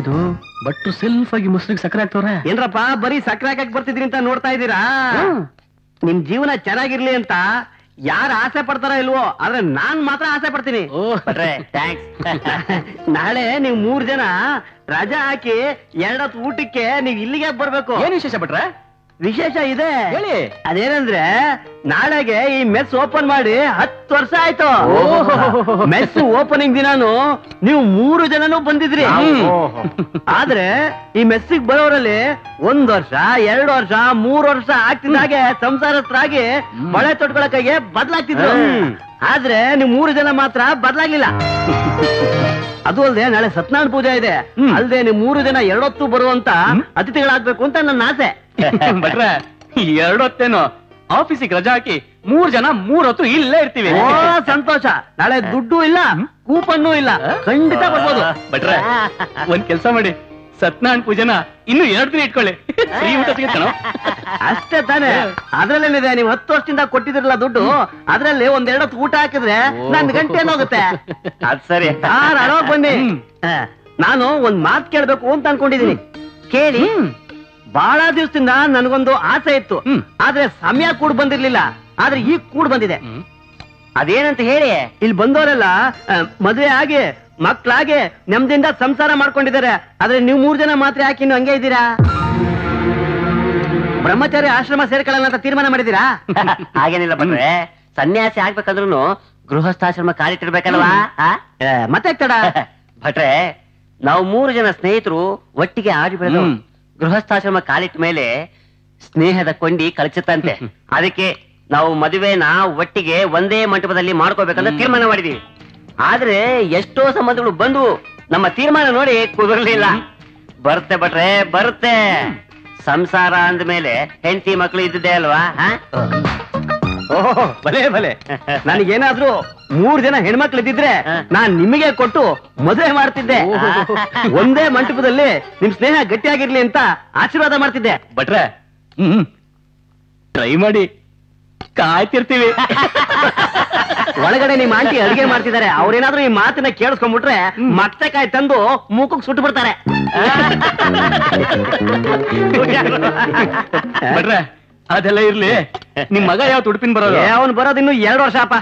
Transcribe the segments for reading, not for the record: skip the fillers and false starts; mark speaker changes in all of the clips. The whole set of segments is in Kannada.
Speaker 1: ಇದು ಬಟ್ಟು ಸೆಲ್ಫ್ ಆಗಿ ಮುಸ್ಲಿಗೆ ಸಕ್ಕರೆ ಹಾಕ್ತವ್ರೆ.
Speaker 2: ಏನ್ರಪ್ಪ ಬರೀ ಸಕ್ಕರೆ ಹಾಕಕ್ ಬರ್ತಿದ್ರಿ ಅಂತ ನೋಡ್ತಾ ಇದ್ದೀರಾ? ನಿಮ್ ಜೀವನ ಚೆನ್ನಾಗಿರ್ಲಿ ಅಂತ ಯಾರು ಆಸೆ ಪಡ್ತಾರೋ ಇಲ್ವೋ, ಆದ್ರೆ ನಾನ್ ಮಾತ್ರ ಆಸೆ ಪಡ್ತೀನಿ. ನಾಳೆ ನೀವ್ 3 ಜನ ರಜಾ ಹಾಕಿ 2 ಹೊತ್ತು ಊಟಕ್ಕೆ ನೀವ್ ಇಲ್ಲಿಗೆ ಬರ್ಬೇಕು.
Speaker 1: ಏನ್ ವಿಶೇಷ ಭಟ್ರೆ?
Speaker 2: ವಿಶೇಷ ಇದೆ
Speaker 1: ಹೇಳಿ.
Speaker 2: ಅದೇನಂದ್ರೆ ನಾಳೆಗೆ ಈ ಮೆಸ್ ಓಪನ್ ಮಾಡಿ 10 ವರ್ಷ ಆಯ್ತು. ಮೆಸ್ ಓಪನಿಂಗ್ ದಿನಾನು ನೀವು 3 ಜನನೂ ಬಂದಿದ್ರಿ. ಆದ್ರೆ ಈ ಮೆಸ್ಸಿಗೆ ಬರೋರಲ್ಲಿ 1 ವರ್ಷ 2 ವರ್ಷ 3 ವರ್ಷ ಆಗ್ತಿದ್ದಾಗೆ ಸಂಸಾರಸ್ಥರಾಗಿ ಮಳೆ ತೊಟ್ಕೊಳಕ್ಕಾಗಿ ಬದಲಾಗ್ತಿದ್ರು. ಆದ್ರೆ ನೀವು 3 ಜನ ಮಾತ್ರ ಬದಲಾಗ್ಲಿಲ್ಲ. ಅದು ಅಲ್ಲದೆ ನಾಳೆ ಸತ್ಯನಾರಾಯಣ ಪೂಜೆ ಇದೆ. ಅಲ್ಲದೆ ನೀವು 3 ಜನ 2 ಹೊತ್ತು ಬರುವಂತ ಅತಿಥಿಗಳಾಗ್ಬೇಕು ಅಂತ ನನ್ನ ಆಸೆ.
Speaker 1: ಭಟ್ರೆ 2 ಹೊತ್ತೇನು, ಆಫೀಸಿಗೆ ರಜಾ ಹಾಕಿ 3 ಜನ 3 ಹೊತ್ತು ಇಲ್ಲೇ ಇರ್ತೀವಿ.
Speaker 2: ಸಂತೋಷ. ನಾಳೆ ದುಡ್ಡು ಇಲ್ಲ, ಕೂಪನ್ನೂ ಇಲ್ಲ, ಖಂಡಿತ ಬರ್ಬೋದು.
Speaker 1: ಭಟ್ರೆ ಒಂದ್ ಕೆಲ್ಸ ಮಾಡಿ, ಸತ್ಯನಾರಾಯಣ ಪೂಜೆನ ಇನ್ನು 2 ದಿನ ಇಟ್ಕೊಳ್ಳಿ, ಸಿಹಿ ಊಟ ಸಿಗುತ್ತಾನೋ.
Speaker 2: ಅಷ್ಟೇ ತಾನೆ. ಅದ್ರಲ್ಲೇನಿದೆ, ನೀವು 10 ವರ್ಷದಿಂದ ಕೊಟ್ಟಿದ್ರಲ್ಲ ದುಡ್ಡು, ಅದ್ರಲ್ಲಿ 1-2 ಹೊತ್ತು ಊಟ ಹಾಕಿದ್ರೆ ನನ್ ಗಂಟೆ ಹೋಗುತ್ತೆ.
Speaker 1: ಅದ್ ಸರಿ.
Speaker 2: ಅಳೋಗ್ ಬನ್ನಿ. ನಾನು ಒಂದ್ ಮಾತ್ ಕೇಳ್ಬೇಕು ಅಂತ ಅನ್ಕೊಂಡಿದೀನಿ. ಕೇಳಿ. ಬಹಳ ದಿವಸದಿಂದ ನನಗೊಂದು ಆಸೆ ಇತ್ತು, ಆದ್ರೆ ಸಮಯ ಕೂಡ ಬಂದಿರ್ಲಿಲ್ಲ. ಆದ್ರೆ ಈಗ ಕೂಡ ಬಂದಿದೆ. ಅದೇನಂತ ಹೇಳಿ, ಇಲ್ಲಿ ಬಂದವರೆಲ್ಲ ಮದ್ವೆ ಆಗಿ ಮಕ್ಳಾಗಿ ನೆಮ್ಮದಿಯಿಂದ ಸಂಸಾರ ಮಾಡ್ಕೊಂಡಿದ್ದಾರೆ. ಆದ್ರೆ ನೀವು 3 ಜನ ಮಾತ್ರ ಯಾಕೆ ಇನ್ನು ಹಂಗೆ ಇದ್ದೀರಾ? ಬ್ರಹ್ಮಚಾರಿ ಆಶ್ರಮ ಸೇರ್ಕೊಳ್ಳಲ್ಲ ಅಂತ ತೀರ್ಮಾನ ಮಾಡಿದೀರಾ?
Speaker 3: ಹಾಗೇನಿಲ್ಲ ಬಂದ್ರೆ, ಸನ್ಯಾಸಿ ಆಗ್ಬೇಕಂದ್ರೂ ಗೃಹಸ್ಥಾಶ್ರಮ ಕಾಲಿಟ್ಟಿರ್ಬೇಕಲ್ವಾ?
Speaker 2: ಮತ್ತೆ ತಡ.
Speaker 3: ಭಟ್ರೆ, ನಾವು 3 ಜನ ಸ್ನೇಹಿತರು ಒಟ್ಟಿಗೆ ಆಡಿ ಬೆಳೆದು ಗೃಹಸ್ಥಾಶ್ರಮ ಕಾಲಿಟ್ಟ ಮೇಲೆ ಸ್ನೇಹದ ಕೊಂಡಿ ಕಳಚುತ್ತಂತೆ. ಅದಕ್ಕೆ ನಾವು ಮದುವೆನ ಒಟ್ಟಿಗೆ ಒಂದೇ ಮಂಟಪದಲ್ಲಿ ಮಾಡ್ಕೋಬೇಕಂತ ತೀರ್ಮಾನ ಮಾಡಿದೀವಿ. ಆದ್ರೆ ಎಷ್ಟೋ ಸಂಬಂಧಗಳು ಬಂದು ನಮ್ಮ ತೀರ್ಮಾನ ನೋಡಿ ಕುದುರ್ಲಿಲ್ಲ. ಬರುತ್ತೆ ಭಟ್ರೆ, ಬರುತ್ತೆ. ಸಂಸಾರ ಅಂದ್ಮೇಲೆ ಹೆಂಡತಿ ಮಕ್ಕಳು ಇದ್ದಿದ್ದೇ ಅಲ್ವಾ?
Speaker 2: ಓಹ್ ಭಲೆ ಭಲೆ. ನನಗೇನಾದ್ರೂ 3 ಜನ ಹೆಣ್ಮಕ್ಳು ಇದ್ದಿದ್ರೆ ನಾನ್ ನಿಮಗೆ ಕೊಟ್ಟು ಮದುವೆ ಮಾಡ್ತಿದ್ದೆ. ಒಂದೇ ಮಂಟಪದಲ್ಲಿ ನಿಮ್ ಸ್ನೇಹ ಗಟ್ಟಿಯಾಗಿರ್ಲಿ ಅಂತ ಆಶೀರ್ವಾದ ಮಾಡ್ತಿದ್ದೆ.
Speaker 1: ಭಟ್ರೆ ಟ್ರೈ ಮಾಡಿ, ಕಾಯ್ತಿರ್ತೀವಿ.
Speaker 2: ಒಳಗಡೆ ನಿಮ್ ಆಂಟಿ ಅಡಿಗೆ ಮಾಡ್ತಿದ್ದಾರೆ. ಅವ್ರೇನಾದ್ರೂ ಈ ಮಾತನ್ನ ಕೇಳಿಸ್ಕೊಂಡ್ಬಿಟ್ರೆ ಮತ್ತೆ ಕಾಯಿ ತಂದು ಮೂಕಕ್ಕೆ ಸುಟ್ಟು ಬಿಡ್ತಾರೆ.
Speaker 1: ಭಟ್ರೆ ಅದೆಲ್ಲ ಇರ್ಲಿ, ನಿಮ್ ಮಗ ಯಾವ ತುಡುಪಿನ ಬರೋದು?
Speaker 2: ಅವನು ಬರೋದು ಇನ್ನು 2 ವರ್ಷ ಅಪ್ಪ.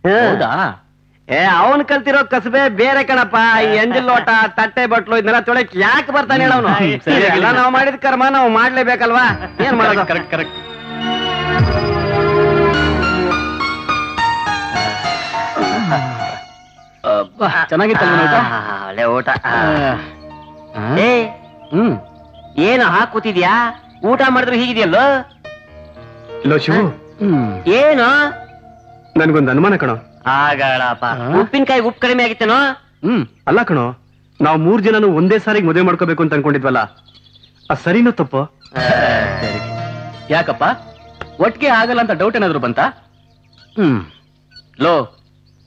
Speaker 1: ಹೌದಾ?
Speaker 2: ಅವನ್ ಕಲ್ತಿರೋ ಕಸಬೆ ಬೇರೆ ಕಣಪ್ಪ. ಈ ಎಂಜಿಲ್ ಲೋಟ ತಟ್ಟೆ ಬಟ್ಲು ಇದನ್ನೆಲ್ಲ ತೊಳಕ್ ಯಾಕೆ ಬರ್ತಾನೆ ಹೇಳವನು? ಎಲ್ಲ ನಾವು ಮಾಡಿದ ಕರ್ಮ ನಾವು ಮಾಡ್ಲೇಬೇಕಲ್ವಾ? ಏನ್ ಮಾಡೋದು?
Speaker 1: Correct correct. ಚೆನ್ನಾಗಿತ್ತಲ್ಲ
Speaker 3: ಒಳ್ಳೆ ಊಟ. ಏನು ಹಾಕೂತಿದ್ಯಾ? ಊಟ ಮಾಡಿದ್ರು ಹೀಗಿದೆಯಲ್ಲೋ?
Speaker 2: ಶಿವು,
Speaker 3: ಏನು
Speaker 2: ನನ್ಗೊಂದು ಅನುಮಾನ ಕಣೋ.
Speaker 3: ಆಗಳಪ್ಪ, ಉಪ್ಪಿನಕಾಯಿ ಉಪ್ಪು ಕಡಿಮೆ ಆಗಿತ್ತೇನೋ?
Speaker 2: ಅಲ್ಲ ಕಣೋ, ನಾವು 3 ಜನನು ಒಂದೇ ಸಾರಿಗೆ ಮದುವೆ ಮಾಡ್ಕೋಬೇಕು ಅಂತ ಅನ್ಕೊಂಡಿದ್ವಲ್ಲ, ಅದ್ ಸರಿನೋ ತಪ್ಪು?
Speaker 1: ಯಾಕಪ್ಪ, ಒಟ್ಟಿಗೆ ಆಗಲ್ಲ ಅಂತ ಡೌಟ್ ಏನಾದ್ರು ಬಂತ? ಲೋ,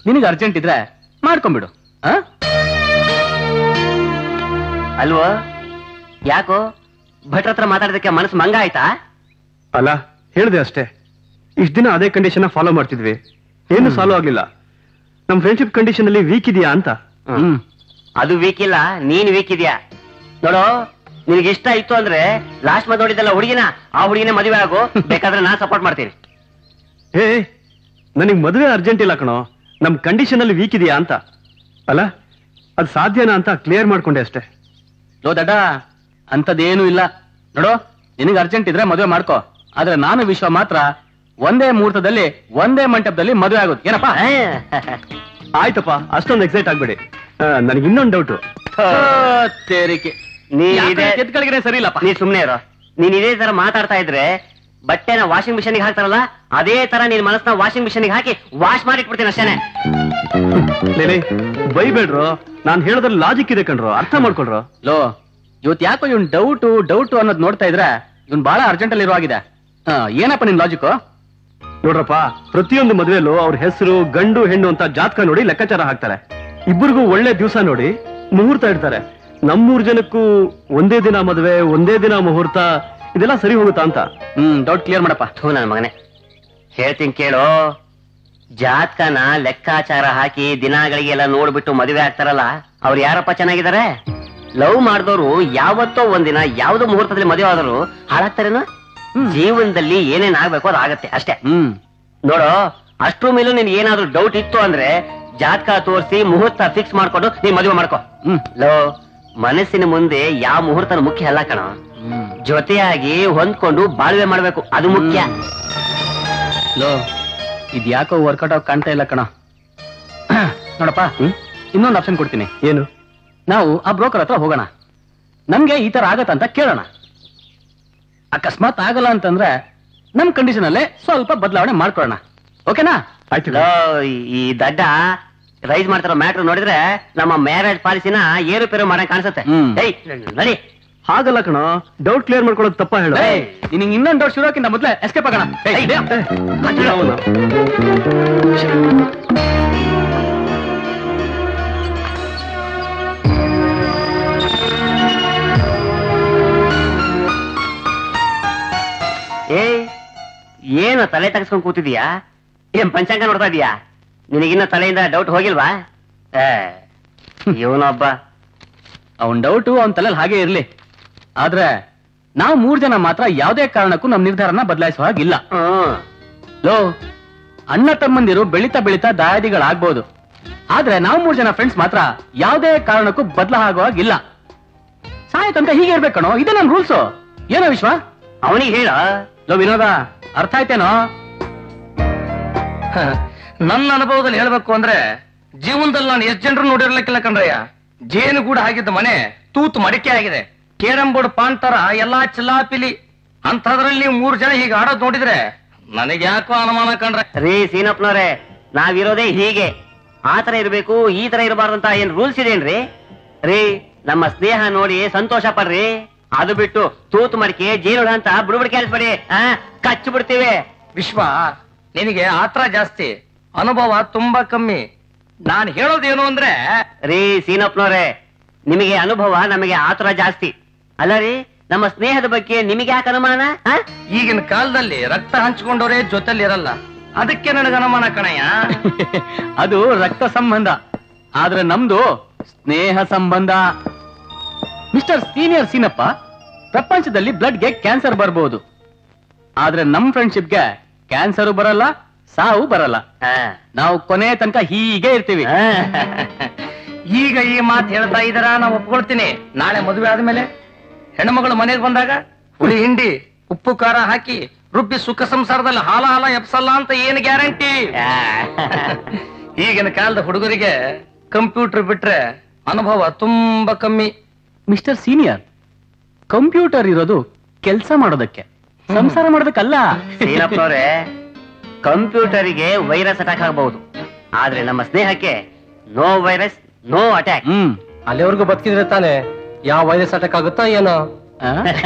Speaker 1: ನಿನಗೆ ಅರ್ಜೆಂಟ್ ಇದ್ರೆ ಮಾಡ್ಕೊಂಡ್ಬಿಡು.
Speaker 3: ಅಲ್ವೋ? ಯಾಕೋ ಭಟ್ರ ಹತ್ರ ಮಾತಾಡೋದಕ್ಕೆ ಮನಸ್ಸು ಮಂಗ ಆಯ್ತಾ?
Speaker 2: ಅಲ್ಲ, ಹೇಳ್ದೆ ಅಷ್ಟೇ. ಇಷ್ಟ ದಿನ ಅದೇ ಕಂಡೀಷನ್ ಫಾಲೋ ಮಾಡ್ತಿದ್ವಿ, ಏನು ಸಾಲ್ವ್ ಆಗ್ಲಿಲ್ಲ. ನಮ್ ಫ್ರೆಂಡ್ಶಿಪ್ ಕಂಡೀಷನ್ ಅಲ್ಲಿ ವೀಕ್ ಇದೆಯಾ ಅಂತ.
Speaker 3: ಅದು ವೀಕ್ ಇಲ್ಲ, ನೀನ್ ವೀಕ್ ಇದೆಯಾ ನೋಡು. ನಿನ್ಗೆ ಇಷ್ಟ ಇತ್ತು ಅಂದ್ರೆ ಲಾಸ್ಟ್ ಮದ್ ನೋಡಿದ್ದಲ್ಲ ಹುಡುಗಿನ, ಆ ಹುಡುಗಿನ ಮದುವೆ ಆಗು. ಬೇಕಾದ್ರೆ ನಾನ್ ಸಪೋರ್ಟ್ ಮಾಡ್ತೀನಿ.
Speaker 2: ನನಗ್ ಮದುವೆ ಅರ್ಜೆಂಟ್ ಇಲ್ಲ ಕಣೋ, ನಮ್ ಕಂಡೀಷನ್ ಅಲ್ಲಿ ವೀಕ್ ಇದೆಯಾ ಅಂತ. ಅಲ್ಲ, ಅದ್ ಸಾಧ್ಯನಾ ಅಂತ ಕ್ಲಿಯರ್ ಮಾಡ್ಕೊಂಡೆ ಅಷ್ಟೇ.
Speaker 1: ಲೋ ದಡ್ಡ, ಅಂತದೇನು ಇಲ್ಲ ನೋಡು. ನಿನಗೆ ಅರ್ಜೆಂಟ್ ಇದ್ರೆ ಮದುವೆ ಮಾಡ್ಕೋ, ಆದ್ರೆ ನಾನು ವಿಶ್ವ ಮಾತ್ರ ಒಂದೇ ಮುಹೂರ್ತದಲ್ಲಿ ಒಂದೇ ಮಂಟಪದಲ್ಲಿ ಮದುವೆ ಆಗೋದು. ಏನಪ್ಪ?
Speaker 2: ಆಯ್ತಪ್ಪ, ಅಷ್ಟೊಂದು ಎಕ್ಸೈಟ್ ಆಗ್ಬೇಡಿ. ನನಗೆ ಇನ್ನೊಂದು ಡೌಟ್.
Speaker 1: ತೇರಿಕೆ ಕೆತ್ಗಳಿಗೆ ಸರಿ ಇಲ್ಲಪ್ಪ.
Speaker 3: ನೀ ಸುಮ್ನೆ ಇರೋ. ನೀನ್ ಇದೇ ತರ ಮಾತಾಡ್ತಾ ಇದ್ರೆ ಬಟ್ಟೆನ ವಾಷಿಂಗ್ ಮಿಷನ್ಗೆ ಹಾಕ್ತಾರಲ್ಲ, ಅದೇ ತರ ನಿನ್ ಮನಸ್ಸನ್ನ ವಾಷಿಂಗ್ ಮಿಷನ್ಗೆ ಹಾಕಿ ವಾಶ್ ಮಾಡಿ ಇಟ್ಬಿಡ್ತೀನಿ ಅಷ್ಟೇನೆ.
Speaker 2: ಬೈಬೇಡ್ರು, ನಾನ್ ಹೇಳೋದ್ರಲ್ಲಿ ಲಾಜಿಕ್ ಇದೆ ಕಣ್ರು, ಅರ್ಥ ಮಾಡ್ಕೊಳ್ರು.
Speaker 1: ಲೋ, ಇವತ್ತು ಯಾಕೋ ಇವ್ನ್ ಡೌಟು ಅನ್ನೋದು ನೋಡ್ತಾ ಇದ್ರೆ ಇವ್ನ್ ಬಹಳ ಅರ್ಜೆಂಟ್ ಅಲ್ಲಿ ಇರುವಾಗಿದೆ. ಏನಪ್ಪ ನಿನ್ ಲಾಜಿಕ್?
Speaker 2: ನೋಡ್ರಪ್ಪ, ಪ್ರತಿಯೊಂದು ಮದುವೆಲೂ ಅವ್ರ ಹೆಸರು, ಗಂಡು ಹೆಣ್ಣು ಅಂತ ಜಾತಕ ನೋಡಿ ಲೆಕ್ಕಾಚಾರ ಹಾಕ್ತಾರೆ. ಇಬ್ಬರಿಗೂ ಒಳ್ಳೆ ದಿವಸ ನೋಡಿ ಮುಹೂರ್ತ ಇಡ್ತಾರೆ. ನಮ್ 3 ಜನಕ್ಕೂ ಒಂದೇ ದಿನ ಮದುವೆ, ಒಂದೇ ದಿನ ಮುಹೂರ್ತ, ಇದೆಲ್ಲ ಸರಿ ಹೋಗುತ್ತಾ ಅಂತ.
Speaker 1: ಡೌಟ್ ಕ್ಲಿಯರ್ ಮಾಡಪ್ಪ.
Speaker 3: ನನ್ನ ಮಗನೇ, ಹೇಳ್ತೀನಿ ಕೇಳು. ಜಾತಕನ ಲೆಕ್ಕಾಚಾರ ಹಾಕಿ ದಿನಗಳಿಗೆಲ್ಲ ನೋಡ್ಬಿಟ್ಟು ಮದುವೆ ಆಗ್ತಾರಲ್ಲ, ಅವ್ರು ಯಾರಪ್ಪ ಚೆನ್ನಾಗಿದ್ದಾರೆ? ಲವ್ ಮಾಡಿದವರು ಯಾವತ್ತೋ ಒಂದಿನ ಯಾವ್ದೋ ಮುಹೂರ್ತದಲ್ಲಿ ಮದುವೆ ಆದರೂ ಹಾಳಾಗ್ತಾರೇನೋ. ಜೀವನದಲ್ಲಿ ಏನೇನ್ ಆಗ್ಬೇಕು ಅದು ಆಗತ್ತೆ ಅಷ್ಟೇ. ನೋಡು, ಅಷ್ಟ್ರ ಮೇಲೂ ನಿನ್ ಏನಾದ್ರೂ ಡೌಟ್ ಇತ್ತು ಅಂದ್ರೆ ಜಾತಕ ತೋರಿಸಿ ಮುಹೂರ್ತ ಫಿಕ್ಸ್ ಮಾಡ್ಕೊಂಡು ನೀನ್ ಮದುವೆ ಮಾಡ್ಕೊ. ಲೋ, ಮನಸ್ಸಿನ ಮುಂದೆ ಯಾವ ಮುಹೂರ್ತನ ಮುಖ್ಯ ಅಲ್ಲ ಕಣ, ಜೊತೆಯಾಗಿ ಹೊಂದ್ಕೊಂಡು ಬಾಳ್ವೆ ಮಾಡ್ಬೇಕು, ಅದು ಮುಖ್ಯ.
Speaker 1: ಲೋ, ಇದ್ಯಾಕೋ ವರ್ಕೌಟ್ ಆಗಿ ಕಾಣ್ತಾ ಇಲ್ಲ ಕಣ. ನೋಡಪ್ಪ, ಇನ್ನೊಂದು ಆಪ್ಷನ್ ಕೊಡ್ತೀನಿ.
Speaker 2: ಏನು?
Speaker 1: ನಾವು ಆ ಬ್ರೋಕರ್ ಹತ್ರ ಹೋಗೋಣ, ನಮ್ಗೆ ಈ ತರ ಆಗತ್ತಂತ ಕೇಳೋಣ. ಅಕಸ್ಮಾತ್ ಆಗಲ್ಲ ಅಂತಂದ್ರೆ ನಮ್ ಕಂಡೀಷನ್ ಅಲ್ಲೇ ಸ್ವಲ್ಪ ಬದಲಾವಣೆ ಮಾಡ್ಕೊಳ್ಳೋಣ. ಓಕೆನಾ?
Speaker 2: ಆಯ್ತು.
Speaker 3: ಈ ದಡ್ಡ ರೈಸ್ ಮಾಡ್ತಾರೋ ಮ್ಯಾಟ್ರ್ ನೋಡಿದ್ರೆ ನಮ್ಮ ಮ್ಯಾರೇಜ್ ಪಾಲಿಸಿನ ಏರುಪೇರು ಮಾಡಂಗ್ ಕಾಣಿಸುತ್ತೆ. ನಡಿ.
Speaker 2: ಹಾಗಲ್ಲ ಕಣ, ಡೌಟ್ ಕ್ಲಿಯರ್ ಮಾಡ್ಕೊಳ್ಳೋದು ತಪ್ಪ ಹೇಳು.
Speaker 1: ನಿನಗೆ ಇನ್ನೊಂದು ಡೌಟ್ ಶುರುವಾಗಿಂತ ಮೊದಲೇ ಎಸ್ಕೇಪ್ ಆಗೋಣ.
Speaker 3: ಏನು ತಲೆ ತಗಸ್ಕೊಂಡ್ ಕೂತಿದೀಯಾ? ಏನ್ ಪಂಚಾಂಗ ನೋಡ್ತಾ ಇದೀಯಾ? ನಿನಗಿನ್ನ ತಲೆಯಿಂದ ಡೌಟ್ ಹೋಗಿಲ್ವಾ? ಇವನೊಬ್ಬ,
Speaker 1: ಅವನ್ ಡೌಟು ಅವನ್ ತಲೆಯಲ್ಲಿ ಹಾಗೆ ಇರ್ಲಿ. ಆದ್ರೆ ನಾವು 3 ಜನ ಮಾತ್ರ ಯಾವುದೇ ಕಾರಣಕ್ಕೂ ನಮ್ ನಿರ್ಧಾರನ ಬದಲಾಯಿಸುವ ಹಾಗಿಲ್ಲ. ಲೋ, ಅಣ್ಣ ತಮ್ಮಂದಿರು ಬೆಳಿತಾ ಬೆಳಿತಾ ದಾಯಾದಿಗಳಾಗ್ಬೋದು, ಆದ್ರೆ ನಾವು 3 ಜನ ಫ್ರೆಂಡ್ಸ್ ಮಾತ್ರ ಯಾವುದೇ ಕಾರಣಕ್ಕೂ ಬದಲಾಗುವ ಹಾಗಿಲ್ಲ. ಸಾಯ ತನಕ ಹೀಗೆ ಇರ್ಬೇಕಣೋ, ಇದೇ ನಮ್ ರೂಲ್ಸು. ಏನೋ ವಿಶ್ವ,
Speaker 3: ಅವನಿಗೆ ಹೇಳ.
Speaker 1: ಲೋ ವಿನೋದ, ಅರ್ಥ ಆಯ್ತೇನೋ?
Speaker 4: ನನ್ನ ಅನುಭವದಲ್ಲಿ ಹೇಳ್ಬೇಕು ಅಂದ್ರೆ ಜೀವನದಲ್ಲಿ ನಾನು ಎಷ್ಟು ಜನರು ನೋಡಿರ್ಲಿಕ್ಕಿಲ್ಲ ಕಣ್ರಯ್ಯ. ಜೇನು ಕೂಡ ಆಗಿದ್ದ ಮನೆ ತೂತು ಮಡಿಕೆ ಆಗಿದೆ. ಕೇರಂ ಬೋರ್ಡ್ ಪಾನ್ ತರ ಎಲ್ಲಾ ಚಿಲ್ಲಾಪಿಲಿ. ಅಂತದ್ರಲ್ಲಿ 3 ಜನ ಹೀಗೆ ಆಡೋದ್ ನೋಡಿದ್ರೆ ನನಗೆ ಯಾಕೋ ಅನುಮಾನ ಕಂಡ್ರೆ.
Speaker 3: ರೀ ಸೀನಪ್ಪನವ್ರೆ, ನಾವಿರೋದೇ ಹೀಗೆ. ಆತರ ಇರ್ಬೇಕು, ಈ ತರ ಇರಬಾರ್ದಂತ ಏನ್ ರೂಲ್ಸ್ ಇದೇನ್ರಿ? ರೀ, ನಮ್ಮ ಸ್ನೇಹ ನೋಡಿ ಸಂತೋಷ ಪಡ್ರಿ. ಅದು ಬಿಟ್ಟು ತೂತು ಮಡಿಕೆ ಜೇನುಳ ಅಂತ ಬುಡ್ಬಿಡ್ ಕೇಳಿಸ್ಬೇಡಿ, ಕಚ್ಚು ಬಿಡ್ತೀವಿ.
Speaker 4: ವಿಶ್ವ, ನಿನಗೆ ಆತರ ಜಾಸ್ತಿ, ಅನುಭವ ತುಂಬಾ ಕಮ್ಮಿ. ನಾನು ಹೇಳೋದೇನು ಅಂದ್ರೆ,
Speaker 3: ರೀ ಸೀನಪ್ಪನವ್ರೆ, ನಿಮಗೆ ಅನುಭವ, ನಮಗೆ ಆತರ ಜಾಸ್ತಿ. ಅಲ್ಲ ರೀ, ನಮ್ಮ ಸ್ನೇಹದ ಬಗ್ಗೆ ನಿಮಗೆ ಯಾಕೆ ಅನುಮಾನ?
Speaker 4: ಈಗಿನ ಕಾಲದಲ್ಲಿ ರಕ್ತ ಹಂಚ್ಕೊಂಡವರೇ ಜೊತೆಲಿ ಇರಲ್ಲ, ಅದಕ್ಕೆ ನನಗೆ ಅನುಮಾನ ಕಣಯ್ಯ.
Speaker 1: ಅದು ರಕ್ತ ಸಂಬಂಧ, ಆದ್ರೆ ನಮ್ದು ಸ್ನೇಹ ಸಂಬಂಧ. ಮಿಸ್ಟರ್ ಸೀನಿಯರ್ ಸೀನಪ್ಪ, ಪ್ರಪಂಚದಲ್ಲಿ ಬ್ಲಡ್ಗೆ ಕ್ಯಾನ್ಸರ್ ಬರಬಹುದು, ಆದ್ರೆ ನಮ್ ಫ್ರೆಂಡ್ಶಿಪ್ಗೆ ಕ್ಯಾನ್ಸರ್ ಬರಲ್ಲ, ಸಾವು ಬರಲ್ಲ. ನಾವು ಕೊನೆ ತನಕ ಹೀಗೆ ಇರ್ತೀವಿ.
Speaker 4: ಈಗ ಈ ಮಾತು ಹೇಳ್ತಾ ಇದಾರ, ನಾವು ಒಪ್ಕೊಳ್ತೀನಿ. ನಾಳೆ ಮದುವೆ ಆದ್ಮೇಲೆ ಹೆಣ್ಮಗಳು ಮನೆಗೆ ಬಂದಾಗ ಹುಳಿ ಹಿಂಡಿ ಉಪ್ಪು ಖಾರ ಹಾಕಿ ರುಬ್ಬಿ ಸುಖ ಸಂಸಾರದಲ್ಲಿ ಹಾಲ ಎಪ್ಸಲ್ಲ ಅಂತ ಏನು ಗ್ಯಾರಂಟಿ? ಈಗಿನ ಕಾಲದ ಹುಡುಗರಿಗೆ ಕಂಪ್ಯೂಟರ್ ಬಿಟ್ರೆ ಅನುಭವ ತುಂಬಾ ಕಮ್ಮಿ.
Speaker 1: ಮಿಸ್ಟರ್ ಸೀನಿಯರ್, ಕಂಪ್ಯೂಟರ್ ಇರೋದು ಕೆಲಸ ಮಾಡೋದಕ್ಕೆ, ಸಂಸಾರ ಮಾಡೋದಕ್ಕಲ್ಲ.
Speaker 3: ಸೀನಪ್ಪನವ್ರೆ, ಕಂಪ್ಯೂಟರಿಗೆ ವೈರಸ್ ಅಟ್ಯಾಕ್ ಆಗಬಹುದು, ಆದ್ರೆ ನಮ್ಮ ಸ್ನೇಹಕ್ಕೆ ನೋ ವೈರಸ್ ನೋ ಅಟ್ಯಾಕ್.
Speaker 4: ಅಲ್ಲಿವರೆಗೂ ಬದುಕಿದ್ರೆ ತಾನೆ ಯಾವ ವೈರಸ್ ಅಟ್ಯಾಕ್ ಆಗುತ್ತಾ ಏನೋ?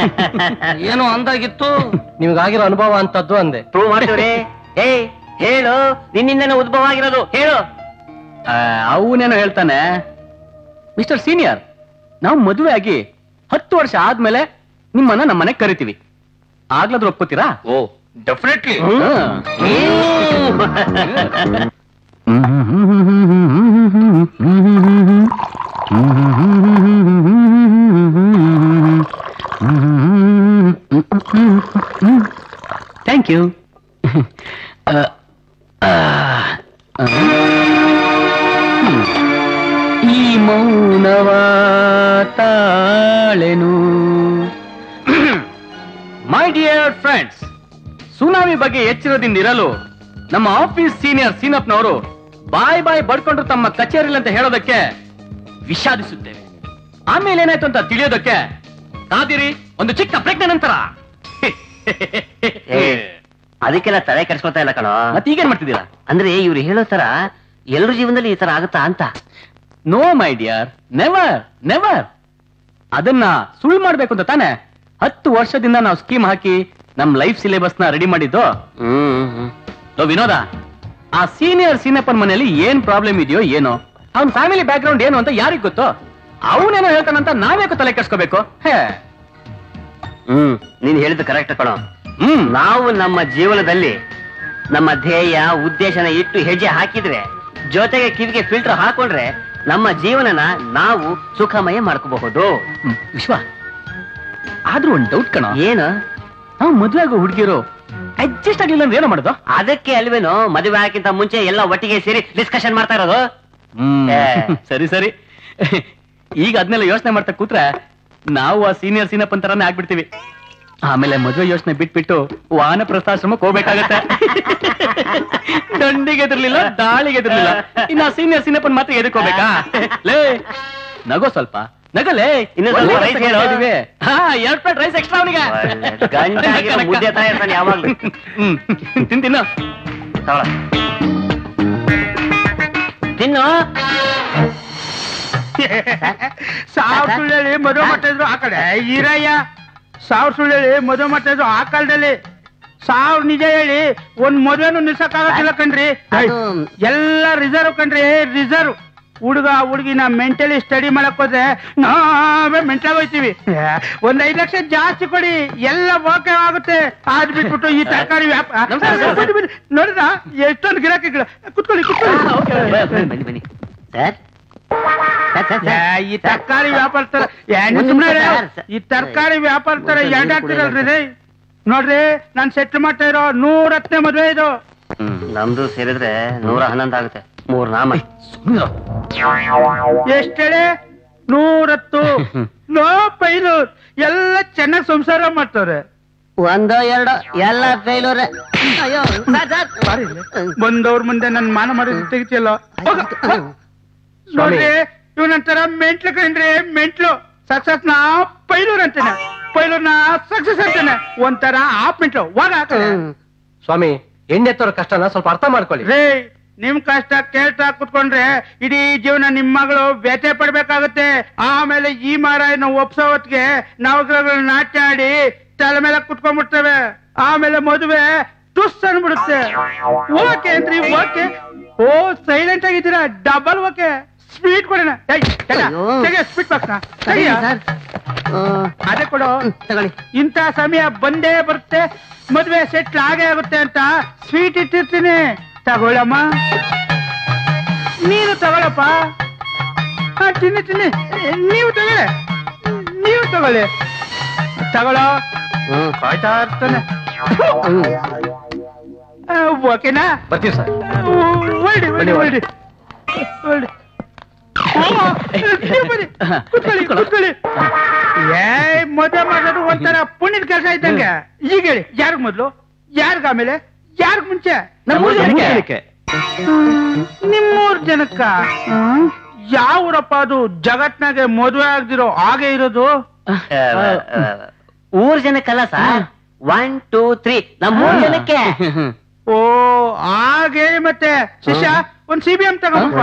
Speaker 4: ಏನೋ ಅಂದಾಗಿತ್ತು, ನಿಮ್ಗಾಗಿರೋ ಅನುಭವ ಅಂತದ್ದು ಅಂದೆ.
Speaker 3: ಪ್ರೂವ್ ಮಾಡ್ತೀವ್ರಿ. ಹೇಳು, ನಿನ್ನಿಂದನೇ ಉದ್ಭವ ಆಗಿರೋದು, ಹೇಳು.
Speaker 1: ಅವನೇನೋ ಹೇಳ್ತಾನೆ. ಮಿಸ್ಟರ್ ಸೀನಿಯರ್, ನಾವು ಮದುವೆ ಆಗಿ 10 ವರ್ಷ ಆದ್ಮೇಲೆ ನಿಮ್ಮನ್ನ ನಮ್ಮನೆ ಕರಿತೀವಿ, ಆಗ್ಲಾದ್ರೂ ಒಪ್ಕೋತೀರಾ?
Speaker 4: ಓ, ಡೆಫಿನೆಟ್ಲಿ.
Speaker 1: Thank you. ಈ ಮೌನವ ತಾಳೆನು. ಮೈ ಡಿಯರ್ ಫ್ರೆಂಡ್ಸ್, ಸುನಾಮಿ ಬಗ್ಗೆ ಎಚ್ಚರದಿಂದಿರಲು ನಮ್ಮ ಆಫೀಸ್ ಸೀನಿಯರ್ ಸೀನಪ್ನವರು ಬಾಯ್ ಬಡ್ಕೊಂಡ್ರು ತಮ್ಮ ಕಚೇರಿಲಿ ಅಂತ ಹೇಳೋದಕ್ಕೆ ವಿಷಾದಿಸುತ್ತೇವೆ. ಆಮೇಲೆ ಏನಾಯ್ತು ಅಂತ ತಿಳಿಯೋದಕ್ಕೆ ಕಾದಿರಿ ಒಂದು ಚಿಕ್ಕ ಪ್ರಜ್ಞೆ ನಂತರ.
Speaker 3: ಅದಕ್ಕೆಲ್ಲ ತಲೆ ಕೆಡಿಸ್ಕೊಳ್ತಾ ಇಲ್ಲ ಕಣೋ.
Speaker 1: ಮತ್ತೆ ಈಗೇನ್ ಮಾಡ್ತಿದ್ದೀರಾ?
Speaker 3: ಅಂದ್ರೆ ಇವ್ರು ಹೇಳೋ ತರ ಎಲ್ರ ಜೀವನದಲ್ಲಿ ಈ ತರ ಆಗುತ್ತಾ ಅಂತ.
Speaker 1: No my dear, never never. ಅದನ್ನ ಸುಳ್ಳು ಮಾಡ್ಬೇಕು ಅಂತ ತಾನೆ 10 ವರ್ಷದಿಂದ ನಾವು ಸ್ಕೀಮ್ ಹಾಕಿ ನಮ್ ಲೈಫ್ ಸಿಲೆಬಸ್ ನ ರೆಡಿ ಮಾಡಿದ್ದು. ವಿನೋದ, ಆ ಸೀನಿಯರ್ ಸೀನಪ್ಪನ್ ಮನೆಯಲ್ಲಿ ಏನ್ ಪ್ರಾಬ್ಲಮ್ ಇದೆಯೋ ಏನೋ, ಅವ್ನ ಫ್ಯಾಮಿಲಿ ಬ್ಯಾಕ್ ಗ್ರೌಂಡ್ ಏನು ಅಂತ ಯಾರಿಗ್ ಗೊತ್ತೋ? ಅವನೇನೋ ಹೇಳ್ತಾನಂತ ನಾವ್ಯಾಕೋ ತಲೆ ಕೆಡ್ಸ್ಕೋಬೇಕು?
Speaker 3: ನೀನ್ ಹೇಳಿದ್ದು ಕರೆಕ್ಟ್ ಕಣೋ. ನಾವು ನಮ್ಮ ಜೀವನದಲ್ಲಿ ನಮ್ಮ ಧ್ಯೇಯ ಉದ್ದೇಶನ ಇಟ್ಟು ಹೆಜ್ಜೆ ಹಾಕಿದ್ರೆ, ಜೊತೆಗೆ ಕಿವಿಗೆ ಫಿಲ್ಟರ್ ಹಾಕೊಂಡ್ರೆ ನಮ್ಮ ಜೀವನನ ನಾವು ಸುಖಮಯ ಮಾಡ್ಕೋಬಹುದು.
Speaker 1: ವಿಶ್ವ, ಆದ್ರೂ ಒಂದ್ ಡೌಟ್ ಕಣ.
Speaker 3: ಏನು?
Speaker 1: ನಾವು ಮದ್ವೆ ಆಗೋ ಹುಡುಗಿರು ಅಡ್ಜಸ್ಟ್ ಆಗ್ಲಿಲ್ಲ ಅಂದ್ರೆ ಏನೋ ಮಾಡೋದು?
Speaker 3: ಅದಕ್ಕೆ ಅಲ್ವೇನೋ ಮದುವೆ ಆಗಕ್ಕಿಂತ ಮುಂಚೆ ಎಲ್ಲ ಒಟ್ಟಿಗೆ ಸೇರಿ ಡಿಸ್ಕಷನ್ ಮಾಡ್ತಾ ಇರೋದು.
Speaker 1: ಸರಿ ಸರಿ, ಈಗ ಅದನ್ನೆಲ್ಲ ಯೋಚನೆ ಮಾಡ್ತಾ ಕೂತ್ರೆ ನಾವು ಆ ಸೀನಿಯರ್ ಸೀನಪ್ಪನ್ ತರಾನೇ ಆಗ್ಬಿಡ್ತೀವಿ. ಆಮೇಲೆ ಮದುವೆ ಯೋಚನೆ ಬಿಟ್ಬಿಟ್ಟು ವಾನಪ್ರಸ್ಥಾಶ್ರಮಕ್ಕೆ ಹೋಗ್ಬೇಕಾಗತ್ತೆ. ದಂಡಿಗೆ ಎದಿರ್ಲಿಲ್ಲ, ದಾಳಿಗೆ ಎದಿರ್ಲಿಲ್ಲ, ಇನ್ನ ಸೀನಿಯರ್ ಸೀನಪ್ಪನ್ ಮಾತ್ರ ಎದಕ್ ಹೋಗ್ಬೇಕಾ? ಲೇ ನಗೋ ಸ್ವಲ್ಪ, ನಗಲೇ.
Speaker 3: ಇನ್ನೊಂದು ರೈಸ್ ಹೇಳು.
Speaker 1: 2 ಪ್ಲೇಟ್ ರೈಸ್ ಎಕ್ಸ್ಟ್ರಾ ಅವನಿಗೆ.
Speaker 3: ಮುದ್ದೆ ತರ ಇರ್ತಾನೆ ಯಾವಾಗ್ಲೂ.
Speaker 1: ತಿನ್ನು
Speaker 3: ತಿನ್ನು.
Speaker 2: ಸಾವಿರ ಸುಳ್ಳು ಹೇಳಿ ಮದುವೆ ಮಾಡ್ತಾ ಇದ್ರು ಆ ಕಡೆ ಈರಯ್ಯ. ಸಾವಿರ ಸುಳ್ಳು ಹೇಳಿ ಮದುವೆ ಮಾಡ್ತಾ ಇದ್ರು ಆ ಕಾಲದಲ್ಲಿ. ಸಾವಿರ ನಿಜ ಹೇಳಿ ಒಂದ್ ಮದುವೆನು ನಿಲ್ಸಕ್ಕಾಗತ್ತಿಲ್ಲ ಕಣ್ರಿ. ಎಲ್ಲ ರಿಸರ್ವ್ ಕಣ್ರಿ, ರಿಸರ್ವ್. ಹುಡುಗ ಹುಡುಗಿನ ಮೆಂಟಲಿ ಸ್ಟಡಿ ಮಾಡಕ್ ಹೋದ್ರೆ ನಾವೇ ಮೆಂಟಲ್ ಹೋಯ್ತೀವಿ. 5 ಲಕ್ಷ ಜಾಸ್ತಿ ಕೊಡಿ, ಎಲ್ಲ ಓಕೆ ಆಗುತ್ತೆ. ಅದ್ ಬಿಟ್ಬಿಟ್ಟು ಈ ತರಕಾರಿ ವ್ಯಾಪಾರ ನೋಡಿದ ಎಷ್ಟೊಂದು ಗಿರಾಕಿಗಳು. ಕುತ್ಕೊಳ್ಳಿ ಕುತ್ಕೊಳ್ಳಿ.
Speaker 3: ಬನ್ನಿ ಸರ್.
Speaker 2: ಈ ತರಕಾರಿ ವ್ಯಾಪಾರ ತರ ಸುಮ್ಮನೆ ಈ ತರಕಾರಿ ವ್ಯಾಪಾರ ತರ ಎರಡಾಗ್ತಿರಲ್ರಿ. ನೋಡ್ರಿ ನಾನ್ ಸೆಟ್ ಮಾಡ್ತಾ ಇರೋ 110ನೇ ಮದುವೆ ಇದು.
Speaker 3: ನಮ್ದು ಸೇರಿದ್ರೆ 111 ಆಗುತ್ತೆ. 3 ನಾಮ.
Speaker 2: ಎಷ್ಟೇಳೆ? 110. No failure. ಎಲ್ಲ ಚೆನ್ನಾಗಿ ಸಂಸಾರ ಮಾಡ್ತವ್ರೆ.
Speaker 3: 1 2 ಎಲ್ಲ ಫೇಲ್ಯೂರ್. ಅಯ್ಯೋ
Speaker 2: ಬಂದವ್ರ ಮುಂದೆ ನನ್ ಮಾನ ಮರ್ಯಾದೆ ತೆಗಿತಿಯಲ್ಲ. ನೋಡ್ರಿ ಇವನಂತರ ಮೆಂಟ್ಲು ಕಂಡ್ರಿ, ಮೆಂಟ್ಲು. ಸಕ್ಸಸ್ ನಾ ಫೈಲೂರ್ ಅಂತೇನೆ, ಫೈಲೂರ್ ನಾ ಸಕ್ಸಸ್ ಅಂತೇನೆ. ಒಂಥರ ಆಫ್ ಮೆಂಟ್ಲು.
Speaker 4: ಸ್ವಾಮಿ, ಹೆಣ್ಣೆತ್ತವ್ರ ಕಷ್ಟನ ಸ್ವಲ್ಪ ಅರ್ಥ ಮಾಡ್ಕೊಳ್ಳಿ.
Speaker 2: ರೇ, ನಿಮ್ ಕಷ್ಟ ಕೇಳ್ತಾ ಕುತ್ಕೊಂಡ್ರೆ ಇಡೀ ಜೀವನ ನಿಮ್ ಮಗಳು ವ್ಯಥೆ ಪಡ್ಬೇಕಾಗುತ್ತೆ. ಆಮೇಲೆ ಈ ಮಾರಾಯನ ಒಪ್ಸೋ ಹೊತ್ತಿಗೆ ನವಗ್ರಹಗಳು ನಾಟ್ಯ ಆಡಿ ತಲೆ ಮೇಲೆ ಕುತ್ಕೊಂಡ್ಬಿಡ್ತೇವೆ. ಆಮೇಲೆ ಮದುವೆ ಟುಸ್ ಅನ್ಬಿಡುತ್ತೆ. ಓಕೆ ಅಂದ್ರಿ, ಓಕೆ. ಓ ಸೈಲೆಂಟ್ ಆಗಿದ್ದೀರಾ? Double okay. ಸ್ವೀಟ್ ಕೊಡೋಣ. ಸ್ವೀಟ್ ಬಾಕ್ಸ್ನ ಅದೇ ಕೊಡು.
Speaker 3: ತಗೊಳ್ಳಿ.
Speaker 2: ಇಂಥ ಸಮಯ ಬಂದೇ ಬರುತ್ತೆ, ಮದ್ವೆ ಸೆಟ್ಲ್ ಆಗೇ ಆಗುತ್ತೆ ಅಂತ ಸ್ವೀಟ್ ಇಟ್ಟಿರ್ತೀನಿ. ತಗೊಳ್ಳಮ್ಮ, ನೀನು ತಗೊಳಪ್ಪ. ತಿನ್ನಿ ತಿನ್ನಿ. ನೀವು ತಗೊಳ್ಳಿ, ನೀವು ತಗೊಳ್ಳಿ. ತಗೊಳ್ಳೋ. ಕಾಯ್ತಾ ಇರ್ತಾನೆ. ಓಕೆನಾ?
Speaker 4: ಬರ್ತೀವಿ ಸರ್.
Speaker 2: ಹೊರಡಿ ಹೊರಡಿ ಹೊರಡಿ ಹೊರಡಿ. ಕುತ್ಕೊಳ್ಳಿ. ಮದುವೆ ಮಾಡೋದು ಒಂಥರ ಪುಣ್ಯದ ಕೆಲಸ ಇದ್ದಂಗೆ. ಈಗ ಹೇಳಿ, ಯಾರಿಗ್ ಮೊದ್ಲು, ಯಾರಿಗ ಆಮೇಲೆ, ಯಾರಿಗ್ ಮುಂಚೆ? ನಿಮ್ಮೂರ್ ಜನಕ್ಕ. ಯಾವ ಊರಪ್ಪ ಅದು? ಜಗತ್ನಾಗೆ ಮದುವೆ ಆಗದಿರೋ ಹಾಗೆ ಇರೋದು.
Speaker 3: ಊರ್ ಜನಕ್ಕಲ್ಲ ಸರ್, 1 2 3 ನಮ್ಮ 3 ಜನಕ್ಕೆ.
Speaker 2: ಓ ಹಾಗೆ. ಮತ್ತೆ ಶಿಷ್ಯ ಒಂದ್ CBM ತಗೊಂಡ್.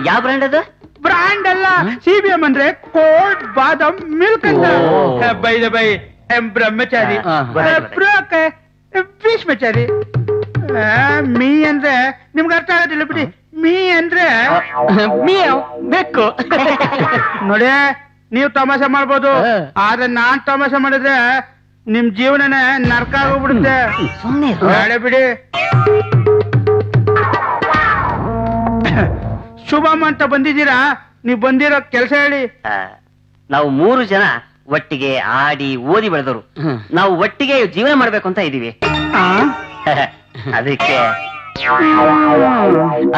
Speaker 3: ಯಾವ ಬ್ರ್ಯಾಂಡ್ ಅದು?
Speaker 2: ಬ್ರಾಂಡ್ ಅಲ್ಲ, CBM ಅಂದ್ರೆ ಕೋಲ್ಡ್ ಬಾದಾಮ್ ಮಿಲ್ಕ್ ಅಂತ. ಬೈ ಬೈ ಬ್ರಹ್ಮಚಾರಿ, ಭೀಷ್ಮಚಾರಿ. ಮೀ ಅಂದ್ರೆ ನಿಮ್ಗೆ ಅರ್ಥ ಆಗೋದಿಲ್ಲ ಬಿಡಿ. ಮೀ ಅಂದ್ರೆ ಬೇಕು. ನೋಡಿ, ನೀವು ತಮಾಷೆ ಮಾಡ್ಬೋದು, ಆದ್ರೆ ನಾನ್ ತಮಾಷೆ ಮಾಡಿದ್ರೆ ನಿಮ್ ಜೀವನನೇ ನರ್ಕ ಆಗೋಗ್ಬಿಡುತ್ತೆ. ಬೇಡ ಬಿಡಿ. ಶುಭಮ್ ಅಂತ ಬಂದಿದ್ದೀರಾ? ನೀವ್ ಬಂದಿರೋ ಕೆಲಸ ಹೇಳಿ.
Speaker 3: ನಾವು 3 ಜನ ಒಟ್ಟಿಗೆ ಆಡಿ ಓದಿ ಬೆಳೆದವರು. ನಾವು ಒಟ್ಟಿಗೆ ಜೀವನ ಮಾಡ್ಬೇಕು ಅಂತ ಇದೀವಿ. ಅದಕ್ಕೆ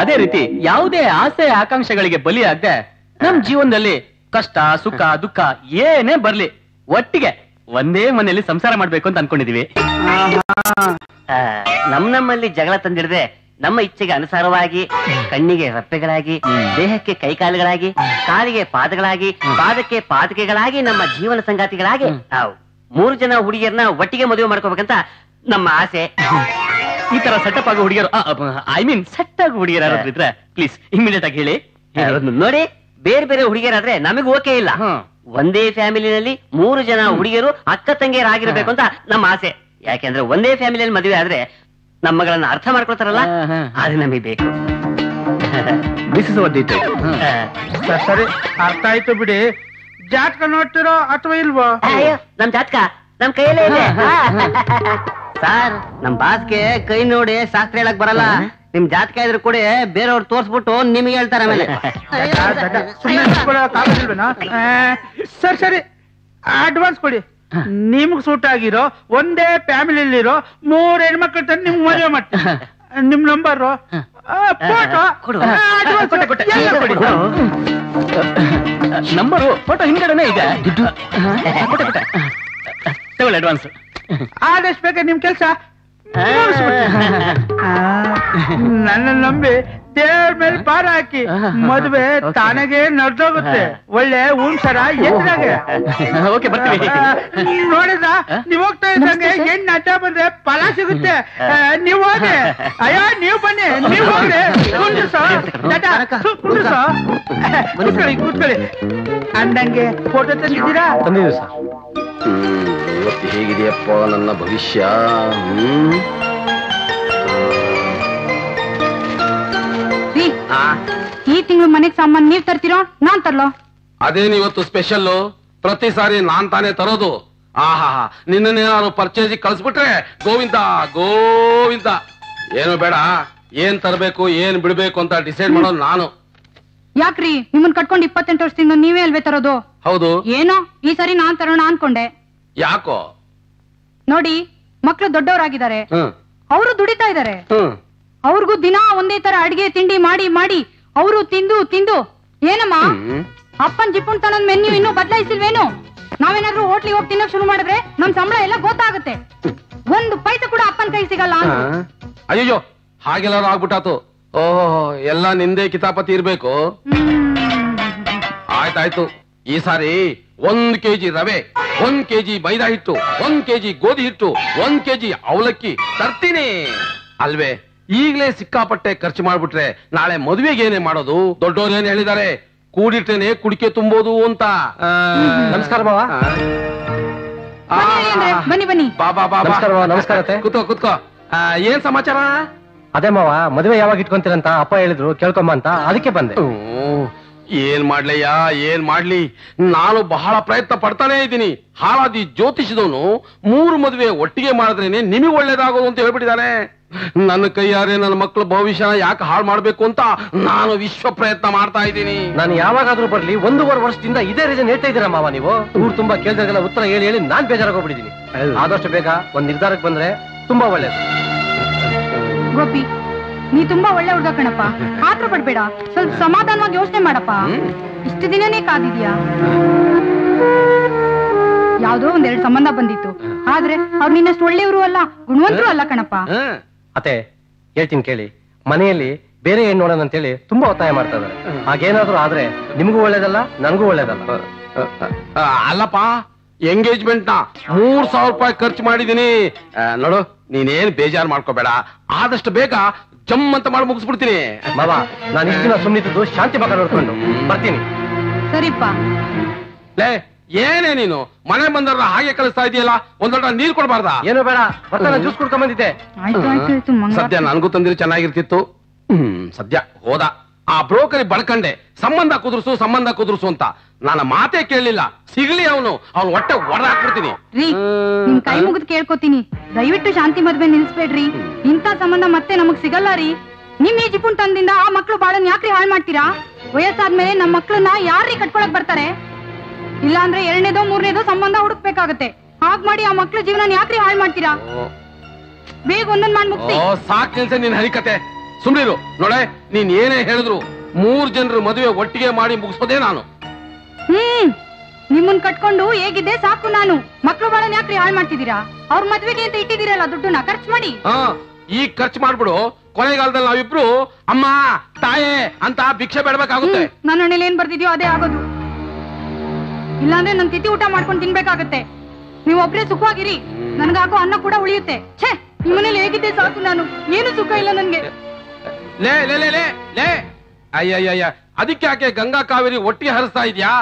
Speaker 1: ಅದೇ ರೀತಿ ಯಾವುದೇ ಆಸೆ ಆಕಾಂಕ್ಷೆಗಳಿಗೆ ಬಲಿಯಾಗದೆ ನಮ್ ಜೀವನದಲ್ಲಿ ಕಷ್ಟ ಸುಖ ದುಃಖ ಏನೇ ಬರ್ಲಿ ಒಟ್ಟಿಗೆ ಒಂದೇ ಮನೆಯಲ್ಲಿ ಸಂಸಾರ ಮಾಡ್ಬೇಕು ಅಂತ ಅನ್ಕೊಂಡಿದೀವಿ.
Speaker 3: ನಮ್ಮಲ್ಲಿ ಜಗಳ ತಂದಿಡದೆ ನಮ್ಮ ಇಚ್ಛೆಗೆ ಅನುಸಾರವಾಗಿ ಕಣ್ಣಿಗೆ ರಪ್ಪೆಗಳಾಗಿ, ದೇಹಕ್ಕೆ ಕೈಕಾಲುಗಳಾಗಿ, ಕಾಲಿಗೆ ಪಾದಗಳಾಗಿ, ಪಾದಕ್ಕೆ ಪಾದಕೆಗಳಾಗಿ ನಮ್ಮ ಜೀವನ ಸಂಗಾತಿಗಳಾಗಿ ನಾವು 3 ಜನ ಹುಡುಗಿಯರನ್ನ ಒಟ್ಟಿಗೆ ಮದುವೆ ಮಾಡ್ಕೋಬೇಕಂತ ನಮ್ಮ ಆಸೆ.
Speaker 1: ಈ ತರ ಸೆಟಪ್ ಆಗೋ ಹುಡುಗಿಯರು, ಐ ಮೀನ್ ಸೆಟ್ ಆಗೋ ಹುಡುಗಿಯರು ಇದ್ರೆ ಪ್ಲೀಸ್ ಇಮಿಡಿಯೇಟ್ ಆಗಿ ಹೇಳಿ.
Speaker 3: ನೋಡಿ, ಬೇರೆ ಬೇರೆ ಹುಡುಗಿಯರಾದ್ರೆ ನಮಗ್ ಓಕೆ ಇಲ್ಲ. ಒಂದೇ ಫ್ಯಾಮಿಲಿನಲ್ಲಿ 3 ಜನ ಹುಡುಗಿಯರು ಅಕ್ಕ ತಂಗಿಯರಾಗಿರ್ಬೇಕು ಅಂತ ನಮ್ಮ ಆಸೆ. ಯಾಕೆಂದ್ರೆ ಒಂದೇ ಫ್ಯಾಮಿಲಿಯಲ್ಲಿ ಮದುವೆ ಆದ್ರೆ ನಮ್ಮಗಳನ್ನ ಅರ್ಥ ಮಾಡ್ಕೊಳ್ತಾರಲ್ಲ, ಅದು ನಮಗೆ ಬೇಕು.
Speaker 2: ಸರಿ, ಅರ್ಥ ಆಯ್ತು ಬಿಡಿ. ಜಾತಕ ನೋಡ್ತಿರೋ ಅಥವಾ ಇಲ್ವೋ?
Speaker 3: ನಮ್ ಜಾತಕ ನಮ್ ಕೈಯಲ್ಲೇ ಇದೆ ಸರ್. ನಮ್ ಬಾಸ್ಗೆ ಕೈ ನೋಡಿ ಶಾಸ್ತ್ರ ಹೇಳಕ್ ಬರಲ್ಲ, ನಿಮ್ ಜಾತಕ ಇದ್ರೆ ಕೂಡ ಬೇರೆಯವ್ರು ತೋರ್ಸ್ಬಿಟ್ಟು ನಿಮ್ಗೆ ಹೇಳ್ತಾರೆ ಆಮೇಲೆ.
Speaker 2: ಸರಿ ಸರಿ ಅಡ್ವಾನ್ಸ್ ಕೊಡಿ. ನಿಮ್ಗ್ ಸೂಟ್ ಆಗಿರೋ ಒಂದೇ ಫ್ಯಾಮಿಲಿಲಿರೋ 3 ಹೆಣ್ಮಕ್ಳು ತಂದು ನಿಮ್ಗೆ ಮದುವೆ ಮಾಡ್ತೀನಿ. ನಿಮ್ ನಂಬರು
Speaker 1: ನಂಬರು ಫೋಟೋ ಹಿಂದ್ಗಡೆನೆ ಇದೆ. ತಗೊಳ್ಳಿ ಅಡ್ವಾನ್ಸ್.
Speaker 2: ಆದಷ್ಟು ಬೇಗ ನಿಮ್ ಕೆಲ್ಸ ನನ್ನ ನಂಬಿ ದೇವ್ರ ಮೇಲೆ ಪಾರ ಹಾಕಿ ಮದುವೆ ತಾನಾಗೆ ನಡ್ದೋಗುತ್ತೆ. ಒಳ್ಳೆ ಸರ ಎಷ್ಟಾಗೆ
Speaker 1: ಓಕೆ ಬರ್ತೀವಿ.
Speaker 2: ನೋಡಿದ್ರ ನೀವ್ ಹೋಗ್ತಾ ಇದ್ದಂಗೆ ಹೆಣ್ಣು ಅಡ್ಡ ಬಂದ್ರೆ ಫಲ ಸಿಗುತ್ತೆ. ನೀವ್ ಹೋಗಿ ಅಯ್ಯೋ ನೀವ್ ಬನ್ನಿ, ನೀವ್ ಹೋಗ್ರಿ. ಕೂತ್ಕೊಳ್ಳಿ. ಅಂದಂಗೆ ಫೋಟೋ ತಂದಿದ್ದೀರಾ?
Speaker 1: ತಂದಿದ್ದೀವಿ ಸರ್.
Speaker 5: ಇವತ್ತು ಹೇಗಿದೆಯಪ್ಪ ನನ್ನ ಭವಿಷ್ಯ?
Speaker 6: ಈ ತಿಂಗಳು ಮನೆಗ್ ಸಾಮಾನ್ ನೀವ್ ತರ್ತೀರೋ ನಾನ್ ತರ್ಲೋ?
Speaker 5: ಅದೇನು ಇವತ್ತು ಸ್ಪೆಷಲ್? ಪ್ರತಿ ಸಾರಿ ನಾನ್ ತಾನೇ ತರೋದು. ಆಹಾ, ನಿನ್ನೇನಾದ್ರು ಪರ್ಚೇಸಿಗೆ ಕಳ್ಸ್ಬಿಟ್ರೆ ಗೋವಿಂದ ಗೋವಿಂದ. ಏನು ಬೇಡ, ಏನ್ ತರಬೇಕು ಏನ್ ಬಿಡ್ಬೇಕು ಅಂತ ಡಿಸೈಡ್ ಮಾಡೋದು ನಾನು.
Speaker 6: ಯಾಕ್ರಿ ನಿಮ್ಮನ್ ಕಟ್ಕೊಂಡು 28 ವರ್ಷದಿಂದ ನೀವೇ ಅಲ್ವೇ ತರೋದು?
Speaker 5: ಹೌದು.
Speaker 6: ಏನೋ ಈ ಸರಿ ನಾನ್ ತರೋಣ ಅನ್ಕೊಂಡೆ.
Speaker 5: ಯಾಕೋ?
Speaker 6: ನೋಡಿ, ಮಕ್ಳು ದೊಡ್ಡವರಾಗಿದ್ದಾರೆ, ಅವರು ದುಡಿತಾ ಇದ್ದಾರೆ. ಅವ್ರಿಗೂ ದಿನ ಒಂದೇ ತರ ಅಡಿಗೆ ತಿಂಡಿ ಮಾಡಿ ಮಾಡಿ ಅವರು ತಿಂದು ತಿಂದು ಏನಮ್ಮ ಅಪ್ಪನ್ ಜಿಪ್ಪುಣ್ ತನದ್ ಮೆನ್ಯೂ ಇನ್ನೂ ಬದಲಾಯಿಸಿಲ್ವೇನು? ನಾವೇನಾದ್ರೂ ಹೋಟ್ಲಿಗೆ ಹೋಗಿ ತಿನ್ನಕ್ ಶುರು ಮಾಡಿದ್ರೆ ನಮ್ ಸಂಬಳ ಎಲ್ಲ ಗೊತ್ತಾಗುತ್ತೆ. 1 ಪೈಸೆ ಕೂಡ ಅಪ್ಪನ್ ಕೈ ಸಿಗಲ್ಲ.
Speaker 5: ಅಯ್ಯೋ, ಹಾಗೆಲ್ಲಾರು ಆಗ್ಬಿಟ್ಟಾತು. ಓಹೋ, ಎಲ್ಲ ನಿಂದೆ ಕಿತಾಪತಿ ಇರ್ಬೇಕು. ಆಯ್ತಾಯ್ತು. ಈ ಸಾರಿ 1 kg ರವೆ, 1 kg ಮೈದಾ ಹಿಟ್ಟು, 1 kg ಗೋಧಿ ಹಿಟ್ಟು, 1 kg ಅವಲಕ್ಕಿ ತರ್ತೀನಿ ಅಲ್ವೇ? ಈಗಲೇ ಸಿಕ್ಕಾಪಟ್ಟೆ ಖರ್ಚು ಮಾಡ್ಬಿಟ್ರೆ ನಾಳೆ ಮದುವೆಗೆ ಏನೇ ಮಾಡೋದು? ದೊಡ್ಡವ್ರು ಏನ್ ಹೇಳಿದ್ದಾರೆ, ಕೂಡಿಟ್ರೇನೆ ಕುಡಿಕೆ ತುಂಬೋದು ಅಂತ.
Speaker 1: ನಮಸ್ಕಾರ ಮಾವ.
Speaker 6: ಬನ್ನಿ ಬನ್ನಿ.
Speaker 5: ಬಾ ಬಾ ಬಾ.
Speaker 1: ನಮಸ್ಕಾರ.
Speaker 5: ಕೂತ್ಕೋ ಕೂತ್ಕೋ. ಏನ್ ಸಮಾಚಾರ?
Speaker 1: ಅದೇ ಮಾವ, ಮದುವೆ ಯಾವಾಗ ಇಟ್ಕೊಂತೀರಂತ ಅಪ್ಪ ಹೇಳಿದ್ರು, ಕೇಳ್ಕೊಂಬ ಅಂತ, ಅದಕ್ಕೆ ಬಂದೆ.
Speaker 5: ಏನ್ ಮಾಡ್ಲಯ್ಯ, ಏನ್ ಮಾಡ್ಲಿ? ನಾನು ಬಹಳ ಪ್ರಯತ್ನ ಪಡ್ತಾನೆ ಇದ್ದೀನಿ. ಹಾಳಾದಿ ಜ್ಯೋತಿಷದವನು 3 ಮದುವೆ ಒಟ್ಟಿಗೆ ಮಾಡಿದ್ರೇನೆ ನಿಮಗೆ ಒಳ್ಳೇದಾಗೋದು ಅಂತ ಹೇಳ್ಬಿಟ್ಟಿದ್ದಾನೆ. ನನ್ನ ಕೈಯಾರೆ ನನ್ನ ಮಕ್ಕಳ ಭವಿಷ್ಯನ ಯಾಕೆ ಹಾಳು ಮಾಡ್ಬೇಕು ಅಂತ ನಾನು ವಿಶ್ವ ಪ್ರಯತ್ನ ಮಾಡ್ತಾ ಇದ್ದೀನಿ.
Speaker 1: ನಾನು ಯಾವಾಗಾದ್ರೂ ಬರ್ಲಿ 1.5 ವರ್ಷದಿಂದ ಇದೇ ರೀಸನ್ ಹೇಳ್ತಾ ಇದ್ದೀರಾ ಮಾವ ನೀವು? ಊರು ತುಂಬಾ ಕೇಳಿದಾಗೆಲ್ಲ ಉತ್ತರ ಹೇಳಿ ಹೇಳಿ ನಾನ್ ಬೇಜಾರಾಗೋಗ್ಬಿಟ್ಟಿದ್ದೀನಿ. ಆದಷ್ಟು ಬೇಗ ಒಂದ್ ನಿರ್ಧಾರಕ್ಕೆ ಬಂದ್ರೆ ತುಂಬಾ ಒಳ್ಳೇದು.
Speaker 6: ಗೋಪಿ, ನೀ ತುಂಬಾ ಒಳ್ಳೆ ಹುಡುಗ ಕಣಪ್ಪ. ಆತ್ರ ಪಡ್ಬೇಡ, ಸ್ವಲ್ಪ ಸಮಾಧಾನವಾಗಿ ಯೋಚನೆ ಮಾಡಪ್ಪ. ಇಷ್ಟು ದಿನನೇ ಕಾದಿದ್ಯಾ? ಯಾವ್ದೋ 1-2 ಸಂಬಂಧ ಬಂದಿತ್ತು, ಆದ್ರೆ ಅವ್ರು ನಿನ್ನಷ್ಟು ಒಳ್ಳೆಯವರು ಅಲ್ಲ, ಗುಣವಂತರು ಅಲ್ಲ ಕಣಪ್ಪ.
Speaker 1: ಅತ್ತೆ, ಹೇಳ್ತೀನಿ ಕೇಳಿ. ಮನೆಯಲ್ಲಿ ಬೇರೆ ಹೆಣ್ಣು ನೋಡೋಣ ಅಂತೇಳಿ ತುಂಬಾ ಒತ್ತಾಯ ಮಾಡ್ತಾ ಇದ್ದಾರೆ. ಹಾಗೇನಾದ್ರೂ ಆದ್ರೆ ನಿಮಗೂ ಒಳ್ಳೇದಲ್ಲ, ನನಗೂ ಒಳ್ಳೇದಲ್ಲ.
Speaker 5: ಅಲ್ಲಪ್ಪ, ಎಂಗೇಜ್ಮೆಂಟ್ ನ 3,000 ರೂಪಾಯಿ ಖರ್ಚು ಮಾಡಿದೀನಿ ನೋಡು. ನೀನೇನ್ ಬೇಜಾರು ಮಾಡ್ಕೋಬೇಡ, ಆದಷ್ಟು ಬೇಗ ಜಮ್ ಅಂತ ಮಾಡಿ ಮುಗಿಸ್ಬಿಡ್ತೀನಿ.
Speaker 1: ಮಾವ, ನಾನು ಇಷ್ಟು ದಿನ ಸುಮ್ಮನಿದ್ದು ಶಾಂತಿ ಭಾಗ ನೋಡ್ಕೊಂಡು ಬರ್ತೀನಿ.
Speaker 6: ಸರಿಪ್ಪ.
Speaker 5: ಲೇ, ಏನೇ ನೀನು ಮನೆ ಬಂದವ್ರ ಹಾಗೆ ಕಳಿಸ್ತಾ ಇದೆಯಲ್ಲ, ಒಂದೊಂದು ನೀರ್ ಕೊಡ್ಬಾರ್ದ?
Speaker 1: ಏನು ಬೇಡ, ಬರ್ತಾನೆ ಜ್ಯೂಸ್ ಕುಡ್ಕೊಂಡ್ ಬಂದಿದ್ದೆ.
Speaker 5: ಸದ್ಯ ನನ್ಗೂ ತಂದಿರಿ ಚೆನ್ನಾಗಿರ್ತಿತ್ತು. ಸದ್ಯ ಹೋದ. ಆ ಬ್ರೋಕರಿ ಬಳ್ಕಂಡೆ, ಸಂಬಂಧ ಕುದುರ್ಸು ಅಂತ. ನನ್ನ ಮಾತೇ ಕೇಳಲಿಲ್ಲ. ಸಿಗ್ಲಿ ಅವನು ಹೊಟ್ಟೆ ಒಡೆದಾಕ್ಬಿಡ್ತೀನಿ.
Speaker 6: ರೀ, ನಿಮ್ ಕೈ ಮುಗಿದು ಕೇಳ್ಕೊತೀನಿ, ದಯವಿಟ್ಟು ಶಾಂತಿ ಮದ್ವೆ ನಿಲ್ಸ್ಬೇಡ್ರಿ. ಇಂಥ ಸಂಬಂಧ ಮತ್ತೆ ನಮಗ್ ಸಿಗಲ್ಲ ರೀ. ನಿಮ್ ಈ ಜಿಪುಣ್ ತಂದಿಂದ ಆ ಮಕ್ಳು ಬಾಳನ್ ಯಾಕ್ರಿ ಹಾಳು ಮಾಡ್ತೀರಾ? ವಯಸ್ಸಾದ್ಮೇಲೆ ನಮ್ ಮಕ್ಳನ್ನ ಯಾರ್ರೀ ಕಟ್ಕೊಳಕ್ ಬರ್ತಾರೆ? ಇಲ್ಲಾಂದ್ರೆ 2ನೇದೋ 3ನೇದೋ ಸಂಬಂಧ ಹುಡುಕ್ಬೇಕಾಗತ್ತೆ. ಹಾಗ್ ಮಾಡಿ ಆ ಮಕ್ಳ ಜೀವನ ಯಾಕ್ರಿ ಹಾಳು ಮಾಡ್ತೀರಾ? ಬೇಗ ಒಂದೊಂದ್ ಮಾಡಿ ಮುಗ್ಸಿ.
Speaker 5: ಸಾಕ್ ನಿಲ್ಸ ನಿನ್ ಹರಿಕತೆ. ಸುಮ್ನಿರು. ನೋಡೆ, ನೀನ್ ಏನೇ ಹೇಳಿದ್ರು 3 ಜನರು ಮದುವೆ ಒಟ್ಟಿಗೆ ಮಾಡಿ ಮುಗಿಸೋದೇ ನಾನು.
Speaker 6: ನಿಮ್ಮನ್ ಕಟ್ಕೊಂಡು ಹೇಗಿದ್ದೆ ಸಾಕು ನಾನು. ಮಕ್ಳು ಬಾಳನ್ ಯಾಕ್ರಿ ಹಾಳು ಮಾಡ್ತಿದ್ದೀರಾ? ಅವ್ರ ಮದ್ವೆಗೆ ಅಂತ ಇಟ್ಟಿದ್ದೀರಲ್ಲ ದುಡ್ಡನ್ನ ಖರ್ಚು ಮಾಡಿ.
Speaker 5: ಈಗ ಖರ್ಚು ಮಾಡ್ಬಿಡು. ಕೊನೆಗಾಲದಲ್ಲಿ ನಾವಿಬ್ರು ಅಮ್ಮ ತಾಯೇ ಅಂತ ಭಿಕ್ಷೆ ಬೇಡಬೇಕಾಗುತ್ತೆ.
Speaker 6: ನನ್ನ ಹಣೆಯಲ್ಲಿ ಏನ್ ಬರ್ದಿದ್ಯೋ ಅದೇ ಆಗೋದು. ಇಲ್ಲಾಂದ್ರೆ ನನ್ ತಿಥಿ ಊಟ ಮಾಡ್ಕೊಂಡು ತಿನ್ಬೇಕಾಗತ್ತೆ. ನೀವ್ ಒಬ್ರೇ ಸುಖವಾಗಿರಿ, ನನ್ಗಾಗೋ ಅನ್ನ ಕೂಡ ಉಳಿಯುತ್ತೆ. ಛೇ, ಈ ಮನೇಲಿ ಹೇಗಿದ್ದೆ ಸಾಕು ನಾನು. ಏನು ಸುಖ ಇಲ್ಲ ನನ್ಗೆ.
Speaker 5: ಲೇ ಲೇ ಲೇ ಲೇ ಅಯ್ಯಯ್ಯ, ಅದಕ್ಕೆ ಯಾಕೆ ಗಂಗಾ ಕಾವೇರಿ ಒಟ್ಟಿಗೆ ಹರಿಸ್ತಾ ಇದ್ಯಾ?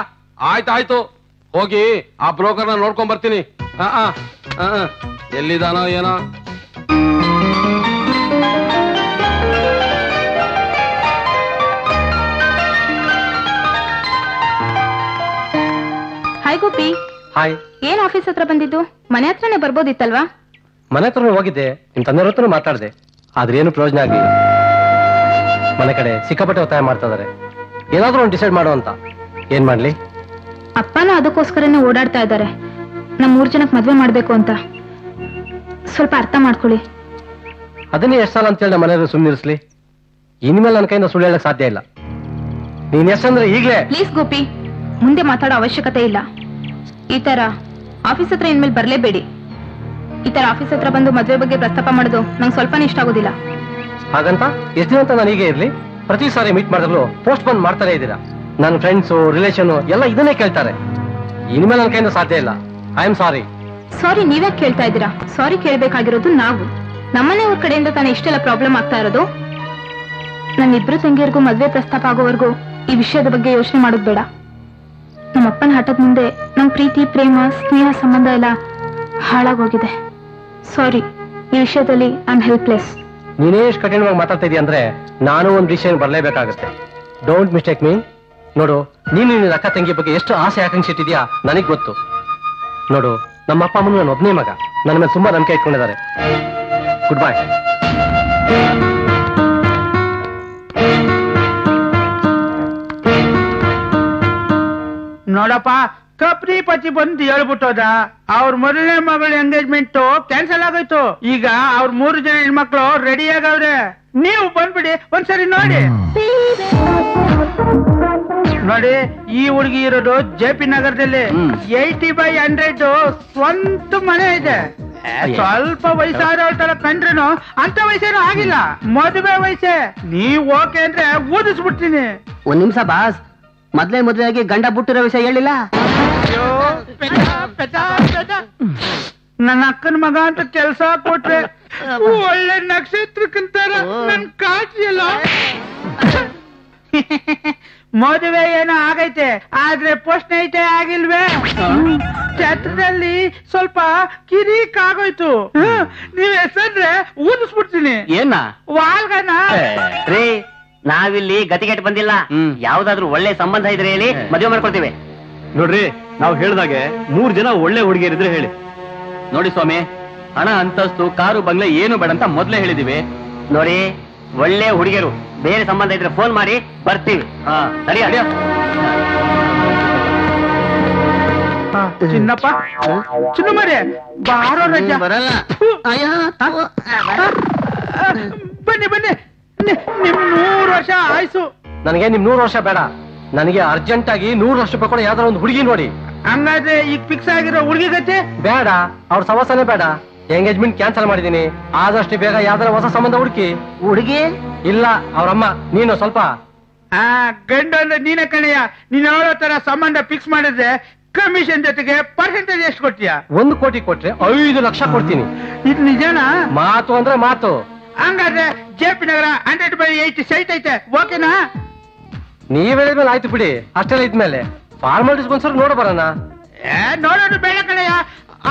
Speaker 5: ಆಯ್ತಾಯ್ತು, ಹೋಗಿ ಆ ಬ್ರೋಕರ್ನ ನೋಡ್ಕೊಂಡ್ ಬರ್ತೀನಿ. ಎಲ್ಲಿದಾನೋ ಏನೋ.
Speaker 6: ಹಾಯ್ ಗೋಪಿ.
Speaker 1: ಹಾಯ್.
Speaker 6: ಏನ್ ಆಫೀಸ್ ಹತ್ರ ಬಂದಿದ್ದು? ಮನೆ ಹತ್ರನೇ ಬರ್ಬೋದಿತ್ತಲ್ವಾ?
Speaker 1: ಮನೆ ಹತ್ರ ಹೋಗಿದ್ದೆ, ನಿಮ್ ತಂದೆಯವ್ರ ಹತ್ರ ಮಾತಾಡ್ದೆ, ಆದ್ರೆ ಏನು ಪ್ರಯೋಜನ ಆಗ್ಲಿಲ್ಲ.
Speaker 2: ಮನೆ ಕಡೆ ಸಿಕ್ಕಾಪಟ್ಟೆ ಒತ್ತಾಯ ಮಾಡ್ತಾ ಇದಾರೆ. ಏನಾದ್ರೂ ಒಂದು ಡಿಸೈಡ್ ಮಾಡು ಅಂತ. ಏನ್ ಮಾಡ್ಲಿ?
Speaker 6: ಅಪ್ಪನ ಅದಕ್ಕೋಸ್ಕರನೇ ಓಡಾಡ್ತಾ ಇದ್ದಾರೆ, ನಮ್ 3 ಜನಕ್ಕೆ ಮದ್ವೆ ಮಾಡ್ಬೇಕು ಅಂತ. ಸ್ವಲ್ಪ ಅರ್ಥ ಮಾಡ್ಕೊಳ್ಳಿ.
Speaker 2: ಅದನ್ನೇ ಎಷ್ಟು ಸಾಲ ಅಂತೇಳಿ ನಮ್ಮ ಮನೆಯವರು ಸುಮ್ಮನಿರಿಸ್ಲಿ. ಇನ್ಮೇಲೆ ನನ್ನ ಕೈಯಿಂದ ಸುಳ್ಳು ಹೇಳಕ್ ಸಾಧ್ಯ ಇಲ್ಲ. ನೀನ್ ಎಷ್ಟಂದ್ರೆ ಈಗ್ಲೇ.
Speaker 6: ಪ್ಲೀಸ್ ಗೋಪಿ, ಮುಂದೆ ಮಾತಾಡೋ ಅವಶ್ಯಕತೆ ಇಲ್ಲ. ಈ ತರ ಆಫೀಸ್ ಹತ್ರ ಇನ್ಮೇಲೆ ಬರ್ಲೇಬೇಡಿ. ಈ ತರ ಆಫೀಸ್ ಹತ್ರ ಬಂದು ಮದ್ವೆ ಬಗ್ಗೆ ಪ್ರಸ್ತಾಪ ಮಾಡೋದು ನಂಗೆ ಸ್ವಲ್ಪನೇ ಇಷ್ಟ ಆಗೋದಿಲ್ಲ.
Speaker 2: ಹಾಗಂತ ಎಷ್ಟು ದಿನ ಅಂತ ನಾನು ಹೀಗೆ ಇರ್ಲಿ? ಪ್ರತಿ ಸಾರಿ ಮೀಟ್ ಮಾಡಿದ್ರು ಪೋಸ್ಟ್ ಬಂದ್ ಮಾಡ್ತಾನೆ ಇದ್ದೀರಾ. ನನ್ನ ಫ್ರೆಂಡ್ಸು ರಿಲೇಷನ್ ಎಲ್ಲ ಇದನ್ನೇ ಕೇಳ್ತಾರೆ. ಇನ್ಮೇಲೆ ನನ್ನ ಕೈಯಿಂದ ಸಾಧ್ಯ ಇಲ್ಲ. I am sorry.
Speaker 6: ಸಾರಿ ನೀವೇ ಕೇಳ್ತಾ ಇದ್ದೀರಾ? ಸಾರಿ ಕೇಳ್ಬೇಕಾಗಿರೋದು ನಾವು. ನಮ್ಮನೆಯವ್ರ ಕಡೆಯಿಂದ ತಾನೇ ಇಷ್ಟೆಲ್ಲ ಪ್ರಾಬ್ಲಮ್ ಆಗ್ತಾ ಇರೋದು. ನನ್ನಿಬ್ರು ತಂಗಿಯರ್ಗೂ ಮದ್ವೆ ಪ್ರಸ್ತಾಪ ಆಗೋವರೆಗೂ ಈ ವಿಷಯದ ಬಗ್ಗೆ ಯೋಚನೆ ಮಾಡೋದು ಬೇಡ. ನಮ್ಮಪ್ಪನ ಹಠದ ಮುಂದೆ ನಮ್ ಪ್ರೀತಿ, ಪ್ರೇಮ, ಸ್ನೇಹ ಸಂಬಂಧ ಎಲ್ಲ ಹಾಳಾಗೋಗಿದೆ. ಸಾರಿ, ಈ ವಿಷಯದಲ್ಲಿ ಐ ಆಮ್ ಹೆಲ್ಪ್ಲೆಸ್.
Speaker 2: ನೀನೇ ಎಷ್ಟು ಕಠಿಣವಾಗಿ ಮಾತಾಡ್ತಾ ಇದೀಯ ಅಂದ್ರೆ ನಾನು ಒಂದು ಡಿಸಿಷನ್ ಬರಲೇಬೇಕಾಗುತ್ತೆ. Don't mistake me. ನೋಡು, ನೀನು ನಿನ್ನ ಅಕ್ಕ ತಂಗಿ ಬಗ್ಗೆ ಎಷ್ಟು ಆಸೆ ಆಕಾಂಕ್ಷೆ ಇಟ್ಟಿದ್ಯಾ ನನಗ್ ಗೊತ್ತು. ನೋಡು, ನಮ್ಮ ಅಪ್ಪ ಅಮ್ಮನ ನನ್ನ ಒಬ್ಬನೇ ಮಗ. ನನ್ನ ಮೇಲೆ ತುಂಬಾ ನಂಬಿಕೆ ಇಟ್ಕೊಂಡಿದ್ದಾರೆ. Good bye.
Speaker 7: ನೋಡಪ್ಪ, ಕಪ್ರಿ ಪತಿ ಬಂದು ಹೇಳ್ಬಿಟ್ಟೋದ ಅವ್ರ ಮೊದಲನೇ ಮಗಳ ಎಂಗೇಜ್ಮೆಂಟ್ ಕ್ಯಾನ್ಸಲ್ ಆಗೋಯ್ತು. ಈಗ ಅವ್ರ 3 ಜನ ಹೆಣ್ಮಕ್ಳು ರೆಡಿ ಆಗವ್ರೆ. ನೀವು ಬಂದ್ಬಿಡಿ ಒಂದ್ಸರಿ ನೋಡಿ. ನೋಡಿ, ಈ ಹುಡುಗಿ ಇರೋದು JP ನಗರದಲ್ಲಿ 80/100 ಸ್ವಂತ ಮನೆ ಇದೆ. ಸ್ವಲ್ಪ ವಯಸ್ಸಾದವ್ರ ತರ ಕಂಡ್ರೇನು ಅಂತ ವಯಸ್ಸೇನು ಆಗಿಲ್ಲ, ಮದುವೆ ವಯಸ್ಸೇ. ನೀವ್ ಓಕೆ ಅಂದ್ರೆ ಊದಿಸ್ಬಿಡ್ತೀನಿ.
Speaker 3: ಒಂದ್ ನಿಮಿಷ ಬಾಸ್, ಮದ್ವೆ ಆಗಿ ಗಂಡ ಬುಟ್ಟಿರೋ ವಿಷಯ ಹೇಳಿಲ್ಲ.
Speaker 7: ನನ್ನ ಅಕ್ಕನ ಮಗ ಅಂತ ಕೆಲ್ಸ ಕೊಟ್ರೆ ಒಳ್ಳೆ ನಕ್ಷತ್ರಕ್ಕಂತಾರ ನನ್ ಕಾಟಿಯಲ್ಲ. ಮದುವೆ ಏನೋ ಆಗೈತೆ, ಆದ್ರೆ ಪೋಸ್ಟ್ ನೈಟೇ ಆಗಿಲ್ವೇ. ಛತ್ರದಲ್ಲಿ ಸ್ವಲ್ಪ ಕಿರಿಕ್ ಆಗೋಯ್ತು. ನೀವ್ ಹೆಸಂದ್ರೆ ಊದಿಸ್ಬಿಡ್ತೀನಿ.
Speaker 1: ಏನ
Speaker 7: ವಾಲ್ಗನ
Speaker 3: ರೀ, ನಾವಿಲ್ಲಿ ಗತಿಗೆಟ್ ಬಂದಿಲ್ಲ. ಯಾವ್ದಾದ್ರು ಒಳ್ಳೆ ಸಂಬಂಧ ಇದ್ರೆ ಹೇಳಿ, ಮದುವೆ ಮಾಡ್ಕೊಳ್ತೀವಿ.
Speaker 2: ನೋಡ್ರಿ, ನಾವು ಹೇಳ್ದಾಗೆ 3 ಜನ ಒಳ್ಳೆ ಹುಡುಗಿಯರಿದ್ರೆ ಹೇಳಿ.
Speaker 1: ನೋಡಿ ಸ್ವಾಮಿ, ಹಣ, ಅಂತಸ್ತು, ಕಾರು, ಬಂಗ್ಲೆ ಏನು ಬೇಡ ಅಂತ ಮೊದ್ಲೇ ಹೇಳಿದೀವಿ.
Speaker 3: ನೋಡಿ, ಒಳ್ಳೆ ಹುಡುಗಿಯರು, ಬೇರೆ ಸಂಬಂಧ ಇದ್ರೆ ಫೋನ್ ಮಾಡಿ, ಬರ್ತೀವಿ.
Speaker 1: ಹಾ, ಸರಿ.
Speaker 7: ಚಿನ್ನಪ್ಪ, ಚಿನ್ನ ಮರೆ ಬಾರೋ ರಜ
Speaker 3: ಬರಲ್ಲ.
Speaker 7: ಬನ್ನಿ ಬನ್ನಿ, ನಿಮ್ 100 ವರ್ಷ ಆಯ್ಸು.
Speaker 2: ನನಗೆ ನಿಮ್ 100 ವರ್ಷ ಬೇಡ. ನನಗೆ ಅರ್ಜೆಂಟ್ ಆಗಿ 100 ಲಕ್ಷ ರೂಪಾಯಿ ಕೂಡ ಯಾವ್ದಾರ ಒಂದು ಹುಡುಗಿ ನೋಡಿ.
Speaker 7: ಹಂಗಾದ್ರೆ ಈಗ ಫಿಕ್ಸ್ ಆಗಿರೋ ಹುಡುಗಿ ಗತಿ
Speaker 2: ಬೇಡ, ಅವ್ರ ಸವಾಸನೆ ಬೇಡ. ಎಂಗೇಜ್ಮೆಂಟ್ ಕ್ಯಾನ್ಸಲ್ ಮಾಡಿದೀನಿ. ಆದಷ್ಟು ಬೇಗ ಯಾವ್ದಾರ ಹೊಸ ಸಂಬಂಧ ಹುಡುಕಿ.
Speaker 3: ಹುಡುಗಿ
Speaker 2: ಇಲ್ಲ, ಅವ್ರಮ್ಮ. ನೀನು ಸ್ವಲ್ಪ
Speaker 7: ಗಂಡು ಅಂದ್ರೆ ನೀನೇ ಕಣಯ್ಯ. ನೀನ್ ಹೇಳೋ ತರ ಸಂಬಂಧ ಫಿಕ್ಸ್ ಮಾಡಿದ್ರೆ ಕಮಿಷನ್ ಜೊತೆಗೆ ಪರ್ಸೆಂಟೇಜ್ ಎಷ್ಟು ಕೊಡ್ತೀಯ?
Speaker 2: 1 ಕೋಟಿ ಕೊಟ್ರೆ 5 ಲಕ್ಷ ಕೊಡ್ತೀನಿ.
Speaker 7: ಇದು ನಿಜನಾ?
Speaker 2: ಮಾತು ಅಂದ್ರೆ ಮಾತು.
Speaker 7: ಹಂಗಾದ್ರೆ JP ನಗರ 100/80 ಸೈಟ್ ಐತೆ, ಓಕೆನಾ?
Speaker 2: ನೀವ್ ಹೇಳಿದ್ಮೇಲೆ ಆಯ್ತು ಬಿಡಿ. ಅಷ್ಟೆಲ್ಲ ಇದ್ಮೇಲೆ ಫಾರ್ಮಾಲಿಟೀಸ್ ಒಂದ್ಸಲ ನೋಡ ಬರೋಣ.
Speaker 7: ನೋಡೋದು ಬೇಡ ಕಣಯ್ಯ.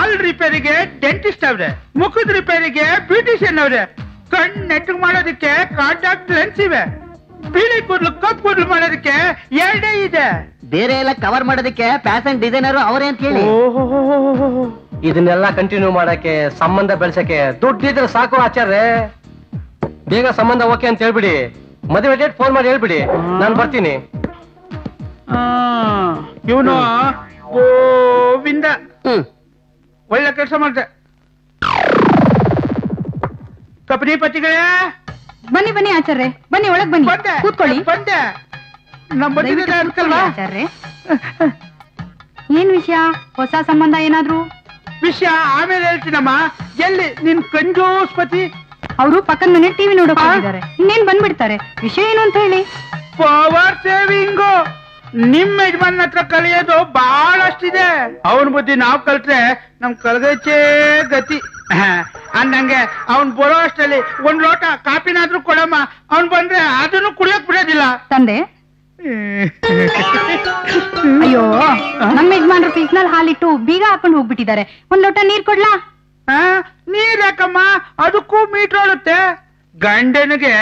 Speaker 7: ಅಲ್ ರಿಪೇರಿಗೆ ಡೆಂಟಿಸ್ಟ್ ಅವ್ರೆ, ಮುಖದ ರಿಪೇರಿಗೆ ಬ್ಯೂಟಿಷಿಯನ್ ಅವ್ರೆ, ಕಣ್ ನೆಟ್ಟಿಗೆ ಮಾಡೋದಕ್ಕೆ ಕಾಂಟ್ಯಾಕ್ಟ್ ಲೆನ್ಸ್ ಇವೆ, ಬಿಳಿ ಕೂದಲು ಕಪ್ಪು ಕೂದಲು ಮಾಡೋದಕ್ಕೆ 2 ಇದೆ.
Speaker 3: ಬೇರೆ ಎಲ್ಲ ಕವರ್ ಮಾಡೋದಕ್ಕೆ ಫ್ಯಾಷನ್ ಡಿಸೈನರ್ ಅವರೇ ಅಂತ ಹೇಳಿ.
Speaker 2: ಇದನ್ನೆಲ್ಲ ಕಂಟಿನ್ಯೂ ಮಾಡಕ್ಕೆ, ಸಂಬಂಧ ಬೆಳೆಸಕ್ಕೆ ದುಡ್ಡಿದ್ರೆ ಸಾಕು ಆಚಾರ್ಯ. ಬೇಗ ಸಂಬಂಧ ಓಕೆ ಅಂತ ಹೇಳ್ಬಿಡಿ. ಮದುವೆ ಡೇಟ್ ಫೋನ್ ಮಾಡಿ ಹೇಳ್ಬಿಡಿ, ನಾನು ಬರ್ತೀನಿ.
Speaker 7: ಇವನು ಗೋವಿಂದ ಒಳ್ಳೆ ಕೆಲಸ ಮಾಡ್ದೆ. ಕಪನಿ ಪತಿಗಳೇ,
Speaker 6: ಬನ್ನಿ ಬನ್ನಿ ಆಚಾರ್ಯ, ಬನ್ನಿ ಒಳಗ್ ಬನ್ನಿ,
Speaker 7: ಬಂದೆ
Speaker 6: ಕೂತ್ಕೊಳ್ಳಿ.
Speaker 7: ಬಂದೆ. ನಮ್ಮ ಬಂದಿದ್ದೆ ಅನ್ಕಲ್ವಾ?
Speaker 6: ಆಚಾರ್ಯ, ಏನ್ ವಿಷಯ? ಹೊಸ ಸಂಬಂಧ ಏನಾದ್ರು?
Speaker 7: ವಿಷಯ ಆಮೇಲೆ ಹೇಳ್ತೀನಮ್ಮ. ಎಲ್ಲಿ ನಿನ್ ಕಂಜೂಸ್ ಪತಿ?
Speaker 6: ಅವರು ಪಕ್ಕದ ಮನೆ ಟಿವಿ ನೋಡಕ್ ಹೋಗಿದ್ದಾರೆ. ಇನ್ನೇನ್ ಬಂದ್ಬಿಡ್ತಾರೆ. ವಿಷಯ ಏನು ಅಂತ ಹೇಳಿ.
Speaker 7: ಪವರ್ ಸೇವಿಂಗು ನಿಮ್ ಯಜಮಾನ್ ಹತ್ರ ಕಲಿಯೋದು ಬಹಳಷ್ಟಿದೆ. ಅವನ್ ಬುದ್ಧಿ ನಾವ್ ಕಲ್ತ್ರೆ ನಮ್ ಕಲ್ಗಚ್ಚೇ ಗತಿ. ಅಂದಂಗೆ ಅವನ್ ಬರೋ ಅಷ್ಟರಲ್ಲಿ 1 ಲೋಟ ಕಾಪಿನಾದ್ರೂ ಕೊಡಮ್ಮ. ಅವನ್ ಬಂದ್ರೆ ಅದನ್ನು ಕುಡಿಯಕ್ ಬಿಡೋದಿಲ್ಲ.
Speaker 6: ತಂದೆ, ಅಯ್ಯೋ, ನಮ್ಮ ಯಜಮಾನ್ರು ಫ್ರಿಜ್ ನಲ್ಲಿ ಹಾಲಿಟ್ಟು ಬೀಗ ಹಾಕೊಂಡು ಹೋಗ್ಬಿಟ್ಟಿದ್ದಾರೆ. 1 ಲೋಟ ನೀರ್ ಕೊಡ್ಲಾ?
Speaker 7: ನೀರ್ ಯಾಕಮ್ಮ? ಅದಕ್ಕೂ ಮೀಟ್ರೋಳುತ್ತೆ. ಗಂಡನಿಗೆ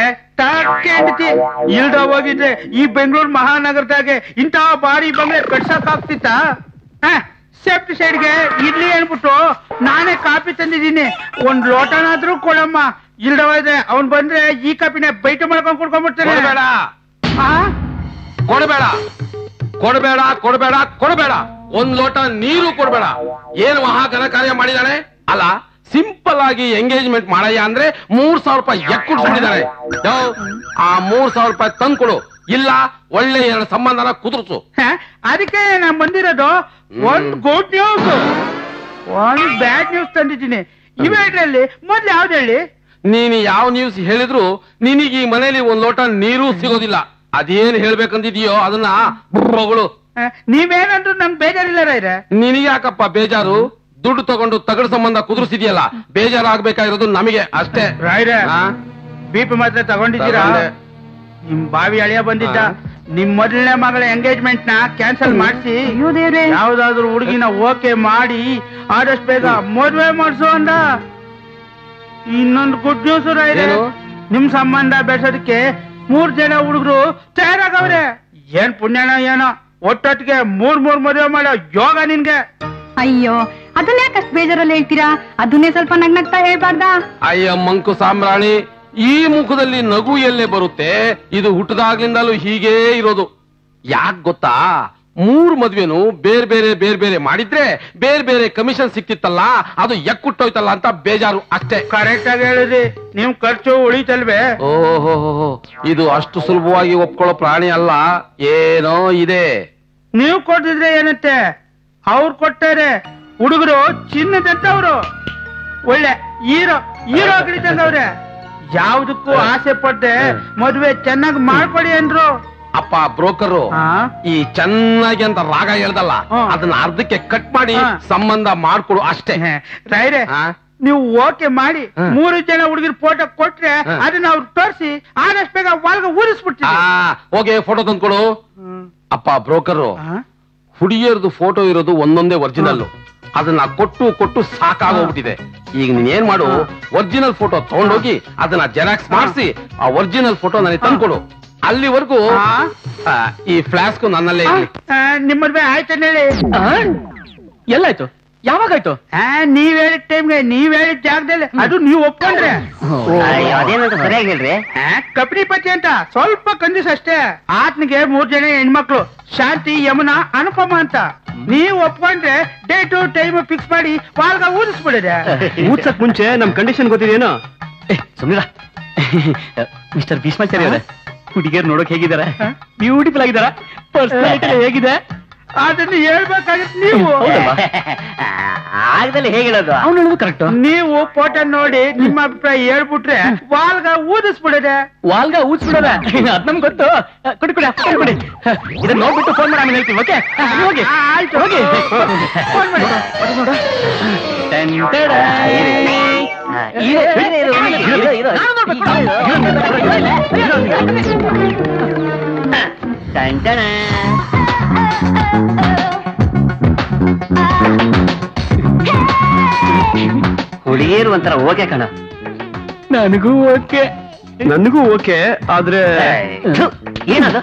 Speaker 7: ಹೆಂಡತಿ ಇಲ್ದ ಹೋಗಿದ್ರೆ ಈ ಬೆಂಗಳೂರು ಮಹಾನಗರದಾಗೆ ಇಂಥ ಬಾರಿ ಬಂಗ್ಲೆ ಕಟ್ಸಕ್ ಆಗ್ತಿತ್ತ? ಸೇಫ್ಟಿ ಸೈಡ್ಗೆ ಇರ್ಲಿ ಅನ್ಬಿಟ್ಟು ನಾನೇ ಕಾಪಿ ತಂದಿದ್ದೀನಿ. 1 ಲೋಟನಾದ್ರೂ ಕೊಡಮ್ಮ. ಇಲ್ದವಾದ್ರೆ ಅವ್ನ್ ಬಂದ್ರೆ ಈ ಕಾಪಿನ ಬೈಟ್ ಮಾಡ್ಕೊಂಡ್ ಕುಡ್ಕೊಂಡ್ಬಿಡ್ತಾನೆ.
Speaker 5: ಕೊಡಬೇಡ ಕೊಡಬೇಡ ಕೊಡಬೇಡ ಕೊಡಬೇಡ ಒಂದ್ ಲೋಟ ನೀರು ಕೊಡಬೇಡ. ಏನು ಮಹಾ ಘನ ಕಾರ್ಯ ಮಾಡಿದಾನೆ ಅಲ್ಲ. ಸಿಂಪಲ್ ಆಗಿ ಎಂಗೇಜ್ಮೆಂಟ್ ಮಾಡಯ್ಯ ಅಂದ್ರೆ 3,000 ರೂಪಾಯಿ ಎಕ್ಕುಡ್ಸ್ಬಿಟ್ಟಿದ್ದಾರೆ. ಆ 3,000 ರೂಪಾಯಿ ತಂದ್ಕೊಡು, ಇಲ್ಲ ಒಳ್ಳೆ 2 ಸಂಬಂಧನ ಕುದುರ್ಸು.
Speaker 7: ಅದಕ್ಕೆ ನಾನ್ ಬಂದಿರೋದು. ಒಂದ್ ಗುಡ್ ನ್ಯೂಸ್, ಒಂದ್ ಬ್ಯಾಡ್ ನ್ಯೂಸ್ ತಂದಿದ್ದೀನಿ. ಇವೆರಡರಲ್ಲಿ ಮೊದ್ಲು ಯಾವ್ದು ಹೇಳಿ?
Speaker 5: ನೀನು ಯಾವ ನ್ಯೂಸ್ ಹೇಳಿದ್ರು ನಿನಗೆ ಈ ಮನೇಲಿ ಒಂದ್ ಲೋಟ ನೀರು ಸಿಗೋದಿಲ್ಲ. ಅದೇನ್ ಹೇಳ್ಬೇಕಂದಿದೀಯೋ ಅದನ್ನ ಮಗಳು.
Speaker 7: ನೀವೇನಂದ್ರು ನಮ್ಗೆ ಬೇಜಾರಿಲ್ಲ ರೈರೆ.
Speaker 5: ನಿನಗೆ ಯಾಕಪ್ಪ ಬೇಜಾರು? ದುಡ್ಡು ತಗೊಂಡು ತಗಡು ಸಂಬಂಧ ಕುದುರಿಸಿದ್ಯಲ್ಲ, ಬೇಜಾರಾಗ್ಬೇಕಾಗಿರೋದು ನಮಗೆ ಅಷ್ಟೇ.
Speaker 7: ರಾಯ್ರೆ ಬಿಪಿ ಮಾತ್ರ ತಗೊಂಡಿದ್ದೀರಾ? ನಿಮ್ ಬಾವಿ ಅಳಿಯ ಬಂದಿದ್ದ ನಿಮ್ ಮೊದಲನೇ ಮಗಳ ಎಂಗೇಜ್ಮೆಂಟ್ ನ ಕ್ಯಾನ್ಸಲ್ ಮಾಡಿಸಿ ಯಾವ್ದಾದ್ರು ಹುಡುಗಿನ ಓಕೆ ಮಾಡಿ ಆದಷ್ಟು ಬೇಗ ಮದ್ವೆ ಮಾಡ್ಸು ಅಂದ. ಇನ್ನೊಂದು ಗುಡ್ ನ್ಯೂಸ್ ರಾಯ್ರೆ, ನಿಮ್ ಸಂಬಂಧ ಬೆಳೆಸೋದಕ್ಕೆ 3 ಜನ ಹುಡುಗರು ತಯಾರಾಗವ್ರೆ. ಏನ್ ಪುಣ್ಯನ ಏನೋ, ಒಟ್ಟೊಟ್ಟಿಗೆ 3 ಮದುವೆ ಮಾಡೋ ಯೋಗ ನಿನ್ಗೆ.
Speaker 6: ಅಯ್ಯೋ ಅದನ್ನೇ ಕಷ್ಟ ಬೇಜಾರಲ್ಲಿ ಹೇಳ್ತೀರಾ? ಅದನ್ನೇ ಸ್ವಲ್ಪ ನಗ್ನಗ್ತಾ ಹೇಳ್ಬಾರ್ದಾ?
Speaker 5: ಅಯ್ಯ ಮಂಕು ಸಾಮ್ರಾಣಿ, ಈ ಮುಖದಲ್ಲಿ ನಗು ಎಲ್ಲೇ ಬರುತ್ತೆ? ಇದು ಹುಟ್ಟದಾಗ್ಲಿಂದಲೂ ಹೀಗೇ ಇರೋದು. ಯಾಕ್ ಗೊತ್ತಾ? 3 ಮದ್ವೆನು ಬೇರೆ ಬೇರೆ ಮಾಡಿದ್ರೆ ಬೇರೆ ಬೇರೆ ಕಮಿಷನ್ ಸಿಕ್ತಿತ್ತಲ್ಲ, ಅದು ಎಕ್ಕುಟ್ಟೋಯ್ತಲ್ಲ ಅಂತ ಬೇಜಾರು ಅಷ್ಟೇ.
Speaker 7: ಕರೆಕ್ಟ್ ಆಗಿ ಹೇಳಿದ್ರಿ. ನಿಮ್ ಖರ್ಚು ಉಳಿತಲ್ವೇ?
Speaker 5: ಓಹೋ, ಇದು ಅಷ್ಟು ಸುಲಭವಾಗಿ ಒಪ್ಕೊಳ್ಳೋ ಪ್ರಾಣಿ ಅಲ್ಲ, ಏನೋ ಇದೆ.
Speaker 7: ನೀವು ಕೊಟ್ಟಿದ್ರೆ ಏನಂತೆ, ಅವ್ರು ಕೊಟ್ಟಾರೆ. ಹುಡುಗರು ಚಿನ್ನದಂತವ್ರು, ಒಳ್ಳೆ ಹೀರೋ ಗಿಡಿದಂಗವ್ರೆ. ಯಾವ್ದಕ್ಕೂ ಆಸೆ ಪಟ್ಟೆ ಮದ್ವೆ ಚೆನ್ನಾಗಿ ಮಾಡ್ಕೊಡಿ ಅಂದ್ರು.
Speaker 5: ಅಪ್ಪ ಬ್ರೋಕರು ಈ ಚೆನ್ನಾಗಿ ಅಂತ ರಾಗ ಹೇಳ್ದಲ್ಲ, ಅದನ್ನ ಅರ್ಧಕ್ಕೆ ಕಟ್ ಮಾಡಿ ಸಂಬಂಧ ಮಾಡ್ಕೊಡು ಅಷ್ಟೇ.
Speaker 7: ರೈರೆ ನೀವು ಓಕೆ ಮಾಡಿ 3 ಜನ ಹುಡುಗಿರ್ ಫೋಟೋ ಕೊಟ್ರೆ ಅದನ್ನ ಅವ್ರು ತೋರಿಸಿ ಆದಷ್ಟು ಬೇಗ ಒಳಗ ಊರಿಸ್ಬಿಡ್ತೀವಿ.
Speaker 5: ಹೋಗಿ ಫೋಟೋ ತಂದ್ಕೊಡು. ಅಪ್ಪ ಬ್ರೋಕರು, ಹುಡುಗಿಯರದು ಫೋಟೋ ಇರೋದು ಒಂದೊಂದೇ ಒರಿಜಿನಲ್. ಅದನ್ನ ಕೊಟ್ಟು ಸಾಕಾಗೋಗ್ಬಿಟ್ಟಿದೆ. ಈಗ ನೀನ್ ಏನ್ ಮಾಡು, ಒರಿಜಿನಲ್ ಫೋಟೋ ತಗೊಂಡೋಗಿ ಅದನ್ನ ಜೆರಾಕ್ಸ್ ಮಾಡಿಸಿ ಆ ಒರಿಜಿನಲ್ ಫೋಟೋ ನನಗೆ ತಂದ್ಕೊಡು. ಅಲ್ಲಿವರೆಗೂ ಈ ಫ್ಲಾಸ್ಕ್ ನನ್ನಲ್ಲೇ ಇರ್ಲಿ.
Speaker 7: ನಿಮ್ಮ ಮದ್ವೆ ಆಯ್ತಾನೆ ಹೇಳಿ.
Speaker 1: ಎಲ್ಲಾಯ್ತು? ಯಾವಾಗಾಯ್ತು?
Speaker 7: ನೀವ್ ಹೇಳಿದ ಟೈಮ್ಗೆ ನೀವ್ ಹೇಳಿದ ಜಾಗದಲ್ಲಿ ಅದು ನೀವು ಒಪ್ಕೊಂಡ್ರೆ
Speaker 3: ಅದೇನಂತ ಸರಿಯಾಗಿ ಹೇಳ್ರಿ.
Speaker 7: ಕಪಿನಿಪತಿ ಅಂತ ಸ್ವಲ್ಪ ಕಂಜೂಸ್ ಅಷ್ಟೇ. ಆತನಿಗೆ 3 ಜನ ಹೆಣ್ಮಕ್ಳು, ಶಾಂತಿ, ಯಮುನಾ, ಅನುಪಮ ಅಂತ. ನೀವು ಒಪ್ಕೊಂಡ್ರೆ ಡೇಟು ಟೈಮ್ ಫಿಕ್ಸ್ ಮಾಡಿ ಪಾಲ್ಗ ಊದಿಸ್ಬಿಡಿದೆ.
Speaker 2: ಊದ್ಸಕ್ ಮುಂಚೆ ನಮ್ ಕಂಡೀಷನ್ ಗೊತ್ತಿದೇನೋ?
Speaker 1: ಸುಮ್ನಿರ. ಮಿಸ್ಟರ್ ಭೀಷ್ಮಾಚಾರ್ಯ ಅವರೇ, ಹುಡುಗಿಯರು ನೋಡಕ್ ಹೇಗಿದ್ದಾರೆ? ಬ್ಯೂಟಿಫುಲ್ ಆಗಿದಾರ? ಪರ್ಸನಾಲಿಟಿ ಹೇಗಿದೆ?
Speaker 7: ಅದನ್ನ ಹೇಳ್ಬೇಕಾಗಿತ್ತು ನೀವು.
Speaker 3: ಆಗದಲ್ಲಿ ಹೇಗಿರೋದು?
Speaker 1: ಅವ್ನು ಹೇಳೋದು ಕರೆಕ್ಟ್.
Speaker 7: ನೀವು ಫೋಟೋ ನೋಡಿ ನಿಮ್ಮ ಅಭಿಪ್ರಾಯ ಹೇಳ್ಬಿಟ್ರೆ ವಾಲ್ಗ ಊದಿಸ್ಬಿಡದೆ.
Speaker 1: ವಾಲ್ಗ ಊದಿಸ್ಬಿಡೋದ? ಅದ್ ನಮ್ಗೆ ಗೊತ್ತು. ಕೊಡಿ ಇದನ್ನ ನೋಡ್ಬಿಟ್ಟು ಫೋನ್ ಮಾಡಿ ಆಮೇಲೆ ಹೇಳ್ತೀವಿ. ಓಕೆ ಹೋಗಿ.
Speaker 7: ಆಯ್ತು,
Speaker 1: ಹೋಗಿ ಫೋನ್ ಮಾಡಿ. ನೋಡು.
Speaker 3: ಹುಡುಗಿಯರು ಒಂಥರ ಓಕೆ ಕಣ.
Speaker 1: ನನಗೂ ಓಕೆ.
Speaker 2: ನನಗೂ ಓಕೆ. ಆದ್ರೆ
Speaker 3: ಏನದು?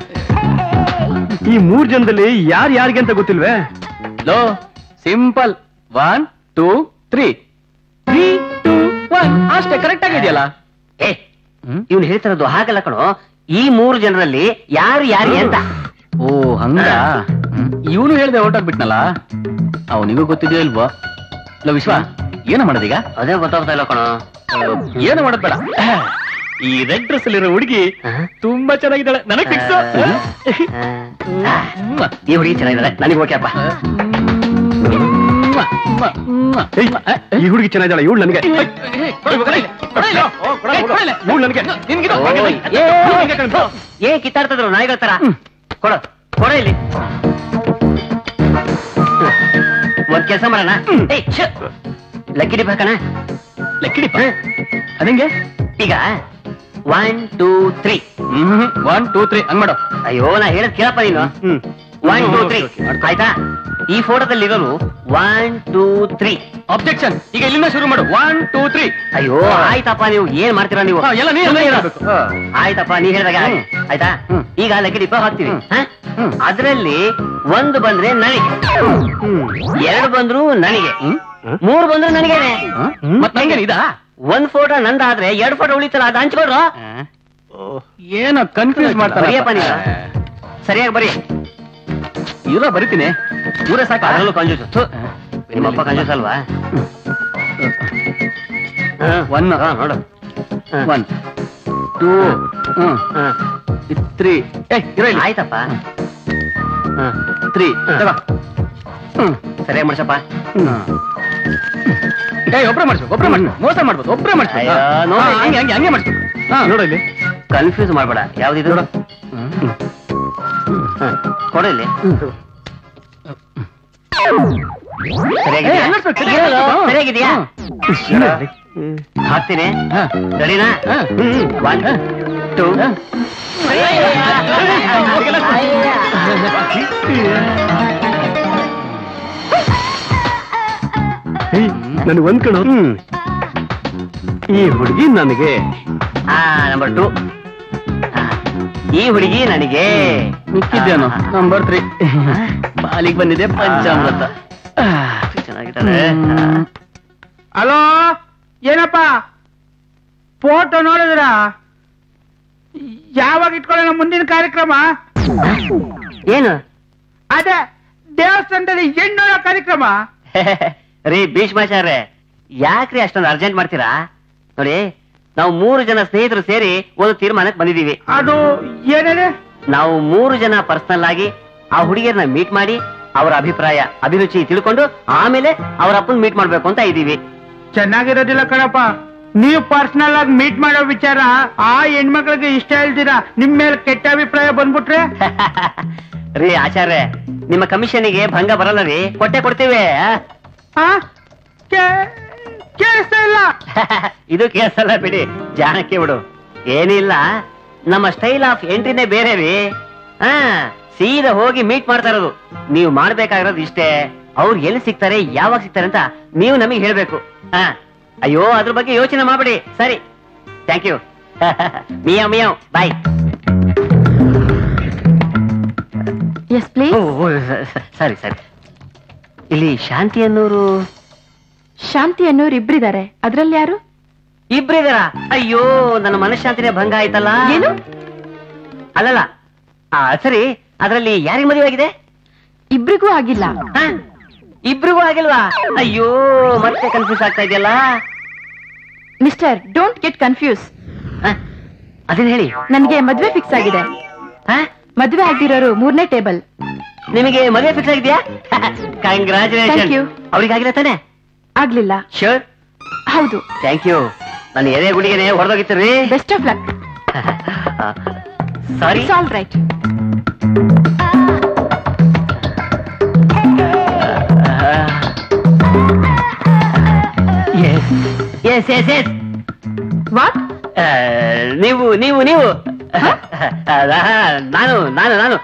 Speaker 2: ಈ 3 ಜನದಲ್ಲಿ ಯಾರಿಗೆ ಅಂತ ಗೊತ್ತಿಲ್ವೇ?
Speaker 1: ಲೋ ಸಿಂಪಲ್ 1 2 3 3 2 1 ಅಷ್ಟೇ. ಕರೆಕ್ಟ್ ಆಗಿದೆಯಲ್ಲ?
Speaker 3: ಇವ್ನು ಹೇಳ್ತಿರೋದು ಹಾಗಲ್ಲ ಕಣೋ. ಈ 3 ಜನರಲ್ಲಿ ಯಾರಿಗೆ ಅಂತ.
Speaker 1: ಓ ಹಂಗ. ಇವನು ಹೇಳ್ದೆ ಹೊರಟೋಗ್ಬಿಟ್ನಲ್ಲ, ಅವನಿಗೂ ಗೊತ್ತಿದೆಯೋ ಇಲ್ವೋ? ಲೋ ವಿಶ್ವ, ಏನ ಮಾಡೋದೀಗ?
Speaker 3: ಅದೇ ಗೊತ್ತಾಗ್ತಾ ಇಲ್ಲ ಕಣೋ.
Speaker 1: ಏನು ಮಾಡೋದ್ ಬೇಡ. ಈ ರೆಡ್ ಡ್ರೆಸ್ ಅಲ್ಲಿರೋ ಹುಡುಗಿ ತುಂಬಾ ಚೆನ್ನಾಗಿದ್ದಾಳೆ. ನನಗ್ ಫಿಕ್ಸ್.
Speaker 3: ಈ ಹುಡುಗಿ ಚೆನ್ನಾಗಿದ್ದಾಳೆ, ನನಗೆ ಓಕೆ ಅಪ್ಪ.
Speaker 2: ಈ ಹುಡುಗಿ ಚೆನ್ನಾಗಿದ್ದಾಳೆ, ಇವಳು ನನಗೆ.
Speaker 3: ಏನ್ ಕಿತ್ತಾಡ್ತಿದ್ರು ನಾಯಿಗಳ ತರ? ಕೊಡ ಇಲ್ಲಿ. ಒಂದ್ ಕೆಲಸ ಮಾಡೋಣ, ಲಕ್ಕಿ ಡಿಪ್ ಹಾಕೋಣ.
Speaker 1: Lucky drip? ಅದಂಗೆ?
Speaker 3: ಈಗ 1 2 3
Speaker 1: 1 2 3 ಹಂಗ್ ಮಾಡೋ.
Speaker 3: ಅಯ್ಯೋ ನಾ ಹೇಳದ್ ಕೇಳಪ್ಪ ನೀನು. 1 2 3 ಆಯ್ತಾ? ಈ ಫೋಟೋದಲ್ಲಿ ಇರೋನು 1 2 3.
Speaker 1: ಅಬ್ಜೆಕ್ಷನ್. ಈಗ ಇಲ್ಲಿಂದ ಶುರು ಮಾಡು. 1 2 3.
Speaker 3: ಅಯ್ಯೋ ಆಯ್ತಪ್ಪ, ನೀವು ಏನ್ ಮಾಡ್ತೀರಾ ನೀವು?
Speaker 1: ಎಲ್ಲ ನೀ
Speaker 3: ಆಯ್ತಪ್ಪ, ನೀ ಹೇಳಿದಾಗ ಆಯ್ತಾ? ಈಗ ಲಕ್ಕಿ ಡಿಪ್ ಹಾಕ್ತೀವಿ. ಅದ್ರಲ್ಲಿ 1 ಬಂದ್ರೆ ನನಗೆ, 2 ಬಂದ್ರು ನನಗೆ, 3 ಬಂದ್ರು ನನಗೇನೆ.
Speaker 1: ಮತ್ ನಂಗೆ ಇದಾ?
Speaker 3: ಒಂದ್ ಫೋಟೋ ನಂದಾದ್ರೆ 2 ಫೋಟೋ ಉಳಿತಲ್ಲ, ಅದು ಹಂಚ್ಕೊಡ್ರು.
Speaker 1: ಏನೋ ಕನ್ಫ್ಯೂಸ್
Speaker 3: ಬರಿಯಪ್ಪ ನೀನು. ಸರಿಯಾಗಿ ಬರಿ.
Speaker 1: ಇರೋ ಬರಿತೀನಿ. ಊರೇ ಸಾಕು.
Speaker 3: ಅದರಲ್ಲೂ ಕಂಜೂಸ್. ನಿಮ್ಮಪ್ಪ ಕಂಜೂಸ್ ಅಲ್ವಾ?
Speaker 1: 1
Speaker 3: ನೋಡು.
Speaker 1: 1 2 3
Speaker 3: ಆಯ್ತಪ್ಪ.
Speaker 1: 3
Speaker 3: ಸರಿಯಾಗಿ ಮಾಡ್ಸಪ್ಪ.
Speaker 1: ಒಬ್ರೆ ಮಾಡಿಸ್ಬೇಕು. ಮೋಸ ಮಾಡ್ಬೋದು. ಒಬ್ರೆ ಮಾಡಿಸ್ಬೇಕು. ಹಂಗೆ ಮಾಡಿಸ್ಬೇಕು. ನೋಡ ಇಲ್ಲಿ
Speaker 3: ಕನ್ಫ್ಯೂಸ್ ಮಾಡ್ಬೇಡ. ಯಾವ್ದಿದು ಕೊಡಲಿ. ಸರಿಯಾಗಿದೆಯಾ? ಹಾಕ್ತೀನಿ. ರೆಡಿನಾ? 1 2
Speaker 2: ನನ್ ಒಂದ್ ಕಣ. ಈ ಹುಡುಗಿ ನನಗೆ.
Speaker 3: ನಂಬರ್ 2. ಈ ಹುಡುಗಿ ನನಗೆ.
Speaker 1: ಮಿಕ್ಕಿದ್ದೇನು ನಂಬರ್ 3. ಬಾಲಿಗೆ ಬಂದಿದೆ ಪಂಚಾಮೃತ.
Speaker 3: ಚೆನ್ನಾಗಿದ್ದಾರೆ.
Speaker 7: ಹಲೋ, ಏನಪ್ಪ ಫೋಟೋ ನೋಡಿದ್ರ? ಯಾವಾಗ ಇಟ್ಕೊಳ್ಳೋಣ ಮುಂದಿನ ಕಾರ್ಯಕ್ರಮ?
Speaker 3: ಏನು?
Speaker 7: ಅದೇ ದೇವಸ್ಥಾನದಲ್ಲಿ ಹೆಣ್ಣೋಳ ಕಾರ್ಯಕ್ರಮ.
Speaker 3: ರೀ ಭೀಷ್ಮಾಚಾರ್ಯ, ಯಾಕ್ರಿ ಅಷ್ಟೊಂದು ಅರ್ಜೆಂಟ್ ಮಾಡ್ತೀರಾ? ನೋಡಿ, ನಾವು 3 ಜನ ಸ್ನೇಹಿತರು ಸೇರಿ ಒಂದು ತೀರ್ಮಾನಕ್ಕೆ ಬಂದಿದೀವಿ.
Speaker 7: ಅದು ಏನೇನೆ?
Speaker 3: ನಾವು 3 ಜನ ಪರ್ಸನಲ್ ಆಗಿ ಆ ಹುಡುಗಿಯರನ್ನ ಮೀಟ್ ಮಾಡಿ ಅವರ ಅಭಿಪ್ರಾಯ ಅಭಿರುಚಿ ತಿಳ್ಕೊಂಡು ಆಮೇಲೆ ಅವರ ಅಪ್ಪನ್ ಮೀಟ್ ಮಾಡ್ಬೇಕು ಅಂತ ಇದೀವಿ.
Speaker 7: ಚೆನ್ನಾಗಿರೋದಿಲ್ಲ ಕಣಪ್ಪ. ನೀವು ಪರ್ಸನಲ್ ಆಗಿ ಮೀಟ್ ಮಾಡೋ ವಿಚಾರ ಆ ಹೆಣ್ಮಕ್ಳಿಗೆ ಇಷ್ಟ ಇಲ್ದಿರಾ ನಿಮ್ ಮೇಲೆ ಕೆಟ್ಟ ಅಭಿಪ್ರಾಯ ಬಂದ್ಬಿಟ್ರೆ?
Speaker 3: ರೀ ಆಚಾರ್ಯ, ನಿಮ್ಮ ಕಮಿಷನ್ಗೆ ಭಂಗ ಬರಲ್ಲ ರೀ. ಕೊಡ್ತೇವೆ.
Speaker 7: ಕೇಳಿಸ್ತಾ ಇಲ್ಲ.
Speaker 3: ಇದು ಕೇಳಿಸಲ್ಲ ಬಿಡಿ, ಜಾಣಕ್ಕೆ ಬಿಡು. ಏನಿಲ್ಲ, ನಮ್ಮ ಸ್ಟೈಲ್ ಆಫ್ ಎಂಟ್ರಿನೇ ಬೇರೆ ರೀ. ಸೀದಾ ಹೋಗಿ ಮೀಟ್ ಮಾಡ್ತಾ ಇರೋದು. ನೀವು ಮಾಡ್ಬೇಕಾಗಿರೋದು ಇಷ್ಟೇ, ಅವ್ರು ಎಲ್ಲಿ ಸಿಗ್ತಾರೆ, ಯಾವಾಗ ಸಿಗ್ತಾರೆ ಅಂತ ನೀವು ನಮಗೆ ಹೇಳ್ಬೇಕು. ಅಯ್ಯೋ, ಅದ್ರ ಬಗ್ಗೆ ಯೋಚನೆ ಮಾಡ್ಬೇಡಿ. ಸರಿ, ಥ್ಯಾಂಕ್ ಯು. ಮಿಯಾವ್ ಬಾಯ್.
Speaker 6: Yes please.
Speaker 3: ಸರಿ. ಇಲ್ಲಿ ಶಾಂತಿ ಅನ್ನೋರು
Speaker 6: ಇಬ್ರಿದ್ದಾರೆ. ಅದ್ರಲ್ಲಿ ಯಾರು?
Speaker 3: ಇಬ್ರಿದಾರ? ಅಯ್ಯೋ, ನನ್ನ ಮನಃಶಾಂತಿನೇ ಭಂಗ ಆಯ್ತಲ್ಲ.
Speaker 6: ಏನು?
Speaker 3: ಅಲ್ಲಲ್ಲ, ಸರಿ, ಅದರಲ್ಲಿ ಯಾರಿಗೆ ಮದುವೆ ಆಗಿದೆ?
Speaker 6: ಇಬ್ರಿಗೂ ಆಗಿಲ್ಲ.
Speaker 3: ಇಬ್ರಿಗೂ ಆಗಿಲ್ವಾ? ಅಯ್ಯೋ, ಮತ್ತೆ ಕನ್ಫ್ಯೂಸ್ ಆಗ್ತಾ ಇದೆಯಲ್ಲ.
Speaker 6: Mister, don't get confuse.
Speaker 3: ಅದೇನ್ ಹೇಳಿ.
Speaker 6: ನನಗೆ ಮದ್ವೆ ಫಿಕ್ಸ್ ಆಗಿದೆ. ಮದ್ವೆ ಆಗಿರೋರು 3ನೇ ಟೇಬಲ್.
Speaker 3: ನಿಮಗೆ ಮದುವೆ ಫಿಕ್ಸ್ ಆಗಿದ್ಯಾ? ಕಂಗ್ರಾಚುಲೇಷನ್. ಅವ್ರಿಗಾಗಿಲ್ಲ ತಾನೆ?
Speaker 6: ಆಗ್ಲಿಲ್ಲ.
Speaker 3: ಶ್ಯೂರ್?
Speaker 6: ಹೌದು.
Speaker 3: Thank you. ನನ್ನ ಎದೆ ಗುಡಿಗೆನೆ ಹೊಡೆದೋಗಿತ್ತು.
Speaker 6: Best of luck.
Speaker 3: Sorry.
Speaker 6: All right.
Speaker 3: Yes.
Speaker 6: What?
Speaker 3: ನೀವು ನಾನು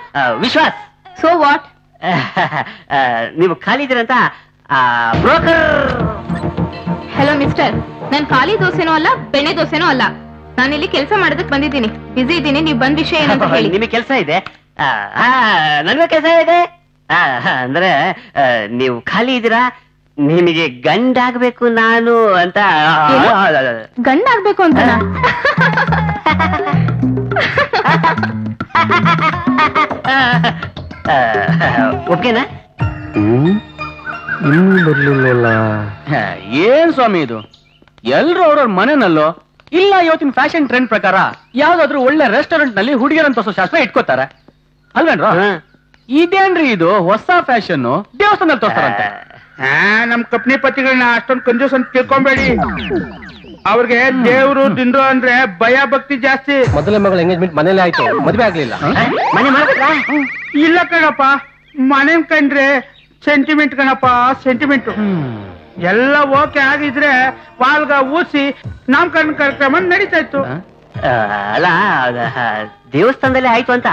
Speaker 3: ವಿಶ್ವಾಸ್.
Speaker 6: So what?
Speaker 3: ನೀವು ಖಾಲಿ ಇದ್ದೀರಂತ ಬ್ರೋಕರ್.
Speaker 6: ಹಲೋ ಮಿಸ್ಟರ್, ನಾನು ಖಾಲಿ ದೋಸೆನೂ ಅಲ್ಲ, ಬೆಣ್ಣೆ ದೋಸೆನೂ ಅಲ್ಲ. ನಾನಿಲ್ಲಿ ಕೆಲಸ ಮಾಡೋದಕ್ಕೆ ಬಂದಿದ್ದೀನಿ. ಬಿಸಿ ಇದ್ದೀನಿ. ನೀವು ಬಂದ ವಿಷಯ ಏನಂತ ಹೇಳಿ.
Speaker 3: ನಿಮಗೆ ಕೆಲಸ ಇದೆ? ನನಗೂ ಕೆಲಸ ಇದೆ. ಅಂದ್ರೆ ನೀವು ಖಾಲಿ ಇದ್ದೀರಾ? ನಿಮಗೆ ಗಂಡಾಗ್ಬೇಕು ನಾನು ಅಂತ.
Speaker 6: ಗಂಡಾಗ್ಬೇಕು ಅಂತ?
Speaker 3: ಓಕೆನಾ?
Speaker 2: ಬರ್ಲಿಲ್ಲ.
Speaker 1: ಏನ್ ಸ್ವಾಮಿ ಇದು? ಎಲ್ರು ಅವ್ರವ್ರ ಮನೆನಲ್ಲೋ ಇಲ್ಲ ಇವತ್ತಿನ ಫ್ಯಾಷನ್ ಟ್ರೆಂಡ್ ಪ್ರಕಾರ ಯಾವ್ದಾದ್ರು ಒಳ್ಳೆ ರೆಸ್ಟೋರೆಂಟ್ ನಲ್ಲಿ ಹುಡುಗಿಯರಂತ ಶಾಸ್ತ್ರ ಇಟ್ಕೋತಾರೆ ಅಲ್ವೇನ್ರ? ಇದೇನ್ರಿ ಇದು ಹೊಸ ಫ್ಯಾಷನ್? ದೇವಸ್ಥಾನದಲ್ಲಿ ತೋರ್ತಾರಂತೆ.
Speaker 7: ನಮ್ ಕಂಪ್ನಿ ಪತಿಗಳನ್ನ ಅಷ್ಟೊಂದು ಕಂಜೂಸ್ ಅಂತ ತಿಳ್ಕೊಂಬೇಡಿ. ಅವ್ರಿಗೆ ದೇವ್ರು ದಿಂಡ್ರು ಅಂದ್ರೆ ಭಯ ಭಕ್ತಿ ಜಾಸ್ತಿ.
Speaker 2: ಮೊದಲ ಮಗಳ ಎಂಗೇಜ್ಮೆಂಟ್ ಮನೇಲೆ ಆಯ್ತು, ಮದ್ವೆ ಆಗ್ಲಿಲ್ಲ.
Speaker 3: ಮನೆ ಮಾಡ್ಬೇಕಾ?
Speaker 7: ಇಲ್ಲ ಕಣಪ್ಪ, ಮನೆ ಕಂಡ್ರೆ ಸೆಂಟಿಮೆಂಟ್ ಕಣಪ್ಪ, ಸೆಂಟಿಮೆಂಟ್. ಎಲ್ಲ ಓಕೆ ಆಗಿದ್ರೆ ವಾಲ್ಗ ಊಸಿ ನಾಮಕರಣ ಕಾರ್ಯಕ್ರಮ ನಡೀತಾ ಇತ್ತು.
Speaker 3: ಅಲ್ಲ, ದೇವಸ್ಥಾನದಲ್ಲಿ ಆಯ್ತು ಅಂತ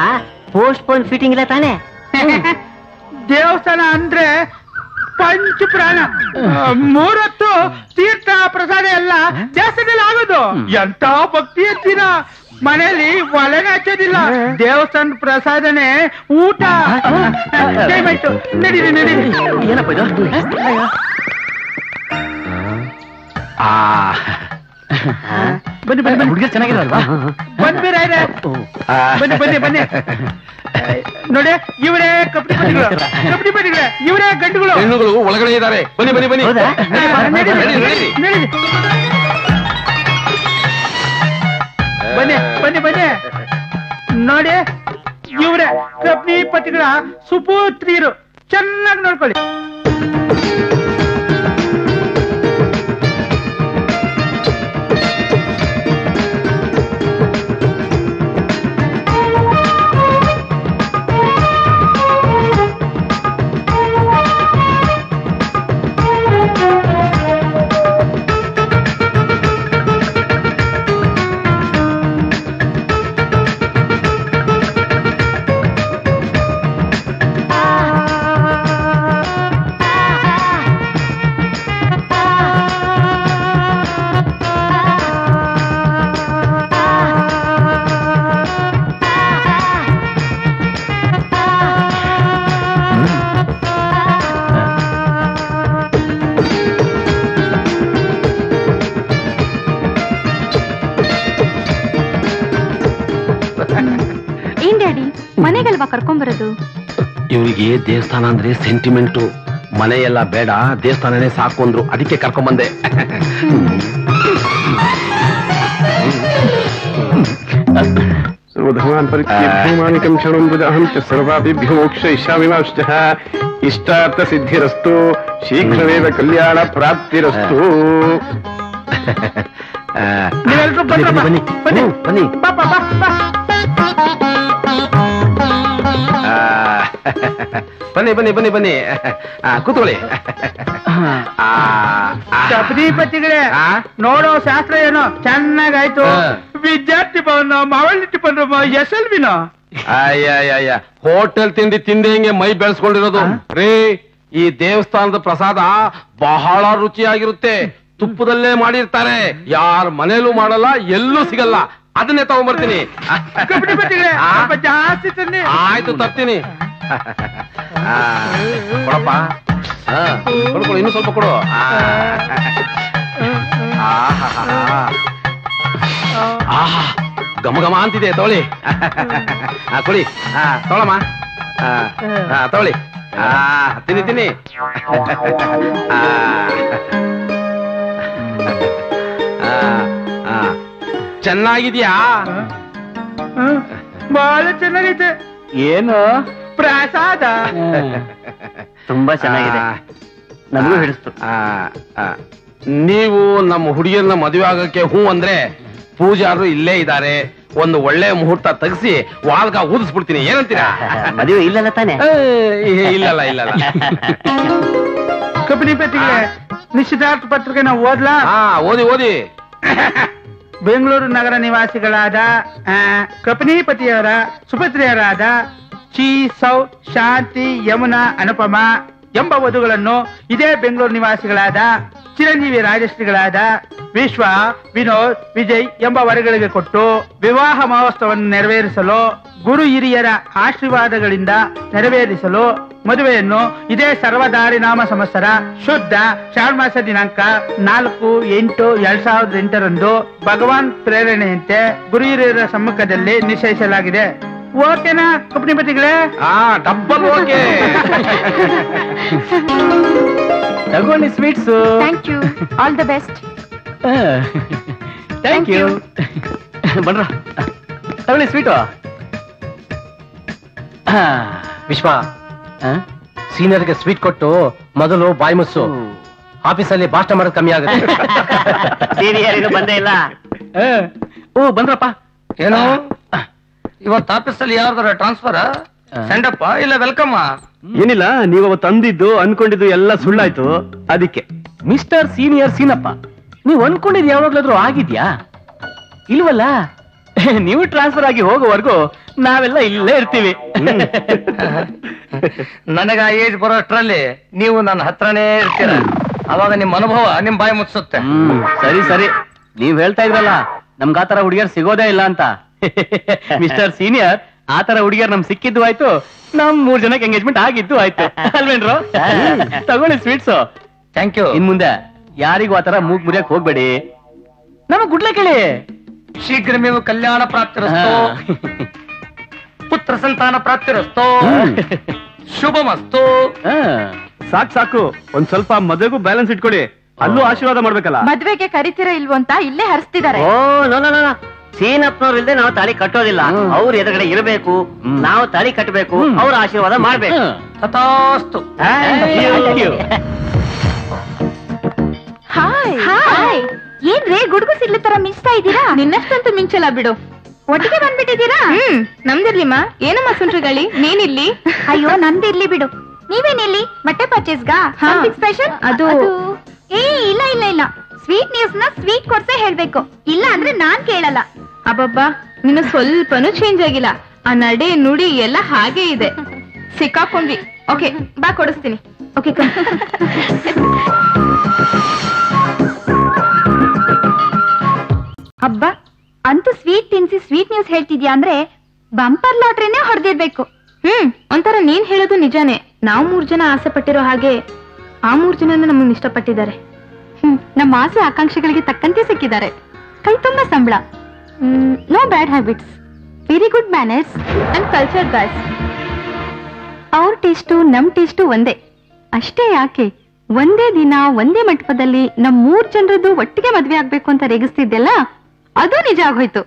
Speaker 3: ಪೋಸ್ಟ್ ಪೋನ್ ಫಿಟ್ಟಿಂಗ್ ಇಲ್ಲ ತಾನೆ?
Speaker 7: ದೇವಸ್ಥಾನ ಅಂದ್ರೆ ಪಂಚ ಪ್ರಾಣ, 3 ಹೊತ್ತು ತೀರ್ಥ ಪ್ರಸಾದ ಎಲ್ಲ ದೇವಸ್ಥಾನದಲ್ಲಿ ಆಗೋದು. ಎಂತ ಭಕ್ತಿ ಇರ್ತೀರಾ? ಮನೇಲಿ ಒಲೆನೇ ಹಚ್ಚೋದಿಲ್ಲ, ದೇವಸ್ಥಾನ ಪ್ರಸಾದನೆ ಊಟ. ನಡೀರಿ.
Speaker 3: ಏನಪ್ಪ ಇದು?
Speaker 7: ಬನ್ನಿ ಬನ್ನಿ
Speaker 1: ಹುಡುಗಿಯರು ಚೆನ್ನಾಗಿರಲ್ವಾ?
Speaker 7: ಬನ್ನಿ ರಾಯ್ರೆ. ಬನ್ನಿ ಬನ್ನಿ ಬನ್ನಿ ನೋಡಿ, ಇವರೇ ಕಪ್ಪಡಿ ಪಟ್ಟಿಗಳು, ಕಪ್ಪಡಿ ಪಟ್ಟಿಗಳೇ ಇವರೇ ಗಂಡುಗಳು.
Speaker 5: ಹೆಣ್ಣುಗಳು ಒಳಗಡೆ ಇದ್ದಾರೆ. ಬನ್ನಿ ಬನ್ನಿ ಬನ್ನಿ.
Speaker 3: ಹೌದಾ?
Speaker 7: ಬನ್ನಿ ಬನ್ನಿ ಬನ್ನಿ ನೋಡಿ, ಇವರೇ ಕಪ್ಪಡಿ ಪಟ್ಟಿಗಳ ಸುಪುತ್ರಿಯರು. ಚೆನ್ನಾಗಿ ನೋಡ್ಕೊಳ್ಳಿ.
Speaker 6: ಮನೆಗಲ್ವಾ ಕರ್ಕೊಂಡ್ಬರೋದು?
Speaker 5: ಇವರಿಗೆ ದೇವಸ್ಥಾನ ಅಂದ್ರೆ ಸೆಂಟಿಮೆಂಟು. ಮನೆಯೆಲ್ಲ ಬೇಡ, ದೇವಸ್ಥಾನನೇ ಸಾಕು ಅಂದ್ರು, ಅದಕ್ಕೆ ಕರ್ಕೊಂಬಂದೆ. ಭಗವಾನ್ ಕ್ಷಣಂ ಬುಧಹಂ ಚ ಸರ್ವಾಭಿಭ್ಯೋ ಮೋಕ್ಷಯಿಷ್ಯಾಮಿಮಾಂಶ್ಚ ಇಷ್ಟಾರ್ಥ ಸಿದ್ಧಿರಸ್ತು ಶೀಘ್ರಮೇವ ಕಲ್ಯಾಣ ಪ್ರಾಪ್ತಿರಸ್ತು.
Speaker 7: ನೀವೆಲ್ಲರೂ ಬನ್ನಿ ಬನ್ನಿ ಬನ್ನಿ ಬನ್ನಿ ಬಾ ಬಾ ಬಾ ಬಾ.
Speaker 5: ಬನ್ನಿ ಬನ್ನಿ ಬನ್ನಿ ಬನ್ನಿ ಕೂತ್ಕೊಳ್ಳಿ.
Speaker 7: ಪತಿಗಳೇ ನೋಡೋ ಶಾಸ್ತ್ರ ಏನೋ ಚೆನ್ನಾಗಾಯ್ತು. ವಿದ್ಯಾರ್ಥಿ ಭವನ ಮಾವಳ್ಳಿ ಬಂದ್ರು SLV
Speaker 5: ಅಯ್ಯ ಹೋಟೆಲ್ ತಿಂಡಿ ತಿಂದೆ ಹಿಂಗೆ ಮೈ ಬೆಳೆಸ್ಕೊಂಡಿರೋದು ರೀ. ಈ ದೇವಸ್ಥಾನದ ಪ್ರಸಾದ ಬಹಳ ರುಚಿಯಾಗಿರುತ್ತೆ. ತುಪ್ಪದಲ್ಲೇ ಮಾಡಿರ್ತಾರೆ, ಯಾರ ಮನೇಲೂ ಮಾಡಲ್ಲ, ಎಲ್ಲೂ ಸಿಗಲ್ಲ. ಅದನ್ನೇ ತಗೊಂಡ್ಬರ್ತೀನಿ.
Speaker 7: ಜಾಸ್ತಿ ತನ್ನಿ.
Speaker 5: ಆಯ್ತು ತರ್ತೀನಿ. ಕೊಡಪ್ಪ, ಕೊಡು, ಇನ್ನು ಸ್ವಲ್ಪ ಕೊಡು. ಆಹಾ ಘಮ ಘಮ ಅಂತಿದೆ. ತಗೊಳ್ಳಿ, ಕೊಡಿ. ತಗೊಳಮ್ಮ, ತಗೊಳ್ಳಿ. ತಿನ್ನಿ ತಿನ್ನಿ. ಚೆನ್ನಾಗಿದ್ಯಾ?
Speaker 7: ಬಹಳ ಚೆನ್ನಾಗೈತೆ.
Speaker 1: ಏನು
Speaker 7: ಪ್ರಸಾದ
Speaker 3: ತುಂಬಾ ಚೆನ್ನಾಗಿದೆ, ನಮಗೂ ಹಿಡಿಸ್ತು.
Speaker 5: ನೀವು ನಮ್ಮ ಹುಡುಗಿಯನ್ನ ಮದುವೆ ಆಗಕ್ಕೆ ಹೂ ಅಂದ್ರೆ ಪೂಜಾರು ಇಲ್ಲೇ ಇದ್ದಾರೆ. ಒಂದು ಒಳ್ಳೆ ಮುಹೂರ್ತ ತೆಗೆಸಿ ವಾಲ್ಗ ಊದಿಸ್ಬಿಡ್ತೀನಿ. ಏನಂತೀರಾ?
Speaker 3: ಮದುವೆ ಇಲ್ಲಲ್ಲ ತಾನೆ?
Speaker 5: ಇಲ್ಲಲ್ಲ ಇಲ್ಲಲ್ಲ.
Speaker 7: ಕಪಿನಿ ಪತಿಗೆ ನಿಶ್ಚಿತಾರ್ಥ ಪತ್ರಿಕೆ ನಾವು ಓದ್ಲಾ?
Speaker 5: ಓದಿ ಓದಿ.
Speaker 7: ಬೆಂಗಳೂರು ನಗರ ನಿವಾಸಿಗಳಾದ ಕಪಿನಿಪತಿಯವರ ಸುಪುತ್ರಿಯರಾದ ಚಿ ಸೌ ಶಾಂತಿ ಯಮುನಾ ಅನುಪಮ ಎಂಬ ವಧುಗಳನ್ನು ಇದೇ ಬೆಂಗಳೂರು ನಿವಾಸಿಗಳಾದ ಚಿರಂಜೀವಿ ರಾಜಶ್ರೀಗಳಾದ ವಿಶ್ವ ವಿನೋದ್ ವಿಜಯ್ ಎಂಬ ವರಗಳಿಗೆ ಕೊಟ್ಟು ವಿವಾಹ ಮಹೋತ್ಸವವನ್ನು ನೆರವೇರಿಸಲು ಗುರು ಹಿರಿಯರ ಆಶೀರ್ವಾದಗಳಿಂದ ನೆರವೇರಿಸಲು ಮದುವೆಯನ್ನು ಇದೇ ಸರ್ವದಾರಿ ನಾಮ ಸಂವತ್ಸರ ಶುದ್ಧ ಶ್ರಾವಣ ದಿನಾಂಕ 4/8/2008 ಭಗವಾನ್ ಪ್ರೇರಣೆಯಂತೆ ಗುರು ಹಿರಿಯರ ಸಮ್ಮುಖದಲ್ಲಿ ನಿಶ್ಚಯಿಸಲಾಗಿದೆ. ಓಕೆನಾ ಕಪಿನಿಪತಿಗಳೇ?
Speaker 5: Double okay.
Speaker 1: ತಗೊಳ್ಳಿ sweets.
Speaker 6: Thank you, all the best.
Speaker 1: Thank you. ಬನ್ರ, ತಗೊಳ್ಳಿ ಸ್ವೀಟು.
Speaker 2: ವಿಶ್ವ, ಸೀನಿಯರ್ಗೆ ಸ್ವೀಟ್ ಕೊಟ್ಟು ಮೊದಲು ಬಾಯಿ ಮುಸ್ಸು. ಆಫೀಸಲ್ಲಿ ಭಾಷಣ ಮಾಡೋದು ಕಮ್ಮಿ ಆಗುತ್ತೆ.
Speaker 3: ಸೀನಿಯರ್ ಬಂದೇ ಇಲ್ಲ.
Speaker 1: ಓ ಬಂದ್ರಪ್ಪ.
Speaker 4: ಏನು ಇವತ್ತು ಆಫೀಸಲ್ಲಿ ಯಾರ್ದಾರ ಟ್ರಾನ್ಸ್ಫರ್ ಸೆಂಡಪ್ಪ ಇಲ್ಲ ವೆಲ್ಕಮ್?
Speaker 2: ಏನಿಲ್ಲ, ನೀವು ಅವತ್ತು ಅಂದಿದ್ದು ಅನ್ಕೊಂಡಿದ್ದು ಎಲ್ಲ ಸುಳ್ಳಾಯ್ತು, ಅದಕ್ಕೆ.
Speaker 1: ಮಿಸ್ಟರ್ ಸೀನಿಯರ್ ಸೀನಪ್ಪ, ನೀವು ಅನ್ಕೊಂಡಿದ್ ಯಾವಾಗ್ಲಾದ್ರೂ ಆಗಿದ್ಯಾ? ಇಲ್ವಲ್ಲ. ನೀವು ಟ್ರಾನ್ಸ್ಫರ್ ಆಗಿ ಹೋಗೋವರೆಗೂ ನಾವೆಲ್ಲ ಇಲ್ಲೇ ಇರ್ತೀವಿ.
Speaker 4: ನನಗ ಏಜ್ ಬರೋಷ್ಟ್ರಲ್ಲಿ ನೀವು ನನ್ನ ಹತ್ರನೇ ಇರ್ತೀರ. ಅವಾಗ ನಿಮ್ ಅನುಭವ ನಿಮ್ ಬಾಯಿ ಮುಚ್ಚುತ್ತೆ.
Speaker 1: ಸರಿ ಸರಿ, ನೀವ್ ಹೇಳ್ತಾ ಇದ್ರಲ್ಲ ನಮ್ಗ ಆತರ ಹುಡುಗಿಯರ್ ಸಿಗೋದೇ ಇಲ್ಲ ಅಂತ. ಮಿಸ್ಟರ್ ಸೀನಿಯರ್, ಆತರ ಹುಡುಗಿಯರ್ ನಮ್ ಸಿಕ್ಕಿದ್ದು ಆಯ್ತು, ನಮ್ 3 ಜನಕ್ಕೆ ಎಂಗೇಜ್ಮೆಂಟ್ ಆಗಿದ್ದು ಆಯ್ತು ಅಲ್ವೇನ್ರು? ತಗೊಳ್ಳಿ ಸ್ವೀಟ್ಸ್.
Speaker 4: Thank you.
Speaker 1: ಇನ್ ಮುಂದೆ ಯಾರಿಗೂ ಆತರ ಮೂಗ್ ಮುರಿಯಕ್ ಹೋಗ್ಬೇಡಿ. ನಮಗ್ ಗುಡ್ಲೆ ಕೇಳಿ.
Speaker 4: ಶೀಘ್ರಮೇವ ಕಲ್ಯಾಣ ಪ್ರಾಪ್ತಿರಸ್ತೋ, ಪುತ್ರ ಸಂತಾನ ಪ್ರಾಪ್ತಿರಸ್ತೋ, ಶುಭಮಸ್ತು.
Speaker 2: ಸಾಕು ಒಂದ್ ಸ್ವಲ್ಪ ಮದುವೆಗೂ ಬ್ಯಾಲೆನ್ಸ್ ಇಟ್ಕೊಳ್ಳಿ. ಅಲ್ಲೂ ಆಶೀರ್ವಾದ ಮಾಡ್ಬೇಕಲ್ಲ.
Speaker 6: ಮದ್ವೆಗೆ ಕರಿತೀರಾ ಇಲ್ವೋ ಅಂತ ಇಲ್ಲೇ ಹರಿಸ್ತಿದ್ದಾರೆ.
Speaker 3: ಓ ನೋ ಸೀನಪ್ಪನವ್ರು ಇಲ್ದೆ ನಾವು ತಾಳಿ ಕಟ್ಟೋದಿಲ್ಲ. ಅವ್ರ ಎದುರುಗಡೆ ಇರಬೇಕು, ನಾವು ತಾಳಿ ಕಟ್ಟಬೇಕು, ಅವ್ರ ಆಶೀರ್ವಾದ ಮಾಡ್ಬೇಕು.
Speaker 4: ತಥಾಸ್ತು.
Speaker 6: ಹಾಯ್ ಏನ್ರೇ ಗುಡುಗು ಸಿಡ್ಲ ತರ ಮಿಂಚ್ತಾ ಇದ್ದೀರಾ? ನಿನ್ನಷ್ಟಂತೂ ಮಿಂಚಲ್ಲ ಬಿಡು. ಒಟ್ಟಿಗೆ ಬಂದ್ಬಿಟ್ಟಿದ್ದೀರಾ? ನಮ್ದಿರ್ಲಿಮ್ಮ. ಏನಮ್ಮ ಸುಂಟ್ರಿಗಳಿ ನೀನಿಲ್ಲಿ? ಅಯ್ಯೋ ನಂದಿರ್ಲಿ ಬಿಡು. ನೀವೇನಿಲ್ಲಿ? ಬಟ್ಟೆ ಪರ್ಚೇಸ್ಗಾ? ಸ್ಪೆಷಲ್ ಅದು ಇಲ್ಲ ಇಲ್ಲ ಇಲ್ಲ, ಸ್ವೀಟ್ ನ್ಯೂಸ್ ನ ಸ್ವೀಟ್ ಕೊಡ್ಸೇ ಹೇಳ್ಬೇಕು, ಇಲ್ಲ ಅಂದ್ರೆ ನಾನ್ ಕೇಳಲ್ಲ. ಅಬ್ಬಬ್ಬಾ, ನಿನ್ನ ಸ್ವಲ್ಪನೂ ಚೇಂಜ್ ಆಗಿಲ್ಲ. ಆ ನಡೆ ನುಡಿ ಎಲ್ಲ ಹಾಗೆ ಇದೆ. ಸಿಕ್ಕಾಕೊಂಡ್ವಿ. ಓಕೆ ಬಾ ಕೊಡಿಸ್ತೀನಿ. ಓಕೆ ಹಬ್ಬ ಅಂತೂ ಸ್ವೀಟ್ ತಿನ್ಸಿ ಸ್ವೀಟ್ ನ್ಯೂಸ್ ಹೇಳ್ತಿದ್ಯಾ ಅಂದ್ರೆ ಬಂಪರ್ ಲಾಟ್ರಿನೇ ಹೊಡೆದಿರ್ಬೇಕು. ಒಂಥರ ನೀನ್ ಹೇಳೋದು ನಿಜಾನೇ. ನಾವು 3 ಜನ ಆಸೆ ಪಟ್ಟಿರೋ ಹಾಗೆ ಆ 3 ಜನ ನಮ್ಮನ್ನ ಇಷ್ಟಪಟ್ಟಿದ್ದಾರೆ. ನಮ್ಮ ಆಸೆ ಆಕಾಂಕ್ಷೆಗಳಿಗೆ ತಕ್ಕಂತೆ ಸಿಕ್ಕಿದ್ದಾರೆ. ಕೈ ತುಂಬಾ ಸಂಬಳ, no bad habits, very good manners and culture guys. ಅವ್ರ ಟೇಸ್ಟು ನಮ್ ಟೇಸ್ಟು ಒಂದೇ. ಅಷ್ಟೇ ಯಾಕೆ ಒಂದೇ ದಿನ ಒಂದೇ ಮಂಟಪದಲ್ಲಿ ನಮ್ 3 ಜನರದ್ದು ಒಟ್ಟಿಗೆ ಮದ್ವೆ ಆಗ್ಬೇಕು ಅಂತ ರೇಗಿಸ್ತಿದ್ದೆಲ್ಲ ಅದು ನಿಜ ಆಗೋಯ್ತು.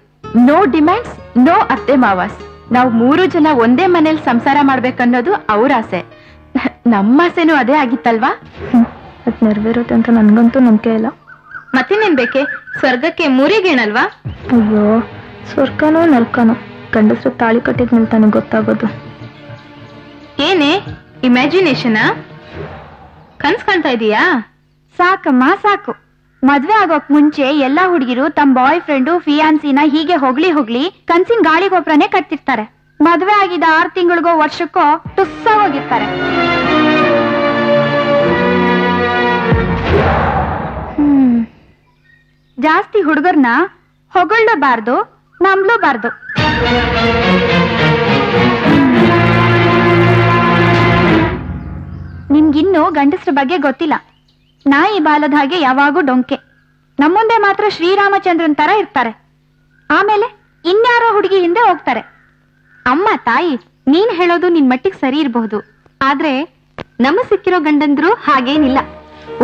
Speaker 6: ನೋ ಡಿಮ್ಯಾಂಡ್ಸ್, ನೋ ಅತ್ತೆ ಮಾವಾಸ್. ನಾವು 3 ಜನ ಒಂದೇ ಮನೇಲಿ ಸಂಸಾರ ಮಾಡ್ಬೇಕನ್ನೋದು ಅವ್ರ ಆಸೆ. ನಮ್ಮ ಆಸೆನೂ ಅದೇ ಆಗಿತ್ತಲ್ವಾ? ಅದ್ ನೆರವೇರುತ್ತೆ ಅಂತ ನನ್ಗಂತೂ ನಂಬಿಕೆ ಇಲ್ಲ. ಮತ್ತಿನ್ನೇನ್ ಬೇಕೆ? ಸ್ವರ್ಗಕ್ಕೆ 3 ಗೇಣಲ್ವಾ? ಅಯ್ಯೋ, ಸ್ವರ್ಗನೋ ನರ್ಕನೋ ಗಂಡಸರು ತಾಳಿ ಕಟ್ಟಿದ್ಮೇಲೆ ತಾನೇ ಗೊತ್ತಾಗೋದು. ಏನೇ ಇಮ್ಯಾಜಿನೇಷನ್? ಕನ್ಸ್ ಕಾಣ್ತಾ ಇದೀಯಾ? ಸಾಕಮ್ಮ ಸಾಕು. ಮದ್ವೆ ಆಗೋಕ್ ಮುಂಚೆ ಎಲ್ಲಾ ಹುಡುಗಿರು ತಮ್ಮ ಬಾಯ್ ಫ್ರೆಂಡು ಫಿಯಾನ್ಸಿನ ಹೀಗೆ ಹೋಗ್ಲಿ ಕನ್ಸಿನ ಗಾಳಿ ಗೊಬ್ಬರನೇ ಕಟ್ತಿರ್ತಾರೆ. ಮದ್ವೆ ಆಗಿದ 6 ತಿಂಗಳಿಗೋ ವರ್ಷಕ್ಕೋ ಟುಸ್ಸ ಹೋಗಿರ್ತಾರೆ. ಜಾಸ್ತಿ ಹುಡುಗರ್ನ ಹೊಗಳಬಾರ್ದು, ನಂಬಲೂಬಾರ್ದು. ನಿಮ್ಗಿನ್ನು ಗಂಡಸ್ರ ಬಗ್ಗೆ ಗೊತ್ತಿಲ್ಲ. ನಾಯಿ ಬಾಲದ ಹಾಗೆ ಯಾವಾಗೂ ಡೊಂಕೆ. ನಮ್ಮುಂದೆ ಮಾತ್ರ ಶ್ರೀರಾಮಚಂದ್ರನ್ ತರ ಇರ್ತಾರೆ, ಆಮೇಲೆ ಇನ್ಯಾರೋ ಹುಡುಗಿ ಹಿಂದೆ ಹೋಗ್ತಾರೆ. ಅಮ್ಮ ತಾಯಿ, ನೀನ್ ಹೇಳೋದು ನಿನ್ ಮಟ್ಟಿಗೆ ಸರಿ ಇರಬಹುದು, ಆದ್ರೆ ನಮ್ಮ ಸಿಕ್ಕಿರೋ ಗಂಡಂದ್ರು ಹಾಗೇನಿಲ್ಲ.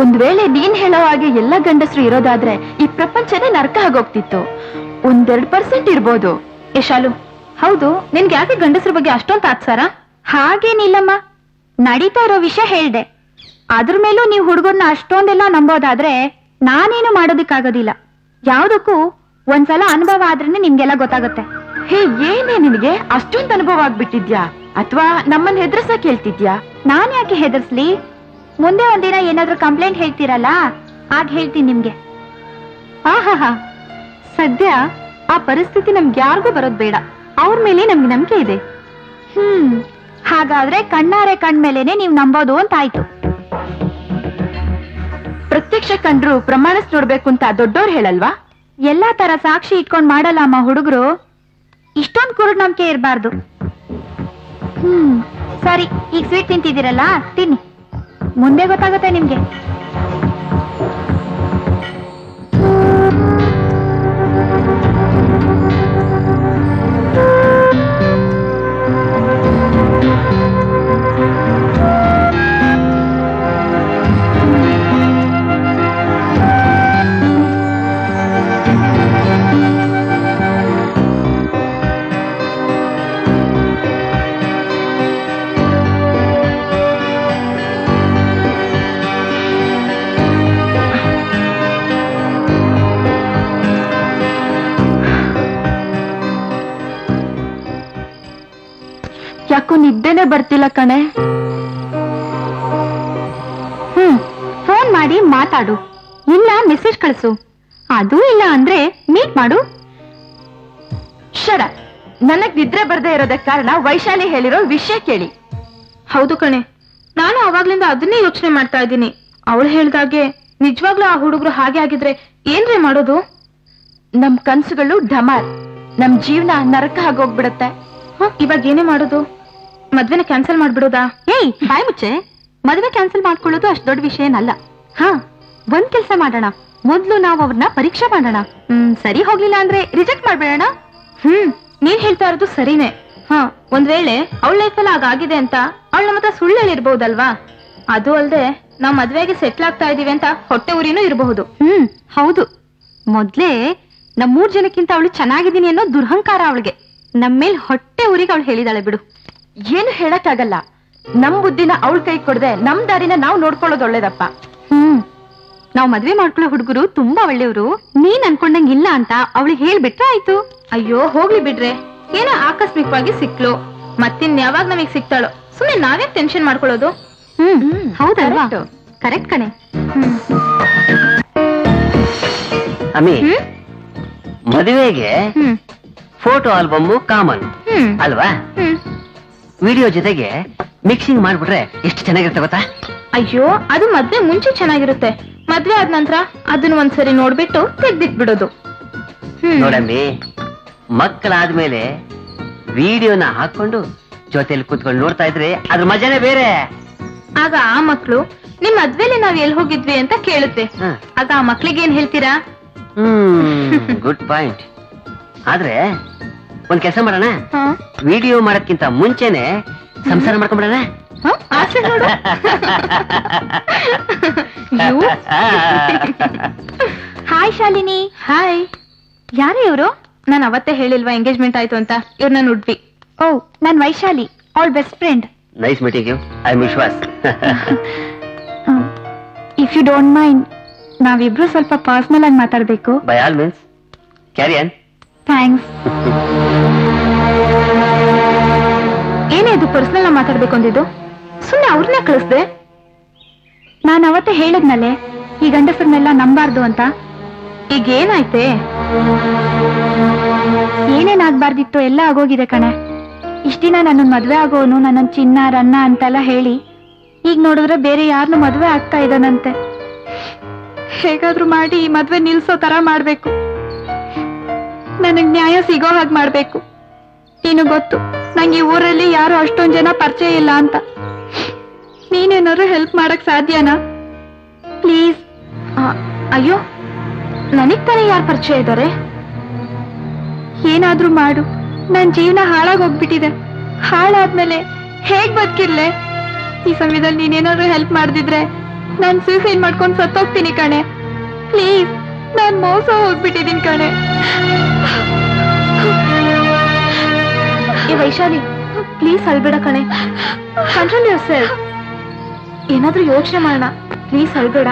Speaker 6: ಒಂದ್ ವೇಳೆ ನೀನ್ ಹೇಳೋ ಹಾಗೆ ಎಲ್ಲ ಗಂಡಸರು ಇರೋದಾದ್ರೆ ಈ ಪ್ರಪಂಚನೇ ನರಕ ಆಗೋಗ್ತಿತ್ತು. 1-2% ಇರ್ಬೋದು. ಶಾಲು, ಹೌದು, ನಿನ್ಗೆ ಯಾಕೆ ಗಂಡಸ್ರ ಬಗ್ಗೆ ಅಷ್ಟೊಂದು ತಾತ್ಸಾರ? ಹಾಗೇನಿಲ್ಲಮ್ಮ, ನಡೀತಾ ಇರೋ ವಿಷಯ ಹೇಳ್ದೆ. ಅದ್ರ ಮೇಲೂ ನೀವು ಹುಡುಗರ್ನ ಅಷ್ಟೊಂದೆಲ್ಲ ನಂಬೋದಾದ್ರೆ ನಾನೇನು ಮಾಡೋದಿಕ್ಕಾಗೋದಿಲ್ಲ. ಯಾವ್ದಕ್ಕೂ ಒಂದ್ಸಲ ಅನುಭವ ಆದ್ರೇನೆ ನಿಮ್ಗೆಲ್ಲ ಗೊತ್ತಾಗುತ್ತೆ. ಹೇ, ಏನೇ ನಿನಗೆ ಅಷ್ಟೊಂದು ಅನುಭವ ಆಗ್ಬಿಟ್ಟಿದ್ಯಾ? ಅಥವಾ ನಮ್ಮನ್ನ ಹೆದರ್ಸಕ್ ಹೇಳ್ತಿದ್ಯಾ? ನಾನ್ ಯಾಕೆ ಹೆದರ್ಸ್ಲಿ? ಮುಂದೆ ಒಂದಿನ ಏನಾದ್ರೂ ಕಂಪ್ಲೇಂಟ್ ಹೇಳ್ತೀರಲ್ಲ, ಆಗ ಹೇಳ್ತೀನಿ ನಿಮ್ಗೆ. ಆಹಾ, ಸದ್ಯ ಆ ಪರಿಸ್ಥಿತಿ ನಮ್ಗೆ ಯಾರಿಗೂ ಬರೋದ್ ಬೇಡ. ಅವ್ರ ಮೇಲೆ ನಮ್ಗೆ ನಂಬಿಕೆ ಇದೆ. ಹಾಗಾದ್ರೆ ಕಣ್ಣಾರೆ ಕಣ್ಮೇಲೆನೆ ನೀವು ನಂಬೋದು ಅಂತ ಆಯ್ತು. ಪ್ರತ್ಯಕ್ಷ ಕಂಡ್ರು ಪ್ರಮಾಣಿಸ್ ನೋಡ್ಬೇಕು ಅಂತ ದೊಡ್ಡವ್ರು ಹೇಳಲ್ವಾ? ಎಲ್ಲಾ ತರ ಸಾಕ್ಷಿ ಇಟ್ಕೊಂಡ್ ಮಾಡಲ್ಲ ಅಮ್ಮ ಹುಡುಗರು. ಇಷ್ಟೊಂದು ಕುರುಡ್ ನಂಬಿಕೆ ಇರಬಾರ್ದು. ಸರಿ, ಈಗ ಸ್ವೀಟ್ ತಿಂತಿದ್ದೀರಲ್ಲ, ತಿನ್ನಿ, ಮುಂದೆ ಗೊತ್ತಾಗುತ್ತೆ ನಿಮ್ಗೆ. ಯಾಕೋ ನಿದ್ದೆನೆ ಬರ್ತಿಲ್ಲ ಕಣೆ. ಫೋನ್ ಮಾಡಿ ಮಾತಾಡು, ಇಲ್ಲ ಮೆಸೇಜ್ ಕಳಿಸು, ಅದೂ ಇಲ್ಲ ಅಂದ್ರೆ ಮೀಟ್ ಮಾಡು. ಶರ, ನನಗ್ ನಿದ್ರೆ ಬರ್ದೇ ಇರೋದಕ್ಕೆ ಕಾರಣ ವೈಶಾಲಿ ಹೇಳಿರೋ ವಿಷಯ ಕೇಳಿ. ಹೌದು ಕಣೆ, ನಾನು ಅವಾಗ್ಲಿಂದ ಅದನ್ನೇ ಯೋಚನೆ ಮಾಡ್ತಾ ಇದ್ದೀನಿ. ಅವಳು ಹೇಳ್ದಾಗೆ ನಿಜವಾಗ್ಲೂ ಆ ಹುಡುಗರು ಹಾಗೆ ಆಗಿದ್ರೆ ಏನ್ರೇ ಮಾಡೋದು? ನಮ್ ಕನ್ಸುಗಳು ಢಮಾರ್, ನಮ್ ಜೀವನ ನರಕ ಆಗೋಗ್ಬಿಡತ್ತೆ. ಇವಾಗ ಏನೇ ಮಾಡೋದು? ಮದ್ವೆನ ಕ್ಯಾನ್ಸಲ್ ಮಾಡ್ಬಿಡೋದಾ? ಏಯ್ ಬಾಯ್ ಮುಚ್ಚೆ, ಮದ್ವೆ ಕ್ಯಾನ್ಸಲ್ ಮಾಡ್ಕೊಳ್ಳೋದು ಅಷ್ಟು ದೊಡ್ಡ ವಿಷಯ ಏನಲ್ಲ. ಒಂದ್ ಕೆಲ್ಸ ಮಾಡೋಣ, ಮೊದ್ಲು ನಾವು ಅವ್ರನ್ನ ಪರೀಕ್ಷೆ ಮಾಡೋಣ. ಸರಿ ಹೋಗ್ಲಿಲ್ಲ ಅಂದ್ರೆ ರಿಜೆಕ್ಟ್ ಮಾಡ್ಬೇಡಣ. ನೀನ್ ಹೇಳ್ತಾ ಇರೋದು ಸರಿನೇ. ಒಂದ್ ವೇಳೆ ಅವಳ ಲೈಫಲ್ಲಿ ಆಗಿದೆ ಅಂತ ಅವಳ ನಮ್ಮ ಹತ್ರ ಸುಳ್ಳು ಹೇಳಿರ್ಬಹುದಲ್ವಾ? ಅದು ಅಲ್ದೆ ನಾವ್ ಮದ್ವೆಗೆ ಸೆಟ್ಲ್ ಆಗ್ತಾ ಇದೀವಿ ಅಂತ ಹೊಟ್ಟೆ ಉರಿನೂ ಇರಬಹುದು. ಹೌದು. ಮೊದ್ಲೇ ನಮ್ 3 ಜನಕ್ಕಿಂತ ಅವಳು ಚೆನ್ನಾಗಿದ್ದೀನಿ ಅನ್ನೋ ದುರಹಂಕಾರ ಅವಳಿಗೆ. ನಮ್ಮೇಲ್ ಹೊಟ್ಟೆ ಊರಿಗೆ ಅವಳು ಹೇಳಿದಾಳೆ ಬಿಡು. ಏನು ಹೇಳಕ್ಕಾಗಲ್ಲ. ನಮ್ ಬುದ್ಧಿನ ಅವಳ ಕೈ ಕೊಡದೆ ನಮ್ ದಾರಿನ ನಾವು ನೋಡ್ಕೊಳ್ಳೋದು ಒಳ್ಳೇದಪ್ಪ. ನಾವ್ ಮದ್ವೆ ಮಾಡ್ಕೊಳ್ಳೋ ಹುಡುಗರು ತುಂಬಾ ಒಳ್ಳೆಯವರು. ನೀನ್ ಅನ್ಕೊಂಡಂಗಿಲ್ಲ ಅಂತ ಅವಳಿಗೆ ಹೇಳ್ಬಿಟ್ರೆ ಆಯ್ತು. ಅಯ್ಯೋ ಹೋಗ್ಲಿ ಬಿಡ್ರೆ, ಏನೋ ಆಕಸ್ಮಿಕವಾಗಿ ಸಿಕ್ಲು, ಮತ್ತಿನ್ ಯಾವಾಗ ನಮಗ್ ಸಿಕ್ತಾಳೋ. ಸುಮ್ಮನೆ ನಾವೇ ಟೆನ್ಷನ್ ಮಾಡ್ಕೊಳ್ಳೋದು. ಹೌದಲ್ವಾ? ಕರೆಕ್ಟ್ ಕಣೆ.
Speaker 3: ಅಮ್ಮಿ, ಮದುವೆಗೆ ಫೋಟೋ ಆಲ್ಬಮ್ ಕಾಮನ್ ಅಲ್ವಾ? ವಿಡಿಯೋ ಜೊತೆಗೆ ಮಿಕ್ಸಿಂಗ್ ಮಾಡ್ಬಿಟ್ರೆ ಎಷ್ಟು ಚೆನ್ನಾಗಿರುತ್ತೆ ಗೊತ್ತಾ?
Speaker 6: ಅಯ್ಯೋ, ಅದು ಮದ್ವೆ ಮುಂಚೆ ಚೆನ್ನಾಗಿರುತ್ತೆ. ಮದ್ವೆ ಆದ ನಂತರ ಅದನ್ನ ಒಂದ್ಸರಿ ನೋಡ್ಬಿಟ್ಟು ತೆಗ್ದಿಟ್ಬಿಡೋದು.
Speaker 3: ನೋಡಮ್ಮಿ, ಮಕ್ಕಳಾದ್ಮೇಲೆ ವಿಡಿಯೋನ ಹಾಕೊಂಡು ಜೊತೆಲಿ ಕೂತ್ಕೊಂಡು ನೋಡ್ತಾ ಇದ್ರೆ ಅದ್ರ ಮಜಾನೇ ಬೇರೆ.
Speaker 6: ಆಗ ಆ ಮಕ್ಳು ನಿಮ್ ಮದ್ವೆಲಿ ನಾವ್ ಎಲ್ಲಿ ಹೋಗಿದ್ವಿ ಅಂತ ಕೇಳುತ್ತೆ. ಆಗ ಆ ಮಕ್ಳಿಗೆ ಏನ್ ಹೇಳ್ತೀರಾ?
Speaker 3: Good point. ಆದ್ರೆ ಒಂದ್ ಕೆಲಸ ಮಾಡೋಣ, ವಿಡಿಯೋ ಮಾಡೋದ್ಕಿಂತ ಮುಂಚೆನೆ ಸಂಸಾರ ಮಾಡ್ಕೊಂಡ್ಬಿಡೋಣ.
Speaker 6: ಆಸೆ ನೋಡು. ಹಾಯ್ ಶಾಲಿನಿ. ಹಾಯ್. ಯಾರು ಇವರು? ನಾನು ಅವತ್ತೇ ಹೇಳಿಲ್ವಾ ಎಂಗೇಜ್ಮೆಂಟ್ ಆಯ್ತು ಅಂತ? ಇವ್ರು ನಾನು ಉಡ್ವಿ. ಓ, ನಾನ್ Vaishali, all best friend.
Speaker 3: Nice meeting you. I am Vishwas.
Speaker 6: If you don't mind, ನಾವಿಬ್ರು ಸ್ವಲ್ಪ ಪರ್ಸನಲ್ ಆಗಿ ಮಾತಾಡ್ಬೇಕು.
Speaker 3: By all means carry on.
Speaker 6: Thanks. ಏನೇ ಇದು ಪರ್ಸನಲ್ ಆಗಿ ಮಾತಾಡ್ಬೇಕು ಅಂದಿದ್ದು? ಸುಮ್ಮನೆ ಅವ್ರನ್ನ ಕಳಿಸ್ದೆ. ನಾನು ಅವತ್ತೇ ಹೇಳದ್ನಲ್ಲೇ ಈ ಗಂಡಸರನ್ನೆಲ್ಲ ನಂಬಾರ್ದು ಅಂತ. ಈಗ ಏನಾಯ್ತೆ? ಏನೇನಾಗ್ಬಾರ್ದಿತ್ತು ಎಲ್ಲ ಆಗೋಗಿದೆ ಕಣೆ. ಇಷ್ಟ ದಿನ ನನ್ನ ಮದ್ವೆ ಆಗೋನು ನನ್ನ ಚಿನ್ನ ರನ್ನ ಅಂತೆಲ್ಲ ಹೇಳಿ, ಈಗ ನೋಡಿದ್ರೆ ಬೇರೆ ಯಾರನ್ನು ಮದ್ವೆ ಆಗ್ತಾ ಇದ್ದಾನಂತೆ. ಹೇಗಾದ್ರೂ ಮಾಡಿ ಈ ಮದ್ವೆ ನಿಲ್ಸೋ ತರ ಮಾಡ್ಬೇಕು. ನನಗ್ ನ್ಯಾಯ ಸಿಗೋ ಹಾಗೆ ಮಾಡ್ಬೇಕು. ನೀನು ಗೊತ್ತು, ನಂಗೆ ಈ ಊರಲ್ಲಿ ಯಾರು ಅಷ್ಟೊಂದ್ ಜನ ಪರಿಚಯ ಇಲ್ಲ ಅಂತ. ನೀನೇನಾದ್ರು ಹೆಲ್ಪ್ ಮಾಡಕ್ ಸಾಧ್ಯನಾ ಪ್ಲೀಸ್? ಅಯ್ಯೋ, ನನಗ್ ತಾನೇ ಯಾರು ಪರಿಚಯ ಇದ್ದಾರೆ? ಏನಾದ್ರೂ ಮಾಡು. ನನ್ ಜೀವನ ಹಾಳಾಗೋಗ್ಬಿಟ್ಟಿದೆ. ಹಾಳಾದ್ಮೇಲೆ ಹೇಗ್ ಬದುಕಿರ್ಲೆ? ಈ ಸಮಯದಲ್ಲಿ ನೀನೇನಾದ್ರು ಹೆಲ್ಪ್ ಮಾಡ್ದಿದ್ರೆ ನಾನ್ ಸೂಸೈಡ್ ಮಾಡ್ಕೊಂಡು ಸತ್ತೋಗ್ತೀನಿ ಕಣೆ. ಪ್ಲೀಸ್, ನಾನ್ ಮೋಸ ಹೋಗ್ಬಿಟ್ಟಿದೀನಿ ಕಣೆ. ಏ ವೈಶಾಲಿ, ಪ್ಲೀಸ್ ಅಳ್ಬೇಡ ಕಣೆ. Control your self. ಏನಾದ್ರೂ ಯೋಚನೆ ಮಾಡೋಣ. ಪ್ಲೀಸ್ ಅಳ್ಬೇಡ,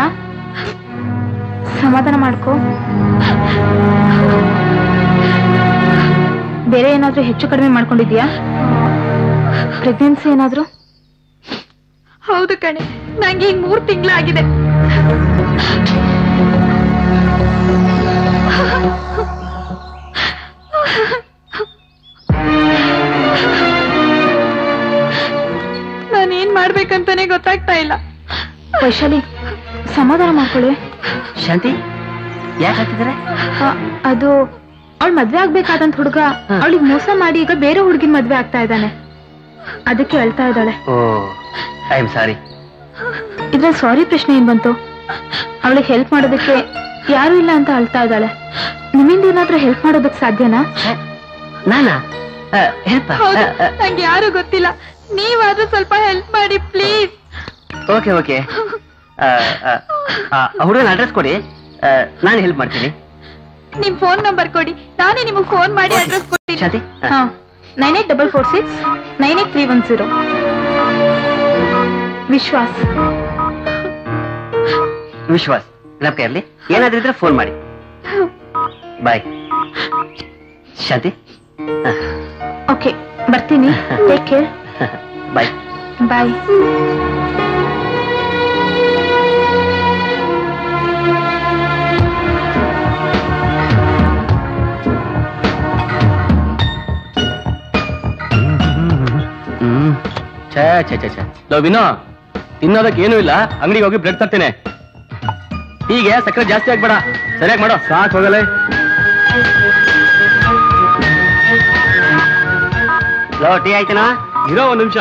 Speaker 6: ಸಮಾಧಾನ ಮಾಡ್ಕೋ. ಬೇರೆ ಏನಾದ್ರೂ ಹೆಚ್ಚು ಕಡಿಮೆ ಮಾಡ್ಕೊಂಡಿದ್ಯಾ? ಪ್ರೆಗ್ನೆನ್ಸಿ ಏನಾದ್ರೂ? ಹೌದು ಕಣೆ, ನಂಗೆ ಈಗ 3 ತಿಂಗಳಾಗಿದೆ. ನಾನೇನ್ ಮಾಡ್ಬೇಕಂತಾನೆ ಗೊತ್ತಾಗ್ತಾ ಇಲ್ಲ. ವೈಶಾಲಿ, ಸಮಾಧಾನ ಮಾಡ್ಕೊಳ್ಳಿ.
Speaker 3: ಶಾಂತಿ, ಯಾಕೆ ಹಾಕಿದ್ರೆ?
Speaker 6: ಅದು ಅವಳು ಮದ್ವೆ ಆಗ್ಬೇಕಾದಂತ ಹುಡುಗ ಅವಳಿಗೆ ಮೋಸ ಮಾಡಿ ಈಗ ಬೇರೆ ಹುಡುಗಿನ ಮದ್ವೆ ಆಗ್ತಾ ಇದ್ದಾನೆ. ಅದಕ್ಕೆ ಅಳ್ತಾ ಇದ್ದಾಳೆ.
Speaker 3: I am sorry.
Speaker 6: ಇದ್ರಲ್ಲಿ ಸಾರಿ ಪ್ರಶ್ನೆ ಏನ್ ಬಂತು? ಅವಳಿಗೆ ಹೆಲ್ಪ್ ಮಾಡೋದಕ್ಕೆ ಯಾರು ಇಲ್ಲ ಅಂತ ಅಳ್ತಾ ಇದ್ದಾಳೆ. ನಿಮ್ಮಿಂದ ಏನಾದ್ರೂ ಹೆಲ್ಪ್ ಮಾಡೋದಕ್ಕೆ ಸಾಧ್ಯನಾ?
Speaker 3: ನಾನಾ ಹೆಲ್ಪ್?
Speaker 6: ನಂಗೆ ಯಾರು ಗೊತ್ತಿಲ್ಲ. ನೀವಾದ್ರೂ ಸ್ವಲ್ಪ ಹೆಲ್ಪ್ ಮಾಡಿ ಪ್ಲೀಸ್.
Speaker 3: ಓಕೆ ಓಕೆ, ಹುಡುಗನ ಅಡ್ರೆಸ್ ಕೊಡಿ, ನಾನು ಹೆಲ್ಪ್ ಮಾಡ್ತೀನಿ.
Speaker 6: ನಿಮ್ ಫೋನ್ ನಂಬರ್ ಕೊಡಿ, ನಾನೇ ನಿಮಗೆ ಫೋನ್ ಮಾಡಿ ಅಡ್ರೆಸ್ ಕೊಡ್ತೀನಿ. 9846 98310. ವಿಶ್ವಾಸ್.
Speaker 3: ವಿಶ್ವಾಸ್, ಜ್ಞಾಪಕ ಇರಲಿ. ಏನಾದ್ರೂ ಫೋನ್ ಮಾಡಿ. ಬಾಯ್ ಶಾಂತಿ.
Speaker 6: ಓಕೆ, ಬರ್ತೀನಿ. Take care.
Speaker 3: Bye
Speaker 6: bye.
Speaker 1: Vino, ತಿನ್ನೋದಕ್ಕೆ ಏನೂ ಇಲ್ಲ, ಅಂಗಡಿಗೆ ಹೋಗಿ ಬ್ರೆಡ್ ತರ್ತೇನೆ. ಹೀಗೆ ಸಕ್ಕರೆ ಜಾಸ್ತಿ ಆಗ್ಬೇಡ, ಸರಿಯಾಗಿ ಮಾಡೋ. ಸಾಕು, ಹೋಗಲೇ.
Speaker 3: ಟೀ ಆಯ್ತನಾ?
Speaker 1: ಇರೋ 1 ನಿಮಿಷ.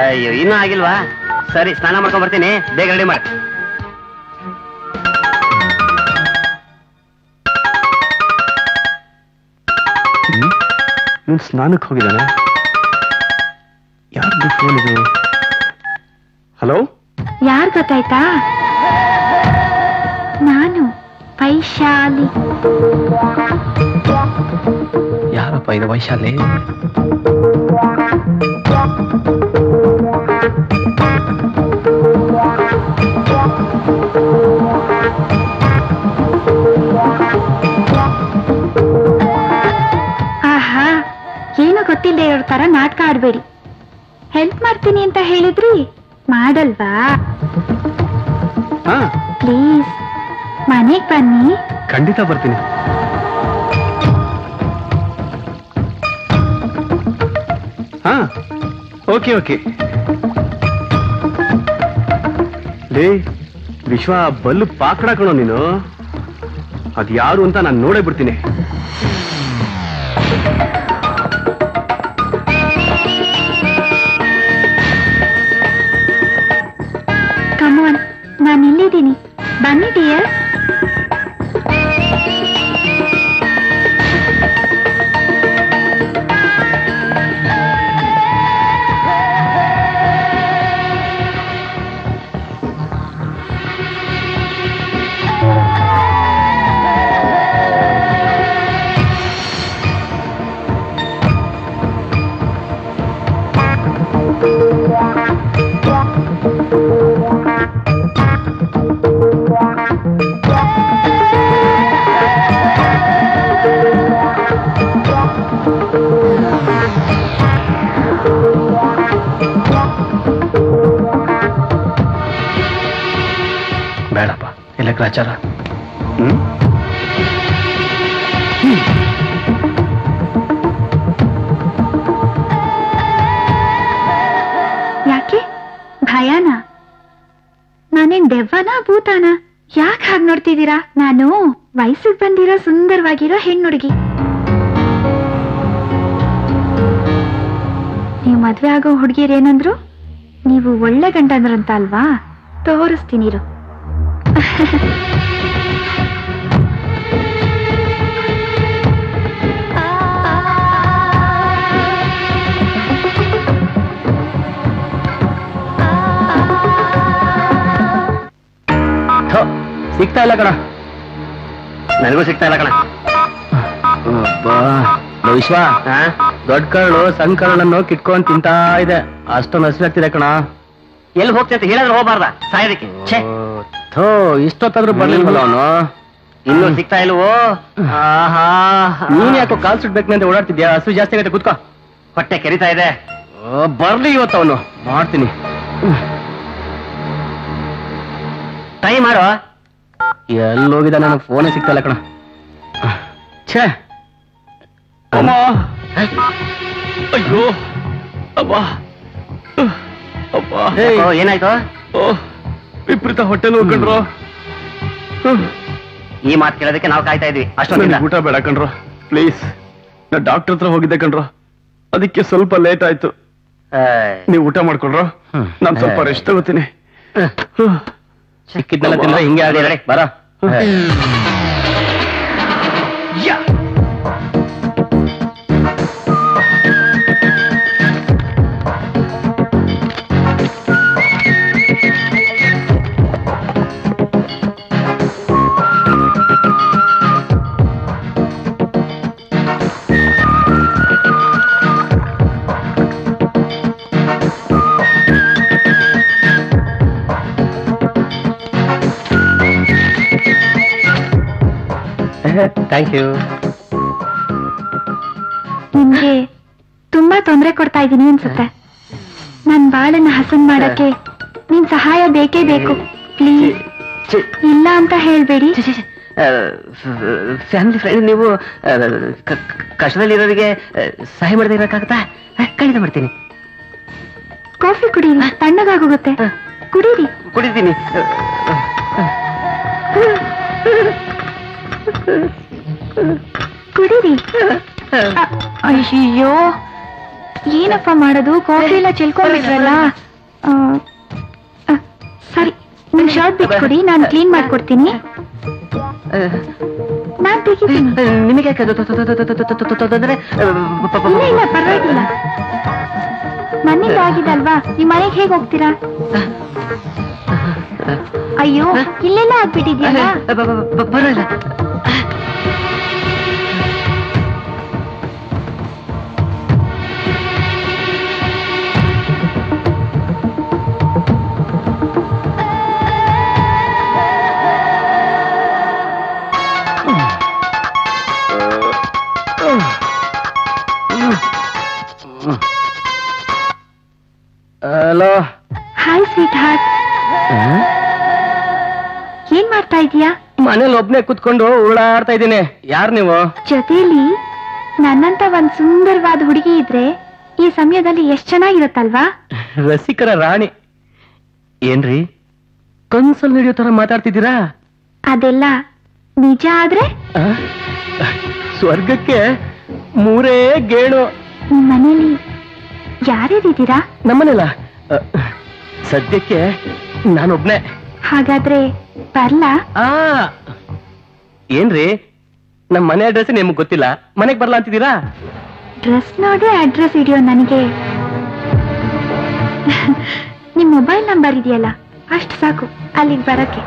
Speaker 3: ಅಯ್ಯೋ, ಇನ್ನೂ ಆಗಿಲ್ವಾ? ಸರಿ, ಸ್ನಾನ ಮಾಡ್ಕೊಂಡ್ ಬರ್ತೀನಿ, ಬೇಗ ರೆಡಿ ಮಾಡಿ.
Speaker 2: ಇವನು ಸ್ನಾನಕ್ಕೆ ಹೋಗಿದ್ದಾನೆ. ಯಾರ್ದು ಫೋನ್ ಇದು? ಹಲೋ,
Speaker 8: ಯಾರು ಗೊತ್ತಾಯ್ತಾ? ನಾನು ವೈಶಾಲಿ.
Speaker 1: ಯಾರಪ್ಪ ಇದು ವೈಶಾಲಿ?
Speaker 8: ಆಹಾ, ಏನು ಗೊತ್ತಿಲ್ಲದೆ ಇರೋ ತರ ನಾಟಕ ಆಡ್ಬೇಡಿ. ಹೆಲ್ಪ್ ಮಾಡ್ತೀನಿ ಅಂತ ಹೇಳಿದ್ರಿ, ಮಾಡಲ್ವಾ? ಪ್ಲೀಸ್ ಮನೆಗ್ ಬನ್ನಿ.
Speaker 2: ಖಂಡಿತ ಬರ್ತೀನಿ. Okay okay. ಲೇ ವಿಶ್ವ, ಬಲ್ಲು ಪಾಕಡ ಕಣೋ ನೀನು. ಅದ್ ಯಾರು ಅಂತ ನಾನು ನೋಡೇ ಬಿಡ್ತೀನಿ.
Speaker 8: ಕಮಾನ್, ನಾನು ಇಲ್ಲಿದ್ದೀನಿ, ಬನ್ನಿ ಡಿಯರ್.
Speaker 1: ಬೇಡಪ್ಪ, ಇಲ್ಲ ಗ್ರಾಚಾರ.
Speaker 8: ಯಾಕೆ ಭಯನಾ? ನಾನೇನ್ ದೆವ್ವನಾ ಭೂತಾನ? ಯಾಕೆ ಹಾಗೆ ನೋಡ್ತಿದ್ದೀರಾ? ನಾನು ವಯಸ್ಸಿಗೆ ಬಂದಿರೋ ಸುಂದರವಾಗಿರೋ ಹೆಣ್ಣುಡುಗಿ. ನೀವು ಮದ್ವೆ ಆಗೋ ಹುಡುಗಿಯರೇನಂದ್ರು? ನೀವು ಒಳ್ಳೆ ಗಂಡಂದ್ರಂತ ಅಲ್ವಾ? ತೋರಿಸ್ತೀನಿರು.
Speaker 1: ಸಿಗ್ತಾ ಇಲ್ಲ ಕಣ.
Speaker 3: ನನಗೂ ಸಿಗ್ತಾ ಇಲ್ಲ ಕಣ.
Speaker 1: ವಿಶ್ವ, ದೊಡ್ಡ ಕರಳು ಸಣ್ಣ ಕರಳನ್ನು ಕಿಟ್ಕೊಂಡ್ ತಿಂತಾ ಇದೆ. ಅಷ್ಟೊಂದು ಹಸಿರಾಗ್ತಿದೆ ಕಣ.
Speaker 3: ಎಲ್ಲಿ ಹೋಗ್ತೇನೆ ಅಂತ ಹೇಳಿದ್ರೆ ಹೋಗ್ಬಾರ್ದ ಸಾಯೋದಕ್ಕೆ?
Speaker 1: ಇಷ್ಟೊತ್ತಾದ್ರೂ ಬರ್ಲಿಲ್ವಲ್ಲ ಅವನು.
Speaker 3: ಇನ್ನೂ ಸಿಗ್ತಾ ಇಲ್ವೋ?
Speaker 1: ನೀನ್ ಯಾಕೋ ಕಾಲ್ ಸುಡ್ಬೇಕಂತ ಓಡಾಡ್ತಿದ್ಯಾ? ಹಸು ಜಾಸ್ತಿ ಆಗತ್ತೆ, ಕೂತ್ಕೋ.
Speaker 3: ಹೊಟ್ಟೆ ಕೆರಿತಾ ಇದೆ.
Speaker 1: ಬರ್ಲಿ ಇವತ್ತು ಅವನು, ಮಾಡ್ತೀನಿ.
Speaker 3: ಟ್ರೈ ಮಾಡು.
Speaker 1: ಎಲ್ಲಿ ಹೋಗಿದ? ನನಗೆ ಫೋನೇ ಸಿಗ್ತಲ್ಲ ಕಣ. ಛೇ,
Speaker 2: ಅಯ್ಯೋ ಅಬ್ಬಾ ಅಬ್ಬಾ.
Speaker 3: ಏನಾಯ್ತು?
Speaker 2: ವಿಪರೀತ ಹೊಟ್ಟೆ ನೋವು ಕಣ್ರೋ.
Speaker 3: ಈ ಮಾತು ಕೇಳೋದಕ್ಕೆ ನಾವು ಕಾಯ್ತಾ ಇದ್ವಿ. ಅಷ್ಟೊಂದಿಲ್ಲ.
Speaker 2: ಊಟ ಬೇಡ ಕಣ್ರೋ ಪ್ಲೀಸ್. ನಾ ಡಾಕ್ಟರ್ ಹತ್ರ ಹೋಗಿದ್ದೆ ಕಣ್ರೋ, ಅದಕ್ಕೆ ಸ್ವಲ್ಪ ಲೇಟ್ ಆಯ್ತು. ನೀವು ಊಟ ಮಾಡ್ಕೊಳ್ರೋ, ನಾನು ಸ್ವಲ್ಪ ರೆಸ್ಟ್ ತಗೋತೀನಿ.
Speaker 1: ಸಿಕ್ಕಿದ್ನೆಲ್ಲ ತಿಂದ್ರೆ ಹಿಂಗೆ ಆಗಿದೆ. ಬರ. Thank you.
Speaker 8: ನಿಮ್ಗೆ ತುಂಬಾ ತೊಂದರೆ ಕೊಡ್ತಾ ಇದ್ದೀನಿ ಅನ್ಸುತ್ತೆ. ನನ್ ಬಾಳನ್ನ ಹಸನ್ ಮಾಡಕ್ಕೆ ನಿನ್ ಸಹಾಯ ಬೇಕೇ ಬೇಕು. ಪ್ಲೀಸ್ ಇಲ್ಲ ಅಂತ ಹೇಳ್ಬೇಡಿ.
Speaker 3: ಫ್ಯಾಮಿಲಿ ಫ್ರೆಂಡ್ ನೀವು ಕಷ್ಟದಲ್ಲಿರೋರಿಗೆ ಸಹಾಯ ಮಾಡದೇ ಇರೋಕ್ಕಾಗತ್ತಾ? ಖಂಡಿತ ಮಾಡ್ತೀನಿ.
Speaker 8: ಕಾಫಿ ಕುಡೀರಿ, ತಣ್ಣಗಾಗೋಗುತ್ತೆ. ಕುಡೀರಿ.
Speaker 3: ಕುಡಿತೀನಿ.
Speaker 8: ಕುಡೀರಿ. ಅಯ್ಯೋ, ಏನಪ್ಪ ಮಾಡೋದು? ಕಾಫಿ ಎಲ್ಲ ಚೆಲ್ಕೊಂಡ್ಬಿಟ್ರಲ್ಲ. ಸರಿ, ನಿಮ್ ಶರ್ಟ್ ಬಿಟ್ಕೊಡಿ, ನಾನು ಕ್ಲೀನ್ ಮಾಡ್ಕೊಡ್ತೀನಿ. ನಾನ್ ತೆಗಿತೀನಿ.
Speaker 3: ನಿಮಗೆ ತೊಂದರೆ?
Speaker 8: ಇಲ್ಲ ಪರವಾಗಿಲ್ಲ. ನನ್ನಿಂದ ಆಗಿದಲ್ವಾ, ನಿಮ್ ಮನೆಗೆ ಹೇಗ್ ಹೋಗ್ತೀರಾ? ಅಯ್ಯೋ ಇಲ್ಲೆಲ್ಲ ಆಗ್ಬಿಟ್ಟಿದ್ಯಲ್ಲ.
Speaker 3: ಪರವಾಗಿಲ್ಲ.
Speaker 1: ಹಲೋ.
Speaker 8: Hi sweet heart. ಏನ್ ಮಾಡ್ತಾ ಇದೀಯಾ?
Speaker 1: ಮನೇಲಿ ಒಬ್ನೇ ಕುತ್ಕೊಂಡು ಓಡಾಡ್ತಾ ಇದ್ದೀನಿ. ಯಾರ್ ನೀವು?
Speaker 8: ಜೊತೆಲಿ ನನ್ನಂತ ಒಂದ್ ಸುಂದರವಾದ ಹುಡುಗಿ ಇದ್ರೆ ಈ ಸಮಯದಲ್ಲಿ ಎಷ್ಟ್ ಚೆನ್ನಾಗಿರುತ್ತಲ್ವಾ?
Speaker 1: ರಸಿಕರ ರಾಣಿ. ಏನ್ರಿ ಕನ್ಸಲ್ ನಡೆಯೋ ತರ ಮಾತಾಡ್ತಿದ್ದೀರಾ?
Speaker 8: ಅದೆಲ್ಲ ನಿಜ ಆದ್ರೆ
Speaker 1: ಸ್ವರ್ಗಕ್ಕೆ 3 ಗೇಣು.
Speaker 8: ನಿಮ್ ಮನೇಲಿ ಯಾರ್ಯಾರಿದ್ದೀರಾ?
Speaker 1: ನಮ್ಮನೆಲ್ಲ ಸದ್ಯಕ್ಕೆ ನಾನೊಬ್ನೇ.
Speaker 8: ಹಾಗಾದ್ರೆ ಬರ್ಲಾ?
Speaker 1: ಏನ್ರಿ ನಮ್ ಮನೆ ಅಡ್ರೆಸ್ ನಿಮ್ಗೆ ಗೊತ್ತಿಲ್ಲ, ಮನೆಗ್ ಬರ್ಲಾ ಅಂತಿದ್ದೀರಾ?
Speaker 8: ಡ್ರೆಸ್ ನೋಡಿ ಅಡ್ರೆಸ್ ಹಿಡಿಯೋ ನನಗೆ ನಿಮ್ ಮೊಬೈಲ್ ನಂಬರ್ ಇದೆಯಲ್ಲ ಅಷ್ಟು ಸಾಕು ಅಲ್ಲಿಗೆ ಬರಕ್ಕೆ.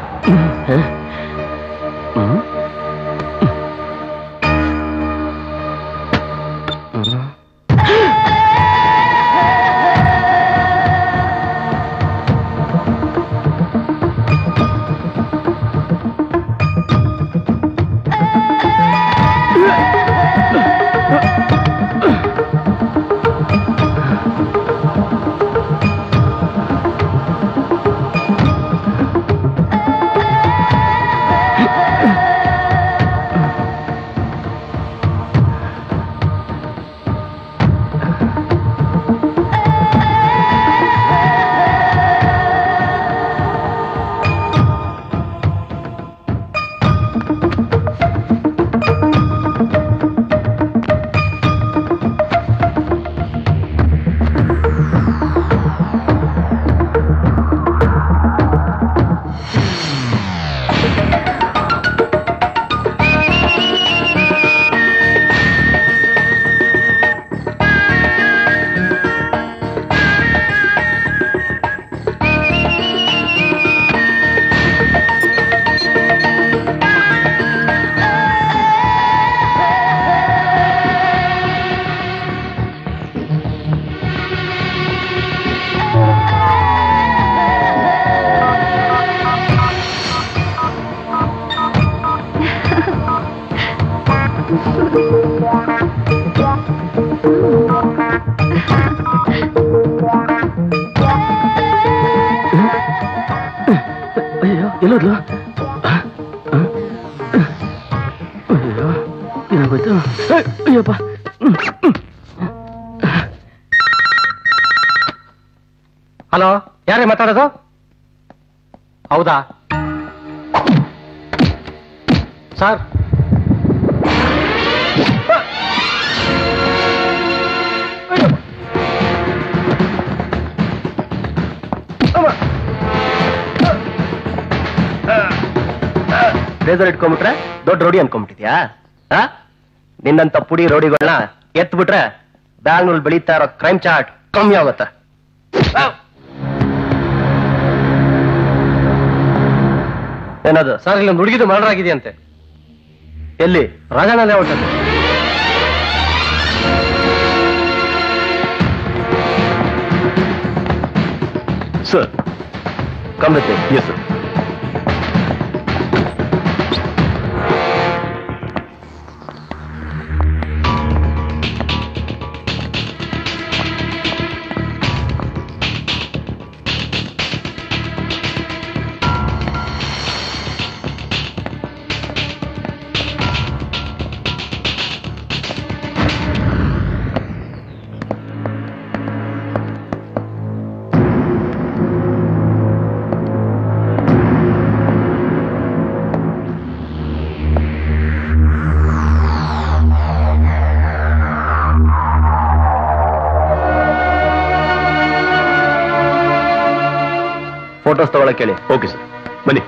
Speaker 1: ಎಲ್ಲೋದ್ಲು? ಅಯ್ಯೋ ಏನಾಗೋಯ್ತು? ಅಯ್ಯಪ್ಪ.
Speaker 4: ಹಲೋ, ಯಾರೇ ಮಾತಾಡೋದು? ಹೌದಾ ಸರ್?
Speaker 2: ರೇಸರ್ ಇಟ್ಕೊಂಡ್ಬಿಟ್ರೆ ದೊಡ್ಡ ರೋಡಿ ಅನ್ಕೊಂಡ್ಬಿಟ್ಟಿದ್ಯಾ? ನಿನ್ನಂತ ಪುಡಿ ರೋಡಿಗಳನ್ನ ಎತ್ಬಿಟ್ರೆ ಬ್ಯಾಂಗ್ಳೂರ್ ಬೆಳೀತಾ ಇರೋ ಕ್ರೈಮ್ ಚಾರ್ಟ್ ಕಮ್ಮಿ ಆಗುತ್ತೆ. ಏನದು?
Speaker 4: ಸರ್, ಇಲ್ಲೊಂದು ಹುಡುಗಿದು ಮರ್ಡರ್ ಆಗಿದೆಯಂತೆ.
Speaker 2: ಎಲ್ಲಿ?
Speaker 4: ರಾಜಣ್ಣ ಲೇಔಟ್ ಅಲ್ಲಿ.
Speaker 2: Sir, come with me. Yes sir. Photos ತಗೊಳಕ್ ಹೇಳಿ. ಓಕೆ ಸರ್, ಬನ್ನಿ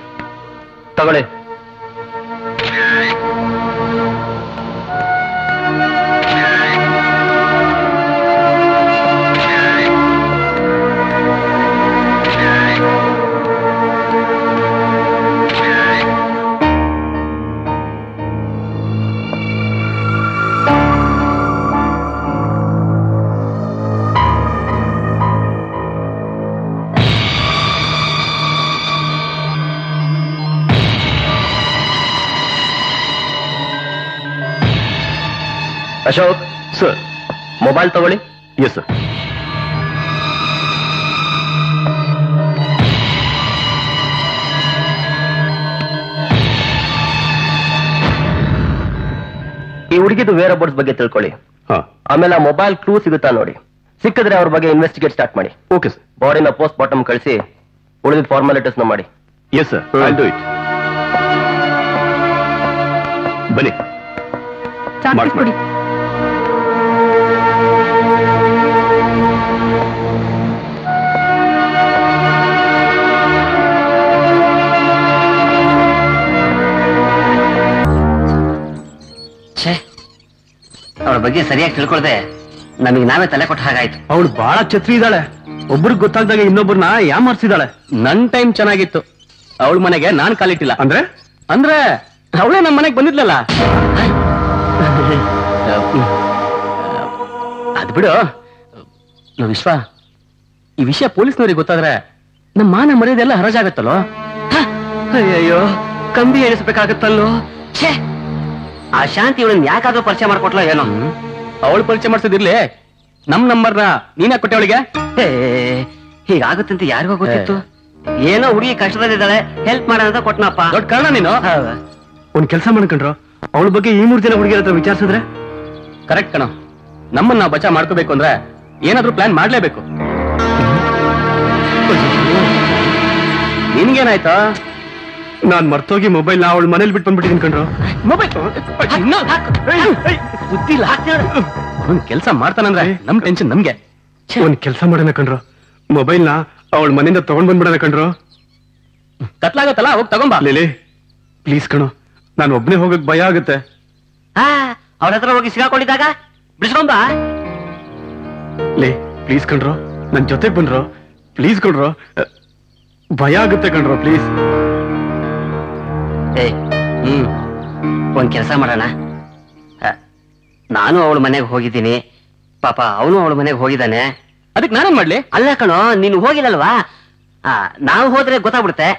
Speaker 2: ತಗೊಳ್ಳಿ. ಅಶೋಕ್ ಸರ್, ಮೊಬೈಲ್ ತಗೊಳ್ಳಿ. Yes sir. ಈ ಹುಡುಗಿದು ವೇರ್ ಅಬೌಟ್ಸ್ ಬಗ್ಗೆ ತಿಳ್ಕೊಳ್ಳಿ. ಆಮೇಲೆ ಆ ಮೊಬೈಲ್ ಕ್ಲೂ ಸಿಗುತ್ತಾ ನೋಡಿ. ಸಿಕ್ಕಿದ್ರೆ ಅವ್ರ ಬಗ್ಗೆ ಇನ್ವೆಸ್ಟಿಗೇಟ್ ಸ್ಟಾರ್ಟ್ ಮಾಡಿ. Okay sir. ಬಾಡಿನ ಪೋಸ್ಟ್ ಮಾರ್ಟಮ್ ಕಳಿಸಿ ಉಳಿದ ಫಾರ್ಮಾಲಿಟೀಸ್ ನ ಮಾಡಿ. Yes sir, I do it. ಬನ್ನಿ.
Speaker 6: ಕೊಡಿ.
Speaker 3: ಅವಳ ಬಗ್ಗೆ ಸರಿಯಾಗಿ ತಿಳ್ಕೊಳ್ದೆ ನಮಗೆ ನಾವೇ ತಲೆ ಕೊಟ್ಟ ಹಾಗಾಯ್ತು.
Speaker 2: ಅವಳು ಬಹಳ ಛತ್ರಿ ಇದ್ದಾಳೆ. ಒಬ್ರಿಗೆ ಗೊತ್ತಾಗ್ದಾಗ ಇನ್ನೊಬ್ಬರನ್ನ ಯಾಮಾರ್ಸಿದಾಳೆ.
Speaker 1: ನನ್ ಟೈಮ್ ಚೆನ್ನಾಗಿತ್ತು. ಅವಳ ಮನೆಗೆ ನಾನ್ ಕಾಲಿಟ್ಟಿಲ್ಲ. ಅಂದ್ರೆ ಅವಳೇ ನಮ್ಮ ಮನೆಗೆ ಬಂದಿದ್ಲಲ್ಲ. ಅದ್ ಬಿಡು ವಿಶ್ವ, ಈ ವಿಷಯ ಪೊಲೀಸ್ನವ್ರಿಗೆ ಗೊತ್ತಾದ್ರೆ ನಮ್ಮ ಮಾನ ಮರ್ಯಾದೆಲ್ಲ ಹರಾಜಾಗತ್ತಲ್ಲೋ.
Speaker 3: ಅಯ್ಯಯ್ಯೋ, ಕಂಬಿ ಎಣಿಸ್ಬೇಕಾಗತ್ತಲ್ಲೋ. ಛೇ, ಆ ಶಾಂತಿ ಇವಳನ್ನ ಯಾಕಾದ್ರೂ ಪರಿಚಯ ಮಾಡ್ಕೊಟ್ಲ ಏನೋ.
Speaker 1: ಅವಳು ಪರಿಚಯ ಮಾಡ್ಸಿದಿರ್ಲಿ, ನಮ್ ನಂಬರ್ನ ನೀನ ಕೊಟ್ಟೆ ಅವಳಿಗೆ.
Speaker 3: ಹೀಗಾಗುತ್ತೆ ಅಂತ ಯಾರಿಗೋ ಗೊತ್ತಿತ್ತು. ಏನೋ ಹುಡುಗಿ ಕಷ್ಟದಲ್ಲಿದ್ದಾಳೆ, ಹೆಲ್ಪ್ ಮಾಡೋಣ ಅಂತ ಕೊಟ್ಟನಪ್ಪ.
Speaker 1: ದೊಡ್ಡ ಕಾರಣ ನೀನು.
Speaker 2: ಒಂದ್ ಕೆಲಸ ಮಾಡ್ಕೊಂಡ್ರು, ಅವಳ ಬಗ್ಗೆ ಈ 3 ಜನ ಹುಡುಗಿರ ಹತ್ರ ವಿಚಾರಿಸಿದ್ರೆ.
Speaker 1: ಕರೆಕ್ಟ್ ಕಣ. ನಮ್ಮನ್ನ ನಾವು ಬಚಾವ್ ಮಾಡ್ಕೋಬೇಕು ಅಂದ್ರೆ ಏನಾದ್ರೂ ಪ್ಲಾನ್ ಮಾಡ್ಲೇಬೇಕು. ನಿನ್ಗೇನಾಯ್ತಾ?
Speaker 2: ನಾನ್ ಮರ್ತೋಗಿ ಮೊಬೈಲ್ ಅವಳ ಮನೇಲಿ ಬಿಟ್ಟು ಬಂದ್ಬಿಟ್ಟಿದ್ದೀನಿ ಕಣ್ರು.
Speaker 1: ಮೊಬೈಲ್ ಬುದ್ಧಿಲ್ಲ. ಒಂದ್ ಕೆಲ್ಸ ಮಾಡ್ತಾನಂದ್ರೆ ನಮ್ ಟೆನ್ಷನ್ ನಮ್ಗೆ.
Speaker 2: ಒಂದ್ ಕೆಲಸ ಮಾಡೋಣ ಕಣ್ರು, ಮೊಬೈಲ್ ನ ಅವಳ ಮನೆಯಿಂದ ತಗೊಂಡ್ ಬಂದ್ಬಿಡೋಣ ಕಣ್ರು.
Speaker 1: ಕತ್ಲಾಗತ್ತಲ್ಲ, ಹೋಗಿ ತಗೊಂಬಾ.
Speaker 2: ಲೇಲೆ ಪ್ಲೀಸ್ ಕಣೋ, ನಾನು ಒಬ್ನೇ ಹೋಗಕ್ ಭಯ ಆಗುತ್ತೆ.
Speaker 3: ಅವ್ರ ಹತ್ರ ಹೋಗಿ ಸಿಗಾಕೊಂಡಿದ್ದಾಗ ಬಿಡಿಸ್ಕೊಂಬ.
Speaker 2: ಲೇ ಪ್ಲೀಸ್ ಕಣ್ರು, ನನ್ ಜೊತೆಗ್ ಬಂದ್ರು. ಪ್ಲೀಸ್ ಕಣ್ರು, ಭಯ ಆಗುತ್ತೆ ಕಣ್ರು, ಪ್ಲೀಸ್.
Speaker 3: ಒಂದ್ ಕೆಲಸ ಮಾಡೋಣ. ನಾನು ಅವಳ ಮನೆಗೆ ಹೋಗಿದ್ದೀನಿ, ಪಾಪ ಅವನು ಅವಳ ಮನೆಗೆ ಹೋಗಿದ್ದಾನೆ.
Speaker 1: ಅದಕ್ಕೆ ನಾನೇನ್ ಮಾಡ್ಲಿ?
Speaker 3: ಅಲ್ಲ ಕಣೋ, ನೀನು ಹೋಗಿಲ್ಲಲ್ವಾ? ನಾವು ಹೋದ್ರೆ ಗೊತ್ತಾಗ್ಬಿಡುತ್ತೆ,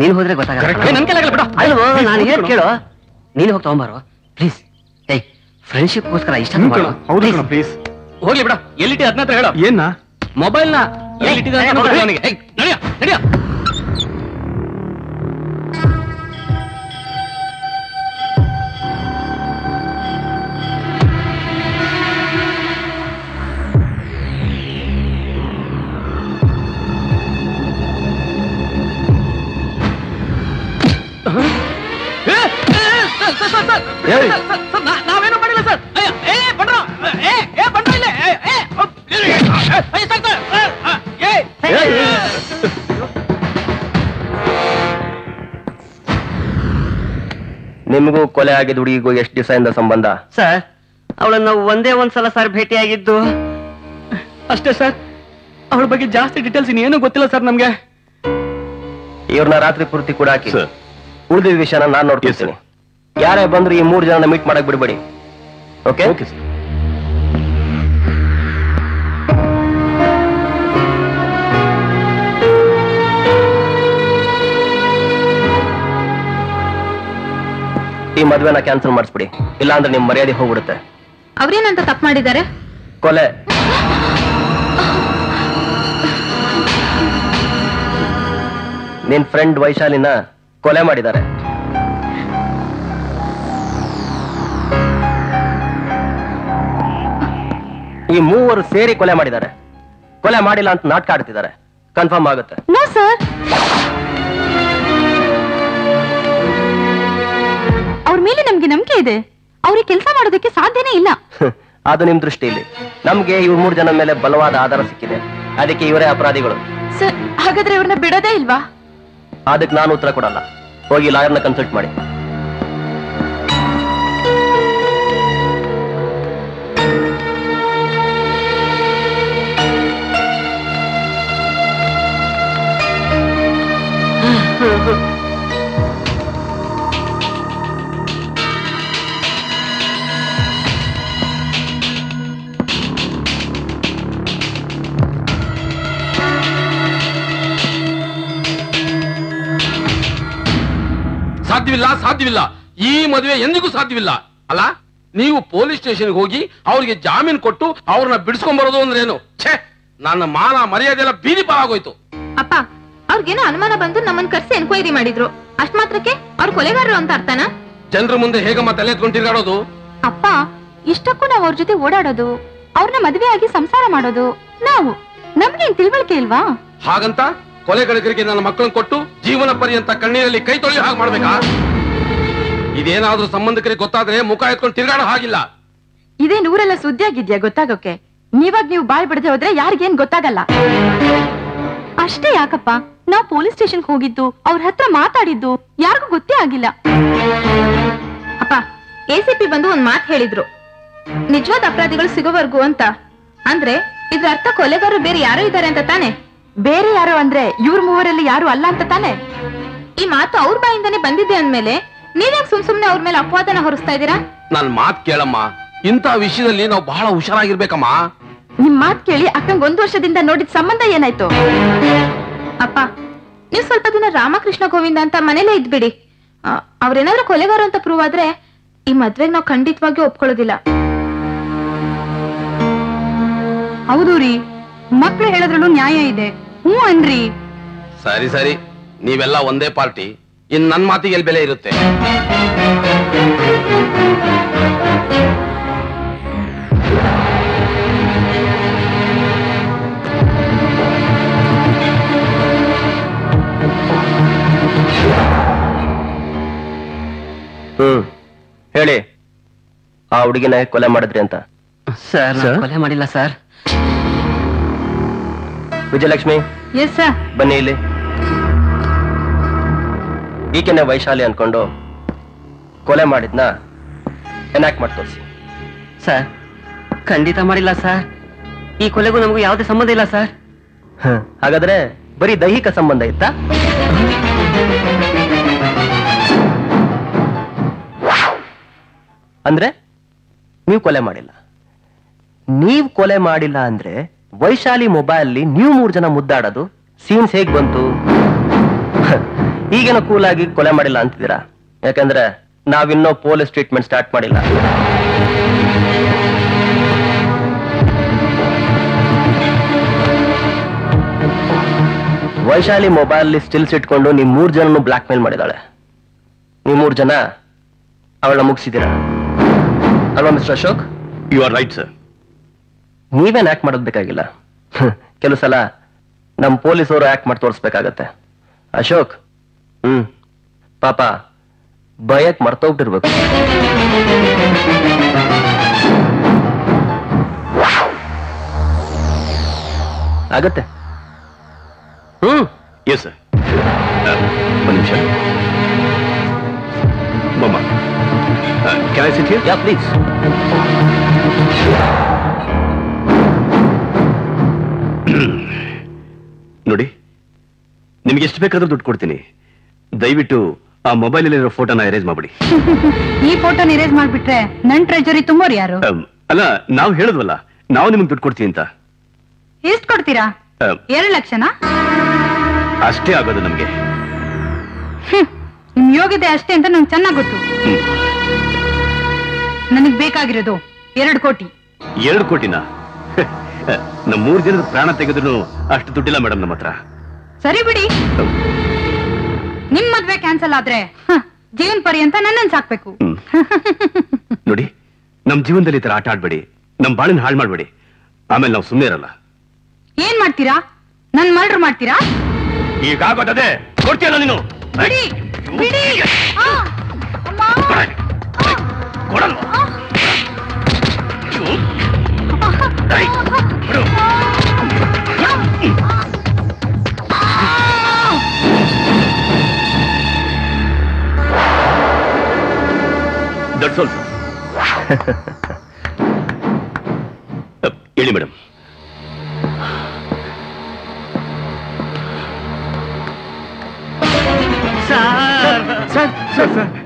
Speaker 3: ನೀನು ಹೋದ್ರೆ ಗೊತ್ತಾಗಲ್ಲ. ಅಲ್ವೋ, ನಾನು ಹೇಳಿ ಕೇಳು, ನೀನು ಹೋಗಿ ತಗೊಂಬಾರು ಪ್ಲೀಸ್. ಫ್ರೆಂಡ್ಶಿಪ್ಗೋಸ್ಕರ ಇಷ್ಟ
Speaker 2: ಪ್ಲೀಸ್.
Speaker 1: ಹೋಗ್ಲಿ ಬಿಡ. ಎಲ್ಲಿಟ್ಟಿ ಅದನ್ನ ಹತ್ರ ಹೇಳೋ.
Speaker 2: ಏನ
Speaker 1: ಮೊಬೈಲ್ ನ ಎಲ್ಲಿಟ್ಟಿದ್ದ? ನಾವೇನು ಮಾಡಿಲ್ಲ ಸರ್.
Speaker 2: ನಿಮಗೂ ಕೊಲೆ ಆಗಿದ್ದ ಹುಡುಗಿಗೂ ಎಷ್ಟು ದಿವಸದಿಂದ ಸಂಬಂಧ?
Speaker 3: ಸರ್, ಅವಳನ್ನ ಒಂದೇ ಒಂದ್ಸಲ ಸರ್ ಭೇಟಿಯಾಗಿದ್ದು
Speaker 1: ಅಷ್ಟೇ ಸರ್. ಅವಳ ಬಗ್ಗೆ ಜಾಸ್ತಿ ಡೀಟೇಲ್ಸ್ ಇನ್ನೇನು ಗೊತ್ತಿಲ್ಲ ಸರ್ ನಮ್ಗೆ.
Speaker 2: ಇವ್ರನ್ನ ರಾತ್ರಿ ಪೂರ್ತಿ ಕೂಡ ಹಾಕಿ, ಉಳಿದ ವಿಷಯನ ನಾನ್ ನೋಡ್ಕೊಳ್ತೀನಿ. ಯಾರೇ ಬಂದ್ರು ಈ 3 ಜನ ಮೀಟ್ ಮಾಡಕ್ ಬಿಡ್ಬೇಡಿ. ಓಕೆ? ಈ ಮದ್ವೆನ ಕ್ಯಾನ್ಸಲ್ ಮಾಡಿಸ್ಬಿಡಿ, ಇಲ್ಲ ಅಂದ್ರೆ ನಿಮ್ ಮರ್ಯಾದೆ ಹೋಗ್ಬಿಡುತ್ತೆ.
Speaker 6: ಅವ್ರೇನಂತ ತಪ್ಪು ಮಾಡಿದ್ದಾರೆ?
Speaker 2: ಕೊಲೆ. ನಿನ್ ಫ್ರೆಂಡ್ ವೈಶಾಲಿನ ಕೊಲೆ ಮಾಡಿದ್ದಾರೆ. ಈ 3 ಸೇರಿ ಕೊಲೆ ಮಾಡಿದ್ದಾರೆ. ಕೊಲೆ ಮಾಡಿಲ್ಲ ಅಂತ ನಾಟಕ ಆಡ್ತಿದ್ದಾರೆ. ಕನ್ಫರ್ಮ್ ಆಗುತ್ತೆ?
Speaker 6: No sir. ಅವ್ರ ಮೇಲೆ ನಮ್ಗೆ ನಂಬಿಕೆ ಇದೆ. ಅವ್ರಿಗೆ ಕೆಲಸ ಮಾಡೋದಕ್ಕೆ ಸಾಧ್ಯನೇ ಇಲ್ಲ.
Speaker 2: ಅದು ನಿಮ್ ದೃಷ್ಟಿಯಲ್ಲಿ. ನಮ್ಗೆ ಇವ್ರ 3 ಜನ ಮೇಲೆ ಬಲವಾದ ಆಧಾರ ಸಿಕ್ಕಿದೆ. ಅದಕ್ಕೆ ಇವರೇ ಅಪರಾಧಿಗಳು.
Speaker 6: ಸರ್, ಹಾಗಾದ್ರೆ ಇವ್ರನ್ನ ಬಿಡೋದೇ ಇಲ್ವಾ?
Speaker 2: ಅದಕ್ಕೆ ನಾನು ಉತ್ತರ ಕೊಡಲ್ಲ. ಹೋಗಿ ಲಾಯರ್ನ ಕನ್ಸಲ್ಟ್ ಮಾಡಿ.
Speaker 5: ಸಾಧ್ಯವಿಲ್ಲ, ಸಾಧ್ಯವಿಲ್ಲ. ಈ ಮದುವೆ ಎಂದಿಗೂ ಸಾಧ್ಯವಿಲ್ಲ. ಅಲ್ಲ, ನೀವು ಪೊಲೀಸ್ ಸ್ಟೇಷನ್ಗೆ ಹೋಗಿ ಅವ್ರಿಗೆ ಜಾಮೀನು ಕೊಟ್ಟು ಅವ್ರನ್ನ ಬಿಡಿಸ್ಕೊಂಡ್ ಬರೋದು ಅಂದ್ರೇನು? ಛೇ, ನನ್ನ ಮಾನ ಮರ್ಯಾದೆ ಎಲ್ಲ ಬೀದಿ ಪಾಲಾಗೋಯ್ತು.
Speaker 9: ಅಪ್ಪ, ಅವ್ರಿಗೇನೋ ಅನುಮಾನ ಬಂದು ನಮ್ಮನ್ನ ಕರ್ಸಿ ಎನ್ಕ್ವೈರಿ ಮಾಡಿದ್ರು. ಅಷ್ಟ್ ಮಾತ್ರಕ್ಕೆ ಅವ್ರು ಕೊಲೆಗಾರರು ಅಂತ ಅರ್ಥನಾ?
Speaker 5: ಜನರ ಮುಂದೆ ಹೇಗಮ್ಮ ತಲೆ ಎತ್ಕೊಂಡು ತಿರ್ಗಾಡೋದು?
Speaker 9: ಅಪ್ಪ, ಇಷ್ಟಕ್ಕೂ ನಾವು ಅವ್ರ ಜೊತೆ ಓಡಾಡೋದು, ಅವ್ರನ್ನ ಮದುವೆ ಆಗಿ ಸಂಸಾರ ಮಾಡೋದು ನಾವು. ನಮ್ಗೇನ್ ತಿಳುವಳಿಕೆ ಇಲ್ವಾ?
Speaker 5: ಹಾಗಂತ ಕೊಲೆಗಳಿಗರಿಗೆ ನನ್ನ ಮಕ್ಕಳನ್ನ ಕೊಟ್ಟು ಜೀವನ ಪರ್ಯಂತ ಕಣ್ಣೀರಲ್ಲಿ ಕೈ ತೊಳೆಯೋ ಹಾಗೆ ಮಾಡ್ಬೇಕಾ? ಇದೇನಾದ್ರೂ ಸಂಬಂಧಿಕರಿಗೆ ಗೊತ್ತಾದ್ರೆ ಮುಖ ಎತ್ಕೊಂಡು ತಿರ್ಗಾಡೋ ಹಾಗಿಲ್ಲ.
Speaker 9: ಇದೇ ನೂರೆಲ್ಲ ಸುದ್ದಿ ಆಗಿದ್ಯಾ ಗೊತ್ತಾಗೋಕೆ? ನೀವಾಗ ನೀವು ಬಾಯ್ ಬಿಡದೆ ಹೋದ್ರೆ ಯಾರಿಗೇನ್ ಗೊತ್ತಾಗಲ್ಲ. ಅಷ್ಟೇ ಯಾಕಪ್ಪ, ನಾವು ಪೊಲೀಸ್ ಸ್ಟೇಷನ್ಗೆ ಹೋಗಿದ್ದು, ಅವ್ರ ಹತ್ರ ಮಾತಾಡಿದ್ದು ಯಾರಿಗೂ ಗೊತ್ತೇ ಆಗಿಲ್ಲ. ಅಪ್ಪ, ACP ಬಂದು ಒಂದ್ ಮಾತು ಹೇಳಿದ್ರು, ನಿಜವಾದ ಅಪರಾಧಿಗಳು ಸಿಗೋವರ್ಗು ಅಂತ. ಅಂದ್ರೆ ಇದ್ರ ಅರ್ಥ ಕೊಲೆಗಾರರು ಬೇರೆ ಯಾರೋ ಇದ್ದಾರೆ ಅಂತ ತಾನೆ? ಬೇರೆ ಯಾರೋ ಅಂದ್ರೆ ಇವ್ರ ಮೂವರಲ್ಲಿ ಯಾರು ಅಲ್ಲ ಅಂತ ತಾನೆ? ಈ ಮಾತು ಅವ್ರ ಬಾಯಿಂದಾನೆ ಬಂದಿದೆ ಅಂದ್ಮೇಲೆ ನೀವ್ಯಾಕೆ ಸುಮ್ನೆ ಅವ್ರ ಮೇಲೆ ಅಪವಾದನ ಹೊರಿಸ್ತಾ ಇದ್ದೀರಾ?
Speaker 5: ನನ್ ಮಾತ್ ಕೇಳಮ್ಮ, ಇಂಥ ವಿಷಯದಲ್ಲಿ ನಾವು ಬಹಳ ಹುಷಾರಾಗಿರ್ಬೇಕಮ್ಮ.
Speaker 9: ನಿಮ್ ಮಾತ್ ಕೇಳಿ ಅಕ್ಕಂಗ್ 1 ವರ್ಷದಿಂದ ನೋಡಿದ ಸಂಬಂಧ ಏನಾಯ್ತು? ಅಪ್ಪ, ನೀವ್ ಸ್ವಲ್ಪ ದಿನ ರಾಮಕೃಷ್ಣ ಗೋವಿಂದ ಅಂತ ಮನೇಲೇ ಇದ್ಬಿಡಿ. ಅವ್ರೇನಾದ್ರೂ ಕೊಲೆಗಾರ ಅಂತ ಪ್ರೂವ್ ಆದ್ರೆ ಈ ಮದ್ವೆಗ್ ನಾವ್ ಖಂಡಿತವಾಗಿ ಒಪ್ಕೊಳ್ಳೋದಿಲ್ಲ.
Speaker 6: ಹೌದು ರೀ, ಮಕ್ಳು ಹೇಳೋದ್ರಲ್ಲೂ ನ್ಯಾಯ ಇದೆ. ಹ್ಞೂ ಅನ್ರಿ.
Speaker 5: ಸರಿ ಸರಿ, ನೀವೆಲ್ಲ ಒಂದೇ ಪಾರ್ಟಿ. ಇನ್ ನನ್ ಮಾತಿಗೆ ಎಲ್ಲಿ ಬೆಲೆ ಇರುತ್ತೆ?
Speaker 2: ಹೇಳಿ, ಆ ಹುಡುಗಿನ ಕೊಲೆ ಮಾಡಿದ್ರಿ ಅಂತ?
Speaker 3: ಸರ್, ಕೊಲೆ ಮಾಡಿಲ್ಲ ಸರ್.
Speaker 2: Vijayalakshmi,
Speaker 6: yes sir.
Speaker 2: ಬನ್ನಿ ಇಲ್ಲಿ. ಈಕೆನೆ ವೈಶಾಲಿ ಅನ್ಕೊಂಡು ಕೊಲೆ ಮಾಡಿದ್ನ ಎನಾಕ್ಟ್ ಮಾಡಿ ತೋರಿಸಿ.
Speaker 3: ಸರ್, ಖಂಡಿತ ಮಾಡಿಲ್ಲ ಸರ್. ಈ ಕೊಲೆಗೂ ನಮಗೂ ಯಾವುದೇ ಸಂಬಂಧ ಇಲ್ಲ ಸರ್.
Speaker 2: ಹಾಗಾದ್ರೆ ಬರೀ ದೈಹಿಕ ಸಂಬಂಧ ಇತ್ತಾ? ಅಂದ್ರೆ ನೀವು ಕೊಲೆ ಮಾಡಿಲ್ಲ. ನೀವು ಕೊಲೆ ಮಾಡಿಲ್ಲ ಅಂದ್ರೆ ವೈಶಾಲಿ ಮೊಬೈಲ್ ನೀವು 3 ಜನ ಮುದ್ದಾಡೋದು ಸೀನ್ಸ್ ಹೇಗ್ ಬಂತು? ಈಗೇನೋ ಕೂಲ್ ಆಗಿ ಕೊಲೆ ಮಾಡಿಲ್ಲ ಅಂತಿದ್ದೀರಾ. ಯಾಕಂದ್ರೆ ನಾವಿನ್ನೂ ಪೊಲೀಸ್ ಟ್ರೀಟ್ಮೆಂಟ್ ಸ್ಟಾರ್ಟ್ ಮಾಡಿಲ್ಲ. ವೈಶಾಲಿ ಮೊಬೈಲ್ ಸ್ಟಿಲ್ಸ್ ಇಟ್ಕೊಂಡು ನೀವು 3 ಜನನು ಬ್ಲಾಕ್ ಮೇಲ್ ಮಾಡಿದಾಳೆ. ನೀವು 3 ಜನ ಅವಳನ್ನ ಮುಗಿಸಿದ್ದೀರಾ ಅಲ್ವಾ mister Ashok?
Speaker 10: You are right sir.
Speaker 2: ನೀವೇನ್ ಆಕ್ಟ್ ಮಾಡೋದ್ ಬೇಕಾಗಿಲ್ಲ. ಕೆಲವು ಸಲ ನಮ್ ಪೊಲೀಸವರು ಆಕ್ಟ್ ಮಾಡಿ ತೋರಿಸ್ಬೇಕಾಗತ್ತೆ. ಅಶೋಕ್, ಪಾಪ ಭಯಕ್ ಮರ್ತೋಗ್ಬಿಟ್ಟಿರ್ಬೇಕು. ಆಗತ್ತೆ.
Speaker 10: Yes sir. ಒಂದು ನಿಮಿಷ ಮಮ್ಮ. Can I sit here?
Speaker 2: Yeah please.
Speaker 10: ನೋಡಿ, ನಿಮ್ಗೆ ಎಷ್ಟು ಬೇಕಾದ್ರೂ ದುಡ್ಡು ಕೊಡ್ತೀನಿ. ದಯವಿಟ್ಟು ಆ ಮೊಬೈಲ್ ಅಲ್ಲಿರೋ ಫೋಟೋನ ಎರೇಸ್ ಮಾಡ್ಬಿಡಿ.
Speaker 6: ಈ ಫೋಟೋನ ಎರೇಸ್ ಮಾಡ್ಬಿಟ್ರೆ ನನ್ ಟ್ರೆಜರಿ ತುಂಬೋರು ಯಾರು?
Speaker 10: ಅಲ್ಲ, ನಾವು ಹೇಳಿದ್ವಲ್ಲ, ನಾವು ನಿಮ್ಗೆ ದುಡ್ಡು ಕೊಡ್ತೀವಿ ಅಂತ.
Speaker 6: ಎಷ್ಟು ಕೊಡ್ತೀರಾ? 2 ಲಕ್ಷನಾ?
Speaker 10: ಅಷ್ಟೇ ಆಗೋದು ನಮ್ಗೆ.
Speaker 6: ನಿಮ್ ಯೋಗ್ಯತೆ ಅಷ್ಟೇ ಅಂತ ನಂಗೆ ಚೆನ್ನಾಗ್ ಗೊತ್ತು. ನನಗ್ ಬೇಕಾಗಿರೋದು 2 ಕೋಟಿ.
Speaker 10: 2 ಕೋಟಿನ? ನಮ್ಮ 3 ಜನದ ಪ್ರಾಣ ತೆಗೆದ್ರು ಅಷ್ಟು ದುಡ್ಡಿಲ್ಲ ಮೇಡಮ್ ನಮ್ಮ ಹತ್ರ.
Speaker 6: ಸರಿ ಬಿಡಿ, ನಿಮ್ ಮದ್ವೆ ಕ್ಯಾನ್ಸಲ್ ಆದ್ರೆ ಜೀವನ ಪರ್ಯಂತ ನನ್ನನ್ ಸಾಕ್ಬೇಕು.
Speaker 10: ನೋಡಿ, ನಮ್ ಜೀವನದಲ್ಲಿ ಈ ತರ ಆಟ ಆಡ್ಬೇಡಿ, ನಮ್ ಬಾಳಿನ ಹಾಳು ಮಾಡ್ಬೇಡಿ. ಆಮೇಲೆ ನಾವು ಸುಮ್ಮನೆ ಇರಲ್ಲ.
Speaker 6: ಏನ್ ಮಾಡ್ತೀರಾ? ನನ್ ಮರ್ಡರ್ ಮಾಡ್ತೀರಾ?
Speaker 10: ಈಗ ಆಗೋದೇ ಕೊಡ್ತೀಯಲ್ಲ ನೀನು?
Speaker 6: ಬಿಡಿ, ಬಿಡಿ.
Speaker 10: ಕೊಡಲ್ವಾ? That's all. ಹೇಳಿ ಮೇಡಮ್.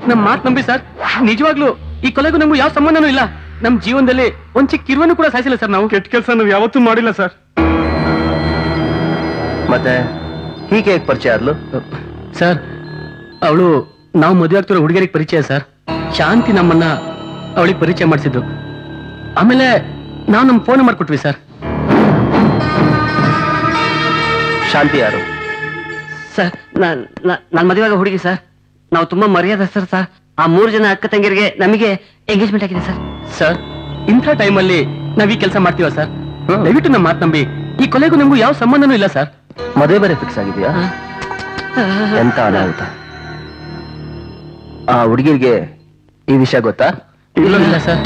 Speaker 1: ನಮ್ ಮಾತ್ ನಂಬಿ ಸರ್. ನಿಜವಾಗ್ಲೂ ಈ ಕೊಲೆಗೂ ನಮ್ಗೂ ಯಾವ ಸಂಬಂಧನೂ ಇಲ್ಲ. ನಮ್ ಜೀವನದಲ್ಲಿ ಒಂದ್ ಚಿಕ್ಕ ಕಿರುವನ್ನು ಕೂಡ ಸಾಯಿಸಿಲ್ಲ ಸರ್. ನಾವು
Speaker 10: ಕೆಟ್ಟ ಕೆಲಸ ನಾವು ಯಾವತ್ತೂ ಮಾಡಿಲ್ಲ ಸರ್.
Speaker 2: ಮತ್ತೆ ಹೀಗೆ ಪರಿಚಯ ಆದ್ಲು?
Speaker 1: ಸರ್, ಅವಳು ನಾವು ಮದುವೆ ಆಗ್ತಿರೋ ಹುಡುಗಿಯರಿಗೆ ಪರಿಚಯ ಸರ್. ಶಾಂತಿ ನಮ್ಮನ್ನ ಅವಳಿಗೆ ಪರಿಚಯ ಮಾಡಿಸಿದ್ದು. ಆಮೇಲೆ ನಾವು ನಮ್ ಫೋನ್ ನಂಬರ್ ಕೊಟ್ವಿ ಸರ್.
Speaker 2: ಶಾಂತಿ ಯಾರು
Speaker 3: ಸರ್? ನಾನ್ ಮದುವೆಯಾಗ ಹುಡುಗಿ ಸರ್. ನಾವು ತುಂಬಾ ಮರ್ಯಾದಸ್ಥರು ಸರ್. ಆ 3 ಜನ ಅಕ್ಕ ತಂಗಿಯರಿಗೆ ನಮಗೆ ಎಂಗೇಜ್ಮೆಂಟ್ ಆಗಿದೆ ಸರ್.
Speaker 1: ಸರ್, ಇಂಥ ಟೈಮಲ್ಲಿ ನಾವ್ ಈ ಕೆಲಸ ಮಾಡ್ತೀವ ಸರ್? ದಯವಿಟ್ಟು ನಮ್ಮ ಮಾತು ನಂಬಿ. ಈ ಕೊಲೆಗೂ ನಮಗೂ ಯಾವ ಸಂಬಂಧನೂ ಇಲ್ಲ ಸರ್.
Speaker 2: ಮದುವೆ ಬೇರೆ ಫಿಕ್ಸ್ ಆಗಿದೆಯಾ? ಎಂತ ಅನಾಹುತ. ಆ ಹುಡುಗಿಗೆ ಈ ವಿಷಯ ಗೊತ್ತಾ?
Speaker 1: ಇಲ್ಲ sir.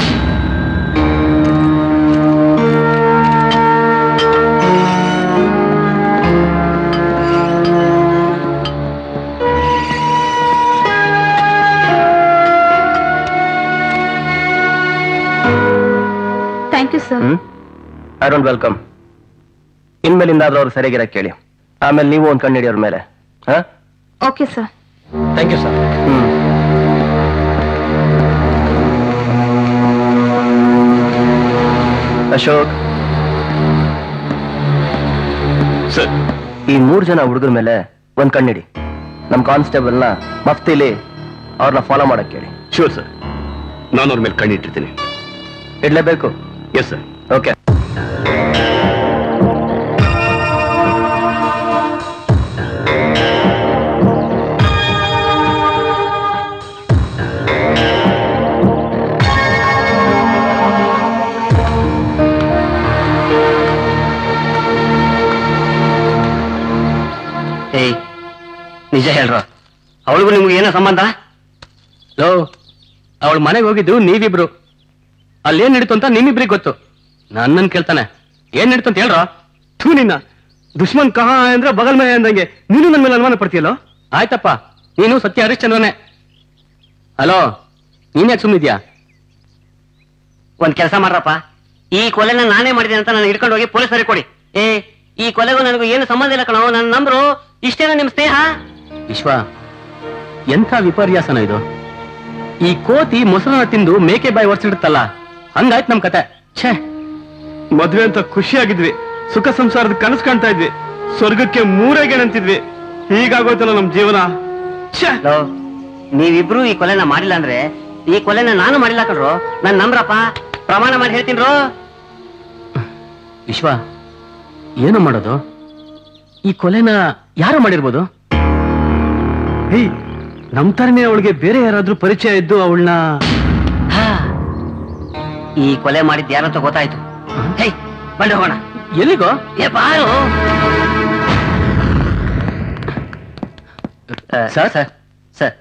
Speaker 8: Thank you sir.
Speaker 2: I don't welcome. ಇನ್ಮೇಲಿಂದಾದ್ರೂ ಅವ್ರು ಸರಿಯಾಗಿರಕ್ಕೆ ಕೇಳಿ. ಆಮೇಲೆ ನೀವು ಒಂದ್ ಕಣ್ಣು ಹಿಡಿ ಅವ್ರ ಮೇಲೆ.
Speaker 8: Okay sir.
Speaker 2: Thank you sir. Ashok
Speaker 10: sir,
Speaker 2: ಈ 3 ಜನ ಹುಡುಗರ ಮೇಲೆ ಒಂದ್ ಕಣ್ಣಿಡಿ. ನಮ್ ಕಾನ್ಸ್ಟೇಬಲ್ನ ಮಫ್ತಿಲಿ ಅವ್ರನ್ನ ಫಾಲೋ ಮಾಡಕ್ ಕೇಳಿ.
Speaker 10: ಶೂರ್ ಸರ್, ನಾನು ಅವ್ರ ಮೇಲೆ ಕಣ್ಣಿಟ್ಟಿರ್ತೀನಿ.
Speaker 2: ಇಡ್ಲೇಬೇಕು?
Speaker 10: Yes sir.
Speaker 2: ಓಕೆ.
Speaker 3: ಏಯ್, ನಿಜ ಹೇಳ್ರ, ಅವಳಿಗೂ ನಿಮ್ಗೆ ಏನೋ ಸಂಬಂಧ?
Speaker 1: ಲೋ, ಅವಳ ಮನೆಗೆ ಹೋಗಿದ್ದು ನೀವಿಬ್ರು. ಅಲ್ಲೇನ್ ನಡೀತು ಅಂತ ನಿಮ್ಮಿಬ್ರಿಗೆ ಗೊತ್ತು. ನನ್ನನ್ ಕೇಳ್ತಾನೆ ಏನ್ ನಡೀತು ಅಂತ ಹೇಳ್ರ.
Speaker 2: ಥೂ, ನಿನ್ನ ದುಶ್ಮನ್ ಕಹಾ ಅಂದ್ರೆ ಬಗಲ್ ಮೇ ಅಂದಂಗೆ ನೀನು ನನ್ನ ಮೇಲೆ ಅನುಮಾನ ಪಡ್ತೀಯಲ್ಲೋ?
Speaker 1: ಆಯ್ತಪ್ಪ, ನೀನು ಸತ್ಯ ಹರಿಶ್ಚಂದ್ರನೇ. ಹಲೋ, ನೀನ್ಯಾಕೆ ಸುಮ್ಮನಿದ್ಯಾ?
Speaker 3: ಒಂದ್ ಕೆಲಸ ಮಾಡ್ರಪ್ಪ, ಈ ಕೊಲೆನ ನಾನೇ ಮಾಡಿದೆ ಅಂತ ನಾನು ಹಿಡ್ಕೊಂಡು ಹೋಗಿ ಪೊಲೀಸರಿಗೆ ಕೊಡಿ. ಈ ಕೊಲೆಗೂ ನನಗೂ ಏನು ಸಂಬಂಧ ಇಲ್ಲ ಕಣೋ. ನನ್ನ ನಂಬ್ರು. ಇಷ್ಟೇನೋ ನಿಮ್ ಸ್ನೇಹ?
Speaker 1: ವಿಶ್ವ, ಎಂಥ ವಿಪರ್ಯಾಸನ ಇದು. ಈ ಕೋತಿ ಮೊಸರನ್ನ ತಿಂದು ಮೇಕೆ ಬಾಯಿ ಒರ್ಸಿಡುತ್ತಲ್ಲ, ಹಂಗಾಯ್ತು ನಮ್ ಕತೆ. ಛೇ,
Speaker 2: ಮದ್ವೆ ಅಂತ ಖುಷಿಯಾಗಿದ್ವಿ, ಸುಖ ಸಂಸಾರದ ಕನಸು ಕಾಣ್ತಾ ಇದ್ವಿ, ಸ್ವರ್ಗಕ್ಕೆ 3 ಗೇಣಂತಿದ್ವಿ. ಹೀಗಾಗೋಯ್ತಲ್ಲ ನಮ್ ಜೀವನ.
Speaker 3: ನೀವಿಬ್ರು ಈ ಕೊಲೆನ ಮಾಡಿಲ್ಲ ಅಂದ್ರೆ ಈ ಕೊಲೆನ ನಾನು ಮಾಡಿಲ್ಲ ಕಣ್ರು. ನನ್ ನಂಬ್ರಪ್ಪ, ಪ್ರಮಾಣ ಮಾಡಿ ಹೇಳ್ತೀನ್ರು.
Speaker 1: ವಿಶ್ವ, ಏನು ಮಾಡೋದು? ಈ ಕೊಲೆನ ಯಾರು ಮಾಡಿರ್ಬೋದು?
Speaker 2: ನಮ್ ತರನೇ ಅವಳಿಗೆ ಬೇರೆ ಯಾರಾದ್ರೂ ಪರಿಚಯ ಇದ್ದು ಅವಳನ್ನ
Speaker 3: ಈ ಕೊಲೆ ಮಾಡಿದ್ದು ಯಾರಂತ ಗೊತ್ತಾಯ್ತು. ಹೇ, ಬಂದು ಹೋಗೋಣ.
Speaker 1: ಎಲ್ಲಿಗೋ?
Speaker 3: ಬಾರು. ಸರ್ ಸರ್ ಸರ್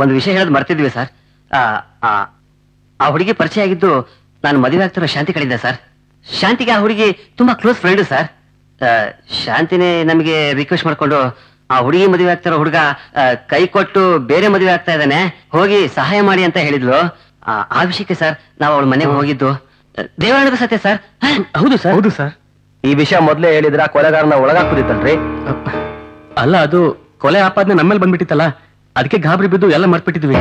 Speaker 3: ಒಂದು ವಿಷಯ ಹೇಳೋದು ಮರ್ತಿದ್ವಿ ಸರ್. ಆ ಹುಡುಗಿ ಪರಿಚಯ ಆಗಿದ್ದು ನಾನು ಮದುವೆ ಆಗ್ತಿರೋ ಶಾಂತಿ ಕಡೆಯಿಂದ ಸರ್. ಶಾಂತಿಗೆ ಆ ಹುಡುಗಿ ತುಂಬಾ ಕ್ಲೋಸ್ ಫ್ರೆಂಡ್ ಸರ್. ಶಾಂತಿನೇ ನಮಗೆ ರಿಕ್ವೆಸ್ಟ್ ಮಾಡ್ಕೊಂಡು ಆ ಹುಡುಗಿ ಮದುವೆ ಆಗ್ತಿರೋ ಹುಡುಗ ಕೈ ಕೊಟ್ಟು ಬೇರೆ ಮದುವೆ ಆಗ್ತಾ ಇದ್ದಾನೆ, ಹೋಗಿ ಸಹಾಯ ಮಾಡಿ ಅಂತ ಹೇಳಿದ್ಲು. ಆ ವಿಷಯಕ್ಕೆ ಸರ್ ನಾವು ಅವಳ ಮನೆಗೆ ಹೋಗಿದ್ದು. ದೇವರಾಣದ ಸತ್ಯ ಸರ್.
Speaker 1: ಹೌದು ಸರ್.
Speaker 2: ಹೌದು ಸರ್. ಈ ವಿಷಯ ಮೊದಲೇ ಹೇಳಿದ್ರ ಕೊಲೆಗಾರನ ಒಳಗಾಕ್ಬಿಟ್ಟಿತ್ತಲ್ರಿ?
Speaker 1: ಅಲ್ಲ, ಅದು ಕೊಲೆ ಆಪಾದನೆ ನಮ್ಮೇಲೆ ಬಂದ್ಬಿಟ್ಟಿತ್ತಲ್ಲ, ಅದಕ್ಕೆ ಗಾಬರಿ ಬಿದ್ದು ಎಲ್ಲ ಮರ್ತ್ಬಿಟ್ಟಿದ್ವಿ.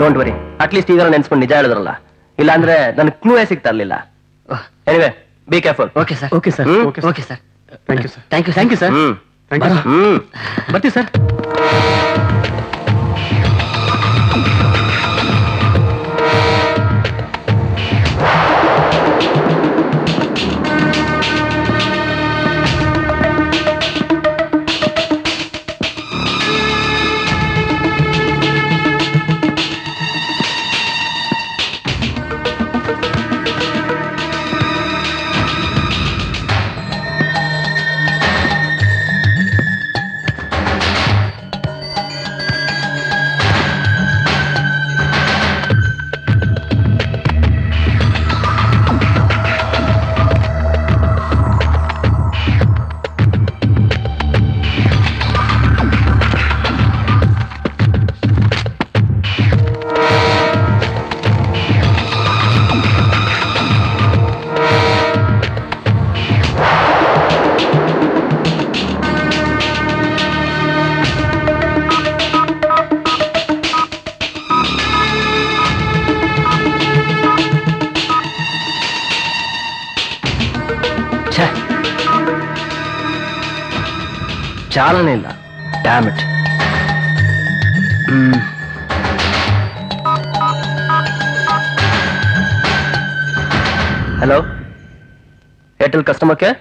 Speaker 2: ಡೋಂಟ್ ವರಿ, ಅಟ್ಲೀಸ್ಟ್ ಈಗ ನೆನ್ಸ್ಕೊಂಡು ನಿಜ ಹೇಳಿದ್ರಲ್ಲ. ಇಲ್ಲಾಂದ್ರೆ ನನ್ ಕ್ಲೂವೇ ಸಿಗ್ತಾ ಇರ್ಲಿಲ್ಲ. Anyway, be careful.
Speaker 3: Okay sir.
Speaker 1: Okay sir.
Speaker 3: Okay sir.
Speaker 2: Thank you sir.
Speaker 3: Thank you
Speaker 1: thank you sir. ಬರ್ತೀವಿ ಸರ್. ಚಾಲನೆ ಇಲ್ಲ. Damn it.
Speaker 2: Hello, Airtel customer care.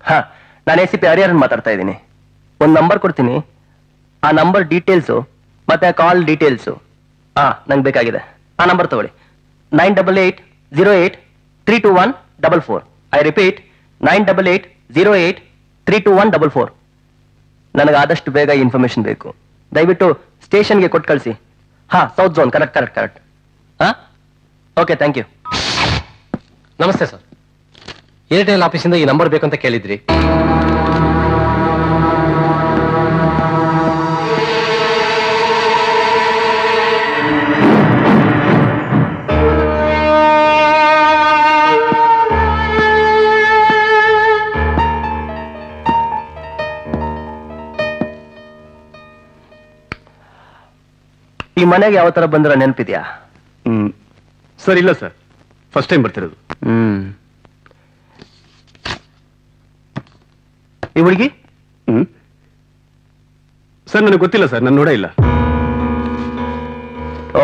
Speaker 2: ಹಾ, ನಾನು ACP ಹರಿಹರನ್ ಮಾತಾಡ್ತಾ ಇದ್ದೀನಿ. ಒಂದು ನಂಬರ್ ಕೊಡ್ತೀನಿ, ಆ ನಂಬರ್ ಡೀಟೇಲ್ಸು ಮತ್ತೆ ಕಾಲ್ ಡೀಟೇಲ್ಸು ನಂಗೆ ಬೇಕಾಗಿದೆ. ಆ ನಂಬರ್ ತಗೊಳ್ಳಿ, 9880832144. I repeat, 9880832144. ನನಗೆ ಆದಷ್ಟು ಬೇಗ ಈ ಇನ್ಫಾರ್ಮೇಶನ್ ಬೇಕು. ದಯವಿಟ್ಟು ಸ್ಟೇಷನ್ಗೆ ಕೊಟ್ಟು ಕಳಿಸಿ. ಹಾ, ಸೌತ್ ಝೋನ್. ಕರೆಕ್ಟ್. ಹಾ, ಓಕೆ, ಥ್ಯಾಂಕ್ ಯು.
Speaker 11: ನಮಸ್ತೆ ಸರ್, ಏರ್ಟೆಲ್ ಆಫೀಸಿಂದ ಈ ನಂಬರ್ ಬೇಕಂತ ಕೇಳಿದ್ರಿ.
Speaker 2: ಈ ಮನೆಗೆ ಯಾವ ತರ ಬಂದಿರೋ ನೆನಪಿದ್ಯಾ?
Speaker 10: ಸರ್ ಇಲ್ಲ ಸರ್, ಫಸ್ಟ್ ಟೈಮ್ ಬರ್ತಿರೋದು.
Speaker 2: ಈ ಹುಡುಗಿ?
Speaker 10: ಸರ್ ನನಗೆ ಗೊತ್ತಿಲ್ಲ ಸರ್, ನಾನು ನೋಡೇ ಇಲ್ಲ.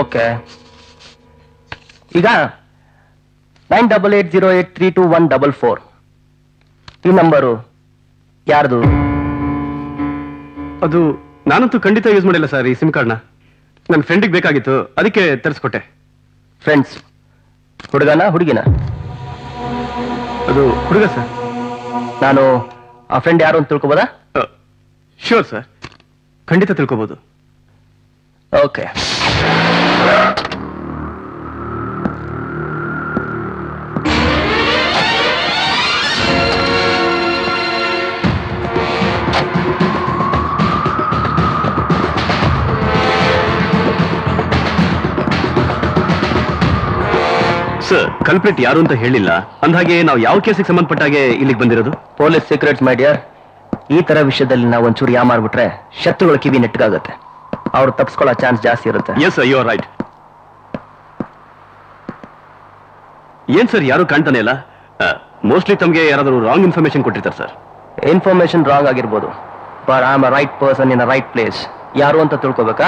Speaker 2: ಓಕೆ, ಈಗ 9880832144 ಈ ನಂಬರು ಯಾರ್ದು?
Speaker 10: ಅದು ನಾನಂತೂ ಖಂಡಿತ ಯೂಸ್ ಮಾಡಿಲ್ಲ ಸರ್ ಈ ಸಿಮ್ ಕಾರ್ಡ್ನ. ನನ್ನ ಫ್ರೆಂಡಿಗೆ ಬೇಕಾಗಿತ್ತು, ಅದಕ್ಕೆ ತರಿಸ್ಕೊಟ್ಟೆ.
Speaker 2: ಫ್ರೆಂಡ್ಸ್, ಹುಡುಗನ ಹುಡುಗಿನ?
Speaker 10: ಅದು ಹುಡುಗ ಸರ್.
Speaker 2: ನಾನು ಆ ಫ್ರೆಂಡ್ ಯಾರು ಅಂತ ತಿಳ್ಕೊಬೋದಾ?
Speaker 10: ಶ್ಯೂರ್ ಸರ್, ಖಂಡಿತ ತಿಳ್ಕೊಬೋದು.
Speaker 2: ಓಕೆ,
Speaker 10: ಸರ್ ಕಲ್ಪ್ರಿಟ್ ಯಾರು ಅಂತ ಹೇಳಿಲ್ಲ, ಅಂದಾಗೆ ನಾವು ಯಾವ ಕೇಸಿಗೆ ಸಂಬಂಧಪಟ್ಟಾಗೆ ಇಲ್ಲಿಗೆ ಬಂದಿರೋದು?
Speaker 2: Police secrets my dear. ಈ ತರ ವಿಷಯದಲ್ಲಿ ನಾವು ಒಂಚೂರು ಯಾಮಾರ್ಬಿಟ್ರೆ ಶತ್ರುಗಳ ಕಿವಿ ನೆಟ್ಟಗಾಗುತ್ತೆ, ಅವ್ರು ತಪ್ಪಿಸ್ಕೊಳ್ಳೋ ಚಾನ್ಸ್ ಜಾಸ್ತಿ ಇರುತ್ತೆ.
Speaker 10: Yes sir, you are right. ಏನ್ ಸರ್ ಯಾರು ಕಾಣ್ತಾನೆ ಇಲ್ಲ? ಮೋಸ್ಟ್ಲಿ ತಮಗೆ ಯಾರಾದರೂ ರಾಂಗ್ ಇನ್ಫಾರ್ಮೇಶನ್ ಕೊಟ್ಟಿರ್ತಾರೆ ಸರ್.
Speaker 2: ಇನ್ಫಾರ್ಮೇಶನ್ ರಾಂಗ್ ಆಗಿರ್ಬೋದು, but I am a right person in a right place. ಯಾರು ಅಂತ ತಿಳ್ಕೊಬೇಕಾ?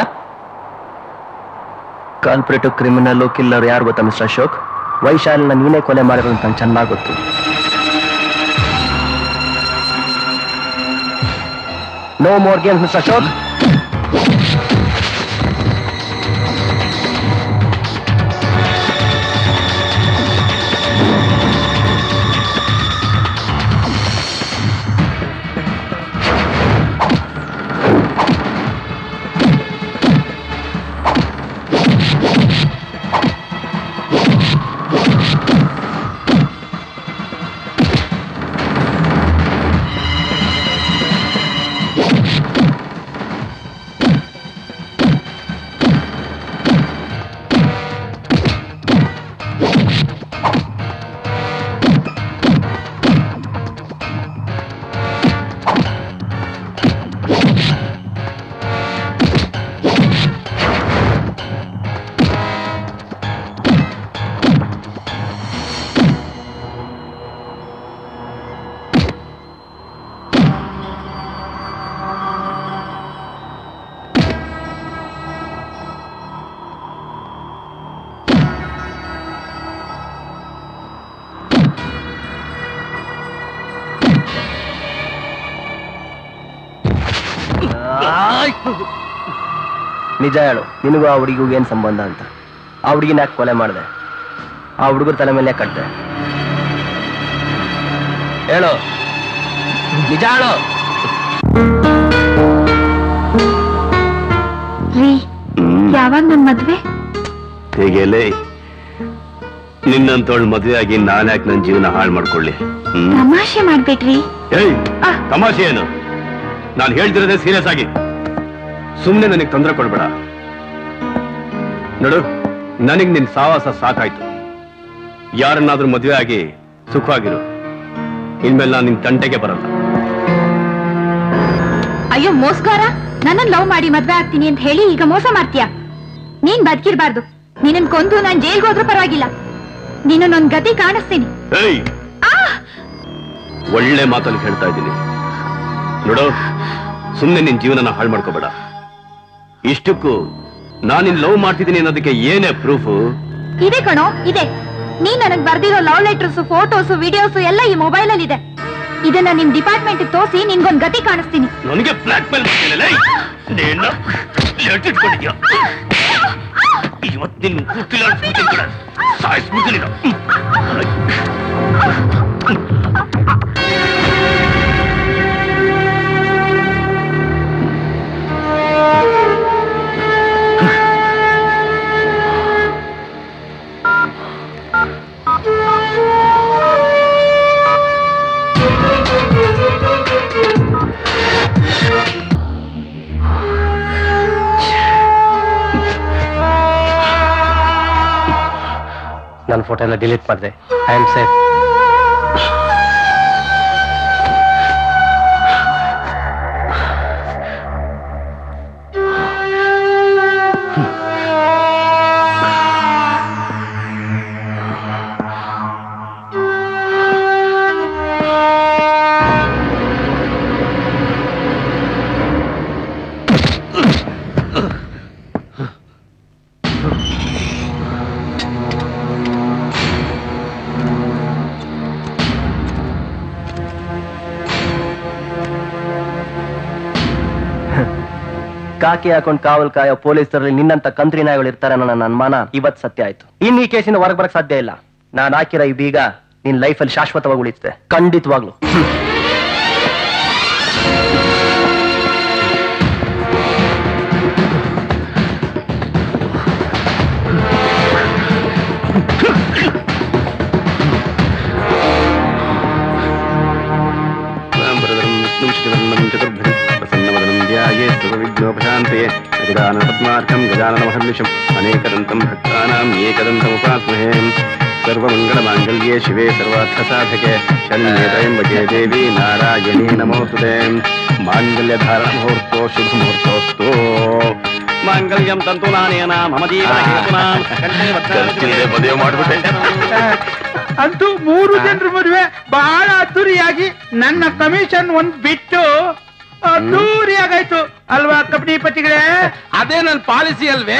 Speaker 2: ಕಲ್ಪ್ರಿಟ್, ಕ್ರಿಮಿನಲ್, ಕಿಲ್ಲರ್ ಯಾರು ಗೊತ್ತಾ ಮಿಸ್ಟರ್ ಅಶೋಕ್? ವೈಶಾಲಿನ ನೀನೇ ಕೊಲೆ ಮಾಡಿರೋದು ಅಂತ ಚೆನ್ನಾಗಿ ಗೊತ್ತು. No more games mister Ashok. ನಿಜ ಹೇಳು, ನಿನಗೂ ಆ ಹುಡುಗಿಗೂ ಏನ್ ಸಂಬಂಧ ಅಂತ? ಆ ಹುಡುಗಿನ ಯಾಕೆ ಕೊಲೆ ಮಾಡಿದೆ? ಆ ಹುಡುಗರ ತಲೆ ಮೇಲೆ ಕಟ್ಟೆ? ಹೇಳು, ನಿಜ ಹೇಳು.
Speaker 8: ರೀ, ಯಾವಾಗ ನನ್ ಮದ್ವೆ?
Speaker 10: ಹೇಗೆಲೇ ನಿನ್ನಂತೋಳ್ ಮದುವೆ ಆಗಿ ನಾನ್ಯಾಕೆ ನನ್ನ ಜೀವನ ಹಾಳು ಮಾಡ್ಕೊಳ್ಳಿ?
Speaker 8: ತಮಾಷೆ ಮಾಡ್ಬೇಡ್ರಿ.
Speaker 10: ಏಯ್, ತಮಾಷೆ ಏನು? ನಾನು ಹೇಳ್ತಿರೋದೇ ಸೀರಿಯಸ್ ಆಗಿ. ಸುಮ್ನೆ ನನಗೆ ತೊಂದರೆ ಕೊಡ್ಬೇಡ. ನೋಡು, ನನಗ್ ನಿನ್ ಸಾವಾಸ ಸಾಕಾಯ್ತು. ಯಾರನ್ನಾದ್ರೂ ಮದುವೆ ಆಗಿ ಸುಖವಾಗಿರು. ಇನ್ಮೇಲೆ ನಾನು ನಿನ್ ತಂಟೆಗೆ ಬರಲ್ಲ.
Speaker 8: ಅಯ್ಯೋ ಮೋಸ್ಗಾರ, ನನ್ನ ಲವ್ ಮಾಡಿ ಮದ್ವೆ ಆಗ್ತೀನಿ ಅಂತ ಹೇಳಿ ಈಗ ಮೋಸ ಮಾಡ್ತೀಯ. ನೀನ್ ಬದುಕಿರ್ಬಾರ್ದು. ನಿನ್ನ ಕೊಂದು ನಾನ್ ಜೈಲ್ಗೆ ಹೋದ್ರೂ ಪರವಾಗಿಲ್ಲ. ನೀನು ನನ್ ಗತಿ ಕಾಣಿಸ್ತೀನಿ.
Speaker 10: ಏಯ್, ಒಳ್ಳೆ ಮಾತಲ್ಲಿ ಹೇಳ್ತಾ ಇದ್ದೀನಿ. ನೋಡು, ಸುಮ್ನೆ ನಿನ್ ಜೀವನನ ಹಾಳು ಮಾಡ್ಕೋಬೇಡ. ಇಷ್ಟಕ್ಕೂ ನಾನಿನ್ ಲವ್ ಮಾಡ್ತಿದ್ದೀನಿ ಅನ್ನೋದಕ್ಕೆ ಏನೇ ಪ್ರೂಫ್?
Speaker 8: ಇದೆ ಕಣೋ, ಇದೆ. ನೀ ನನಗ್ ಬರ್ದಿರೋ ಲವ್ ಲೆಟರ್ಸ್ ಫೋಟೋಸ್ ವಿಡಿಯೋಸ್ ಎಲ್ಲ ಈ ಮೊಬೈಲ್ ಅಲ್ಲಿ ಇದೆ. ಇದನ್ನ ನಿಮ್ ಡಿಪಾರ್ಟ್ಮೆಂಟ್ ತೋರಿಸಿ ನಿನ್ಗೊಂದ್ ಗತಿ ಕಾಣಿಸ್ತೀನಿ.
Speaker 10: ನನಗೆ ಬ್ಲಾಕ್ ಮೇಲ್ ಇಟ್ಕೊಂಡಿದ್ಯಾ? ಇವತ್ತು ನಿನ್ನ ಸಾಯಿಸ್ಬಿಡ್ತೀನಿ.
Speaker 11: ನನ್ನ ಫೋಟೋ ಎಲ್ಲ ಡಿಲೀಟ್ ಮಾಡಿದೆ. I am safe.
Speaker 2: ಕಾಕಿ ಹಾಕೊಂಡು ಕಾವಲ್ ಕಾಯೋ ಪೊಲೀಸರಲ್ಲಿ ನಿನ್ನಂತ ಕಂತ್ರಿ ನಾಯಿಗಳು ಇರ್ತಾರೆ ಅನ್ನೋ ನನ್ನ ಅನುಮಾನ ಇವತ್ತು ಸತ್ಯ ಆಯ್ತು. ಇನ್ನು ಈ ಕೇಸಿಂದ ಹೊರಗೆ ಬರಕ್ ಸಾಧ್ಯ ಇಲ್ಲ. ನಾನು ಹಾಕಿರೋ ಈ ಬೀಗ ನಿನ್ ಲೈಫಲ್ಲಿ ಶಾಶ್ವತವಾಗಿ ಉಳಿಸುತ್ತೆ, ಖಂಡಿತವಾಗ್ಲು.
Speaker 10: विघ्नोपशान्तये अजिदानपद्मार्कं गजाननमहर्निशम् अनेकदन्तं भक्तानाम् एकदन्तमुपास्महे सर्वमङ्गलमाङ्गल्ये शिवे सर्वार्थसाधके शरण्ये त्र्यम्बके देवी नारायणी नमोस्तुते माङ्गल्यधारणमुहूर्तो शुभमुहूर्तोऽस्तु माङ्गल्यं तन्तुनानेन मम जीवनहेतुनां ಮದುವೆ ಮಾಡ್ಬಿಟ್ಟೆ.
Speaker 7: ಅಂತೂ 3 ಜನರ ಮದುವೆ ಬಹಳ ಅದ್ದೂರಿಯಾಗಿ ನನ್ನ ಕಮಿಷನ್ ಒಂದ್ ಬಿಟ್ಟು ಅದ್ದೂರಿಯಾಗಾಯ್ತು ಅಲ್ವಾ ಕಬಡ್ಡಿ ಪತಿಗಳೇ?
Speaker 5: ಅದೇ ನನ್ನ ಪಾಲಿಸಿ ಅಲ್ವೇ?